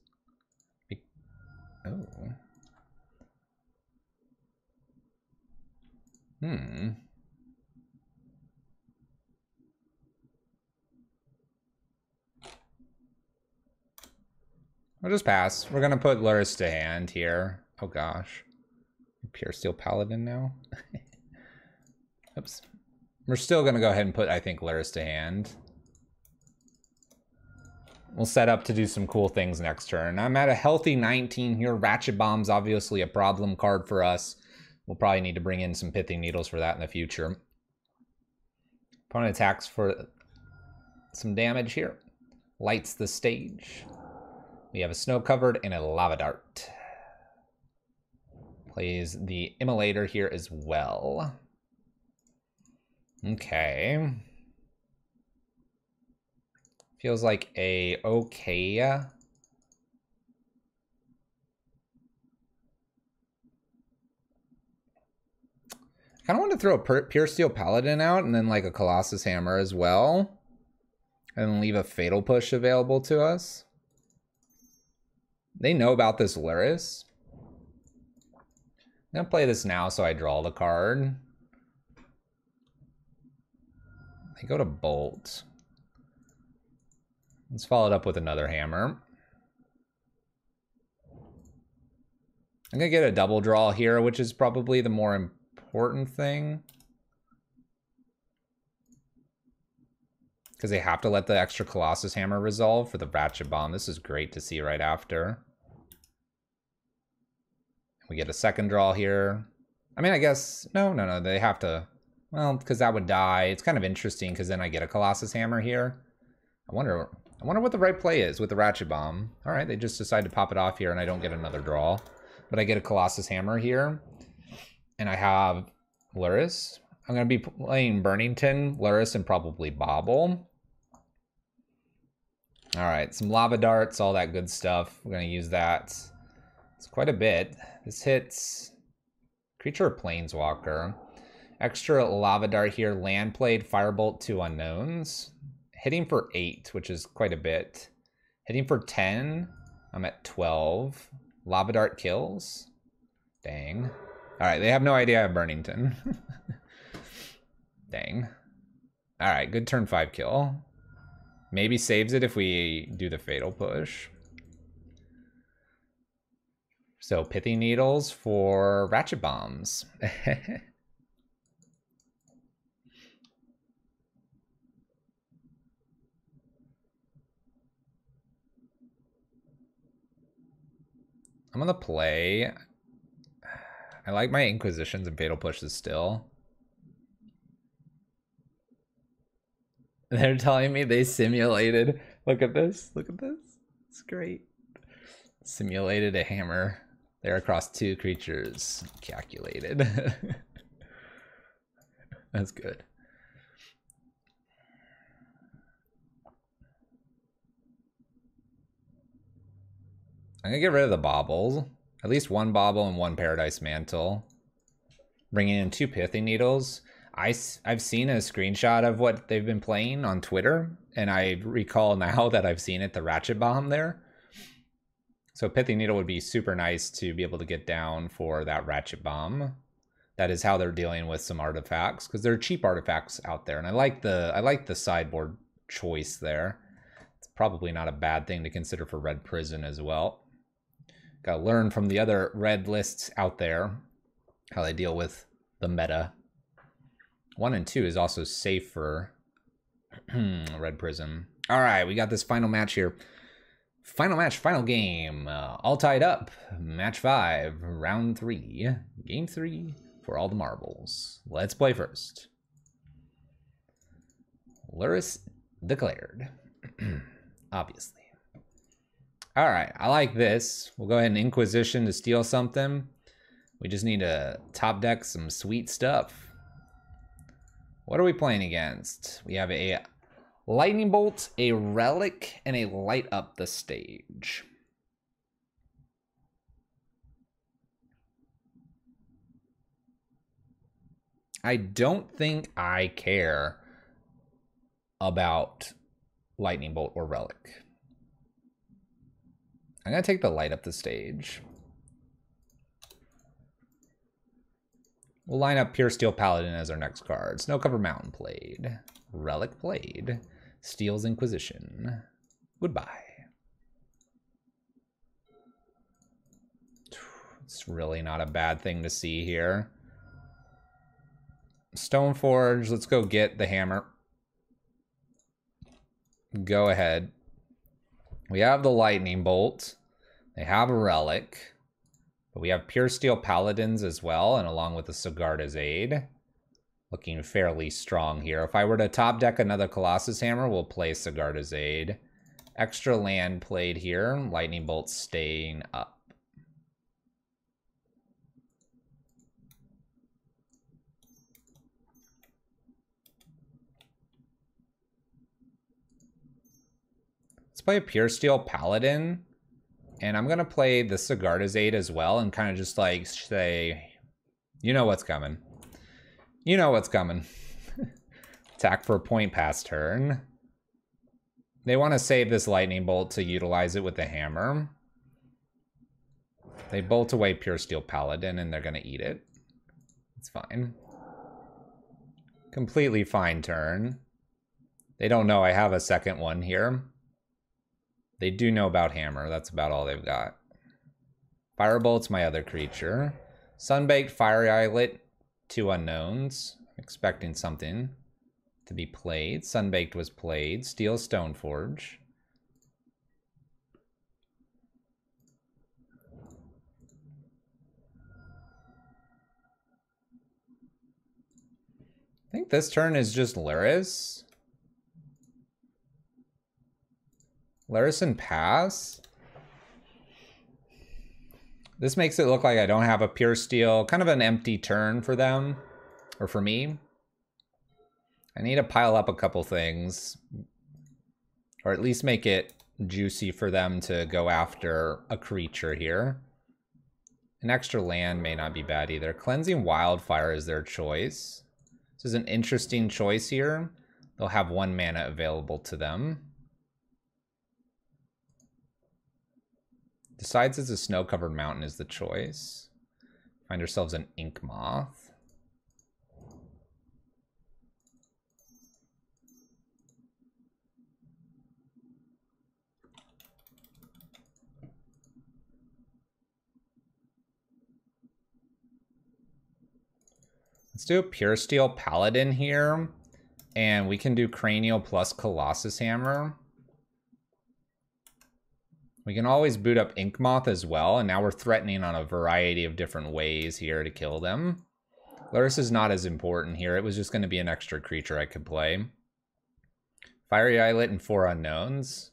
Oh. We'll just pass. We're gonna put Lurrus to hand here. Oh gosh. Pure Steel Paladin now. Oops. We're still gonna go ahead and put, I think, Lurrus to hand. We'll set up to do some cool things next turn. I'm at a healthy 19 here. Ratchet Bomb's obviously a problem card for us. We'll probably need to bring in some Pithing Needles for that in the future. Opponent attacks for some damage here. Lights the stage. We have a Snow Covered and a Lava Dart. Plays the Immolator here as well. Okay. Feels like a okay. I kind of want to throw a Pure Steel Paladin out and then like a Colossus Hammer as well. And then leave a Fatal Push available to us. They know about this Lurrus. I'm going to play this now so I draw the card. They go to Bolt. Let's follow it up with another hammer. I'm going to get a double draw here, which is probably the more important thing. Because they have to let the extra Colossus Hammer resolve for the Ratchet Bomb. This is great to see right after. We get a second draw here. I mean, I guess, no, they have to, well, because that would die. It's kind of interesting because then I get a Colossus Hammer here. I wonder what the right play is with the Ratchet Bomb. All right, they just decide to pop it off here and I don't get another draw. But I get a Colossus Hammer here. And I have Lurrus. I'm going to be playing Burnington, Lurrus, and probably Bauble. All right, some lava darts, all that good stuff. We're gonna use that. It's quite a bit. This hits creature or planeswalker. Extra lava dart here, land played, firebolt, 2 unknowns. Hitting for 8, which is quite a bit. Hitting for 10, I'm at 12. Lava dart kills. Dang. All right, they have no idea I have Burnington. Dang. All right, good turn 5 kill. Maybe saves it if we do the fatal push. So pithy needles for ratchet bombs. I'm gonna play. I like my Inquisitions and fatal pushes still. They're telling me they simulated. Look at this. Look at this. It's great. Simulated a hammer there across 2 creatures. Calculated. That's good. I'm gonna get rid of the baubles. At least 1 bauble and 1 Paradise Mantle. Bringing in 2 Pithy Needles. I've seen a screenshot of what they've been playing on Twitter, and I recall now that I've seen it, the Ratchet Bomb there. So Pithy Needle would be super nice to be able to get down for that Ratchet Bomb. That is how they're dealing with some artifacts, because there are cheap artifacts out there, and I like the sideboard choice there. It's probably not a bad thing to consider for Red Prison as well. Gotta learn from the other red lists out there how they deal with the meta. 1 and 2 is also safe for Red Prism. All right, we got this final match here. Final match, final game. All tied up. Match 5, round 3. Game 3 for all the marbles. Let's play first. Luris declared. Obviously. All right, I like this. We'll go ahead and Inquisition to steal something. We just need to top deck some sweet stuff. What are we playing against? We have a Lightning Bolt, a Relic, and a Light Up the Stage. I don't think I care about Lightning Bolt or Relic. I'm gonna take the Light Up the Stage. We'll line up Pure Steel Paladin as our next card. Snow Cover Mountain played. Relic played. Steel's Inquisition. Goodbye. It's really not a bad thing to see here. Stoneforge, let's go get the hammer. Go ahead. We have the Lightning Bolt. They have a Relic. But we have Pure Steel Paladins as well, and along with the Sigarda's Aid. Looking fairly strong here. If I were to top deck another Colossus Hammer, we'll play Sigarda's Aid. Extra land played here. Lightning Bolt staying up. Let's play a Pure Steel Paladin. And I'm going to play the Sigarda's Aid as well and kind of just like say, you know what's coming. You know what's coming. Attack for a point past turn. They want to save this Lightning Bolt to utilize it with the hammer. They bolt away Pure Steel Paladin and they're going to eat it. It's fine. Completely fine turn. They don't know I have a second one here. They do know about hammer. That's about all they've got. Firebolt's my other creature. Sunbaked, Fiery Islet, 2 unknowns. Expecting something to be played. Sunbaked was played. Steel Stoneforge. I think this turn is just Luris. Luris and pass. This makes it look like I don't have a Pure Steel. Kind of an empty turn for them. Or for me. I need to pile up a couple things. Or at least make it juicy for them to go after a creature here. An extra land may not be bad either. Cleansing Wildfire is their choice. This is an interesting choice here. They'll have 1 mana available to them. Decides it's a snow-covered mountain is the choice. Find ourselves an Ink Moth. Let's do a Pure Steel Paladin here. And we can do Cranial plus Colossus Hammer. We can always boot up Ink Moth as well. And now we're threatening on a variety of different ways here to kill them. Lurrus is not as important here. It was just going to be an extra creature I could play. Fiery Islet and 4 unknowns.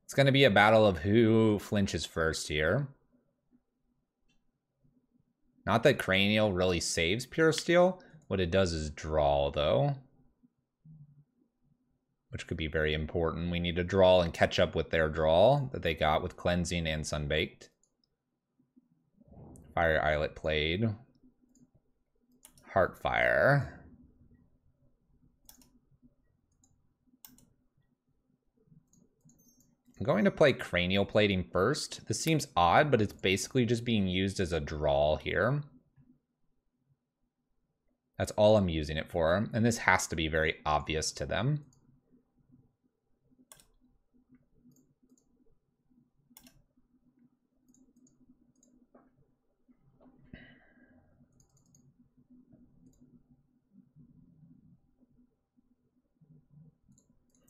It's going to be a battle of who flinches first here. Not that Cranial really saves Pure Steel. What it does is draw, though. Which could be very important. We need to draw and catch up with their draw that they got with Cleansing and Sunbaked. Fire Islet played. Heartfire. I'm going to play Cranial Plating first. This seems odd, but it's basically just being used as a draw here. That's all I'm using it for, and this has to be very obvious to them.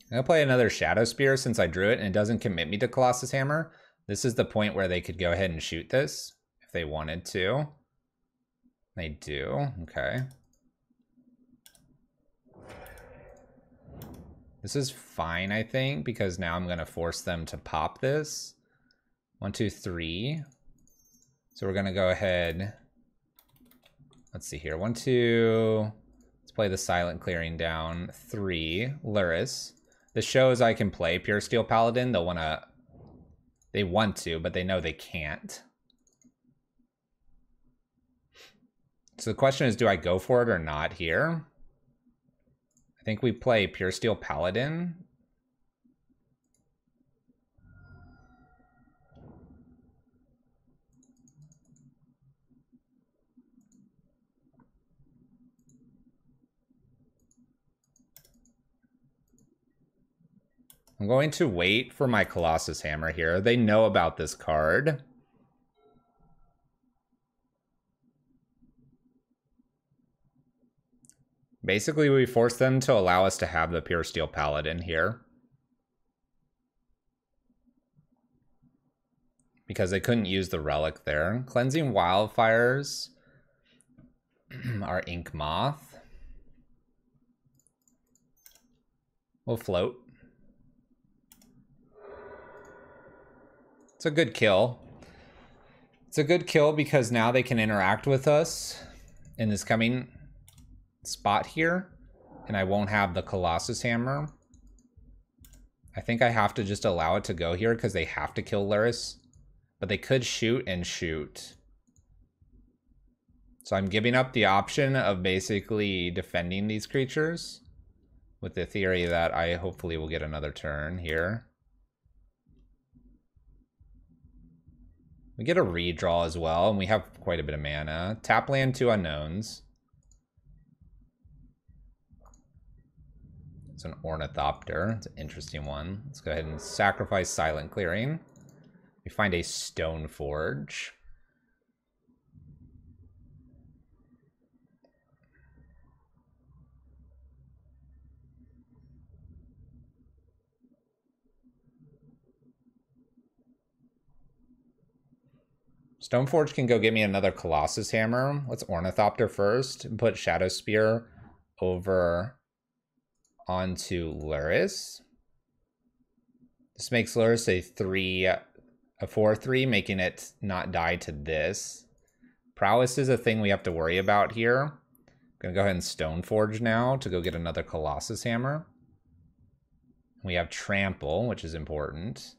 I'm going to play another Shadow Spear since I drew it and it doesn't commit me to Colossus Hammer. This is the point where they could go ahead and shoot this if they wanted to. They do. Okay. This is fine, I think, because now I'm going to force them to pop this. 1, 2, 3. So we're going to go ahead. Let's see here. 1, 2. Let's play the Silent Clearing down. 3. Lurrus. This shows I can play Pure Steel Paladin. They want to, but they know they can't. So the question is, do I go for it or not here? I think we play Pure Steel Paladin. I'm going to wait for my Colossus Hammer here. They know about this card. Basically, we force them to allow us to have the Pure Steel Paladin here. Because they couldn't use the relic there. Cleansing Wildfires are Ink Moth. We'll float. It's a good kill. It's a good kill because now they can interact with us in this coming spot here, and I won't have the Colossus Hammer. I think I have to just allow it to go here because they have to kill Lurrus, but they could shoot and shoot. So I'm giving up the option of basically defending these creatures with the theory that I hopefully will get another turn here. We get a redraw as well, and we have quite a bit of mana. Tap land 2 unknowns. It's an Ornithopter. It's an interesting one. Let's go ahead and sacrifice Silent Clearing. We find a Stone Forge. Stoneforge can go get me another Colossus Hammer. Let's Ornithopter first and put Shadow Spear over onto Lurrus. This makes Lurrus a 4/3, making it not die to this. Prowess is a thing we have to worry about here. I'm gonna go ahead and Stoneforge now to go get another Colossus Hammer. We have Trample, which is important.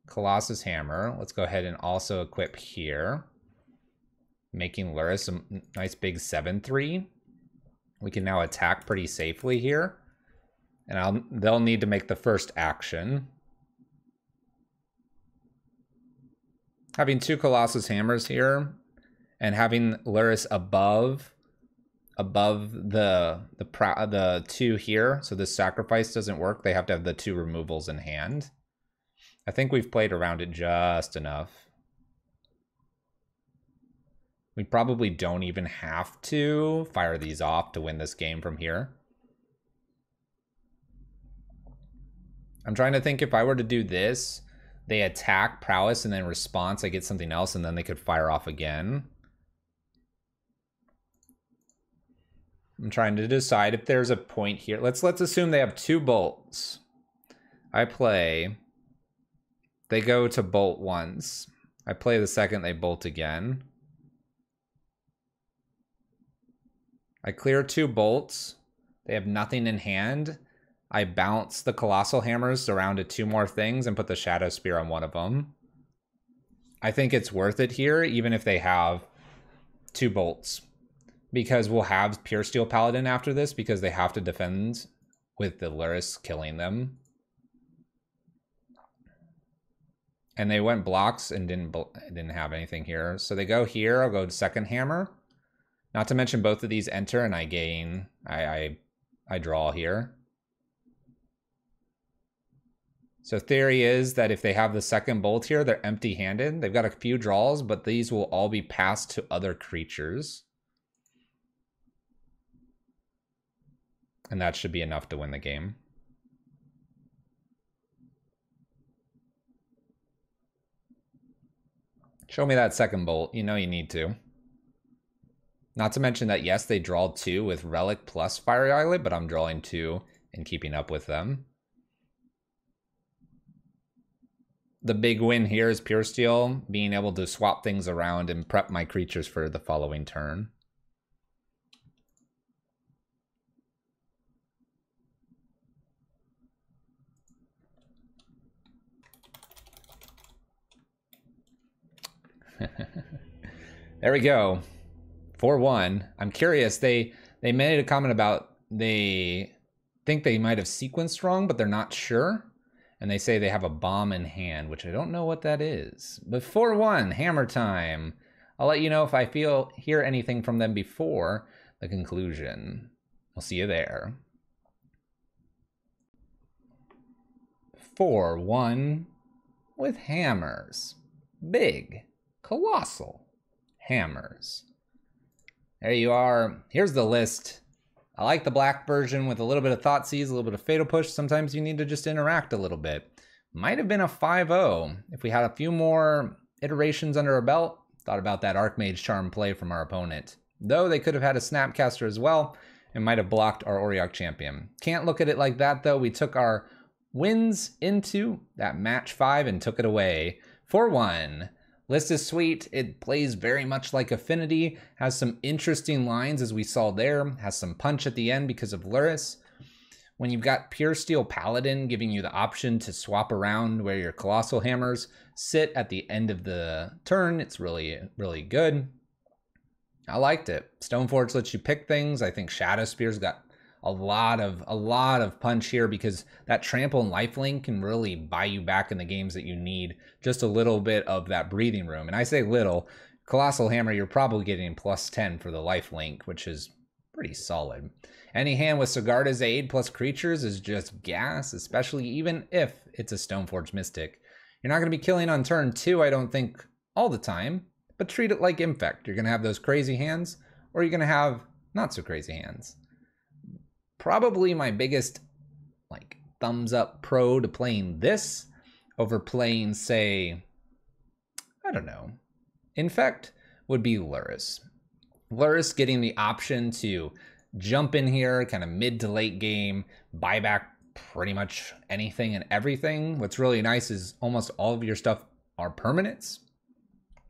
Colossus Hammer. Let's go ahead and also equip here, making Luris a nice big 7/3. We can now attack pretty safely here. And they'll need to make the first action. Having 2 Colossus Hammers here and having Luris above the 2 here, so this sacrifice doesn't work. They have to have the 2 removals in hand. I think we've played around it just enough. We probably don't even have to fire these off to win this game from here. I'm trying to think if I were to do this, they attack prowess and then response, I get something else, and then they could fire off again. I'm trying to decide if there's a point here. Let's assume they have 2 bolts. I play. They go to bolt once. I play the second, they bolt again. I clear 2 bolts. They have nothing in hand. I bounce the Colossal Hammers around to 2 more things and put the Shadow Spear on one of them. I think it's worth it here, even if they have 2 bolts. Because we'll have Pure Steel Paladin after this, because they have to defend with the Luris killing them. And they went blocks and didn't have anything here. So they go here, I'll go to second hammer. Not to mention both of these enter and I gain, I draw here. So theory is that if they have the second bolt here, they're empty-handed. They've got a few draws, but these will all be passed to other creatures. And that should be enough to win the game. Show me that second bolt. You know you need to. Not to mention that, yes, they draw 2 with Relic plus Fiery Islet, but I'm drawing 2 and keeping up with them. The big win here is Pure Steel, being able to swap things around and prep my creatures for the following turn. There we go. 4-1. I'm curious. They made a comment about they think they might have sequenced wrong, but they're not sure. And they say they have a bomb in hand, which I don't know what that is. But 4-1, hammer time. I'll let you know if I hear anything from them before the conclusion. We'll see you there. 4-1 with hammers. Big, colossal hammers. There you are. Here's the list. I like the black version with a little bit of Thoughtseize, a little bit of Fatal Push. Sometimes you need to just interact a little bit. Might have been a 5-0 if we had a few more iterations under our belt. Thought about that Archmage Charm play from our opponent. Though they could have had a Snapcaster as well and might have blocked our Auriok Champion. Can't look at it like that though. We took our wins into that match 5 and took it away. 4-1. List is sweet. It plays very much like Affinity. Has some interesting lines as we saw there. Has some punch at the end because of Luris. When you've got Pure Steel Paladin giving you the option to swap around where your Colossal Hammers sit at the end of the turn, it's really, really good. I liked it. Stoneforge lets you pick things. I think Shadow Spear's got a lot of punch here because that trample and lifelink can really buy you back in the games that you need just a little bit of that breathing room. And I say little. Colossal Hammer, you're probably getting +10 for the lifelink, which is pretty solid. Any hand with Sigarda's Aid plus creatures is just gas, especially even if it's a Stoneforge Mystic. You're not going to be killing on turn 2, I don't think, all the time, but treat it like Infect. You're going to have those crazy hands, or you're going to have not so crazy hands. Probably my biggest thumbs up pro to playing this over playing, say, I don't know, Infect would be Luris. Luris getting the option to jump in here kind of mid to late game, buy back pretty much anything and everything. What's really nice is almost all of your stuff are permanents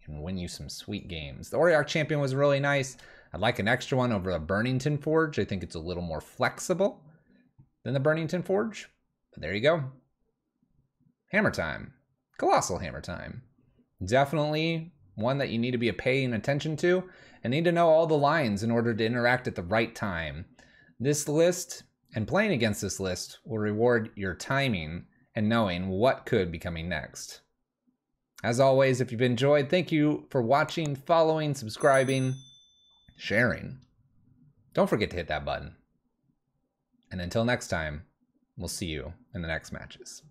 and win you some sweet games. The Auriok Champion was really nice. I'd like an extra one over a Burnington Forge. I think it's a little more flexible than the Burnington Forge. But there you go. Hammer time. Colossal Hammer time. Definitely one that you need to be paying attention to and need to know all the lines in order to interact at the right time. This list and playing against this list will reward your timing and knowing what could be coming next. As always, if you've enjoyed, thank you for watching, following, subscribing, sharing. Don't forget to hit that button. And until next time, we'll see you in the next matches.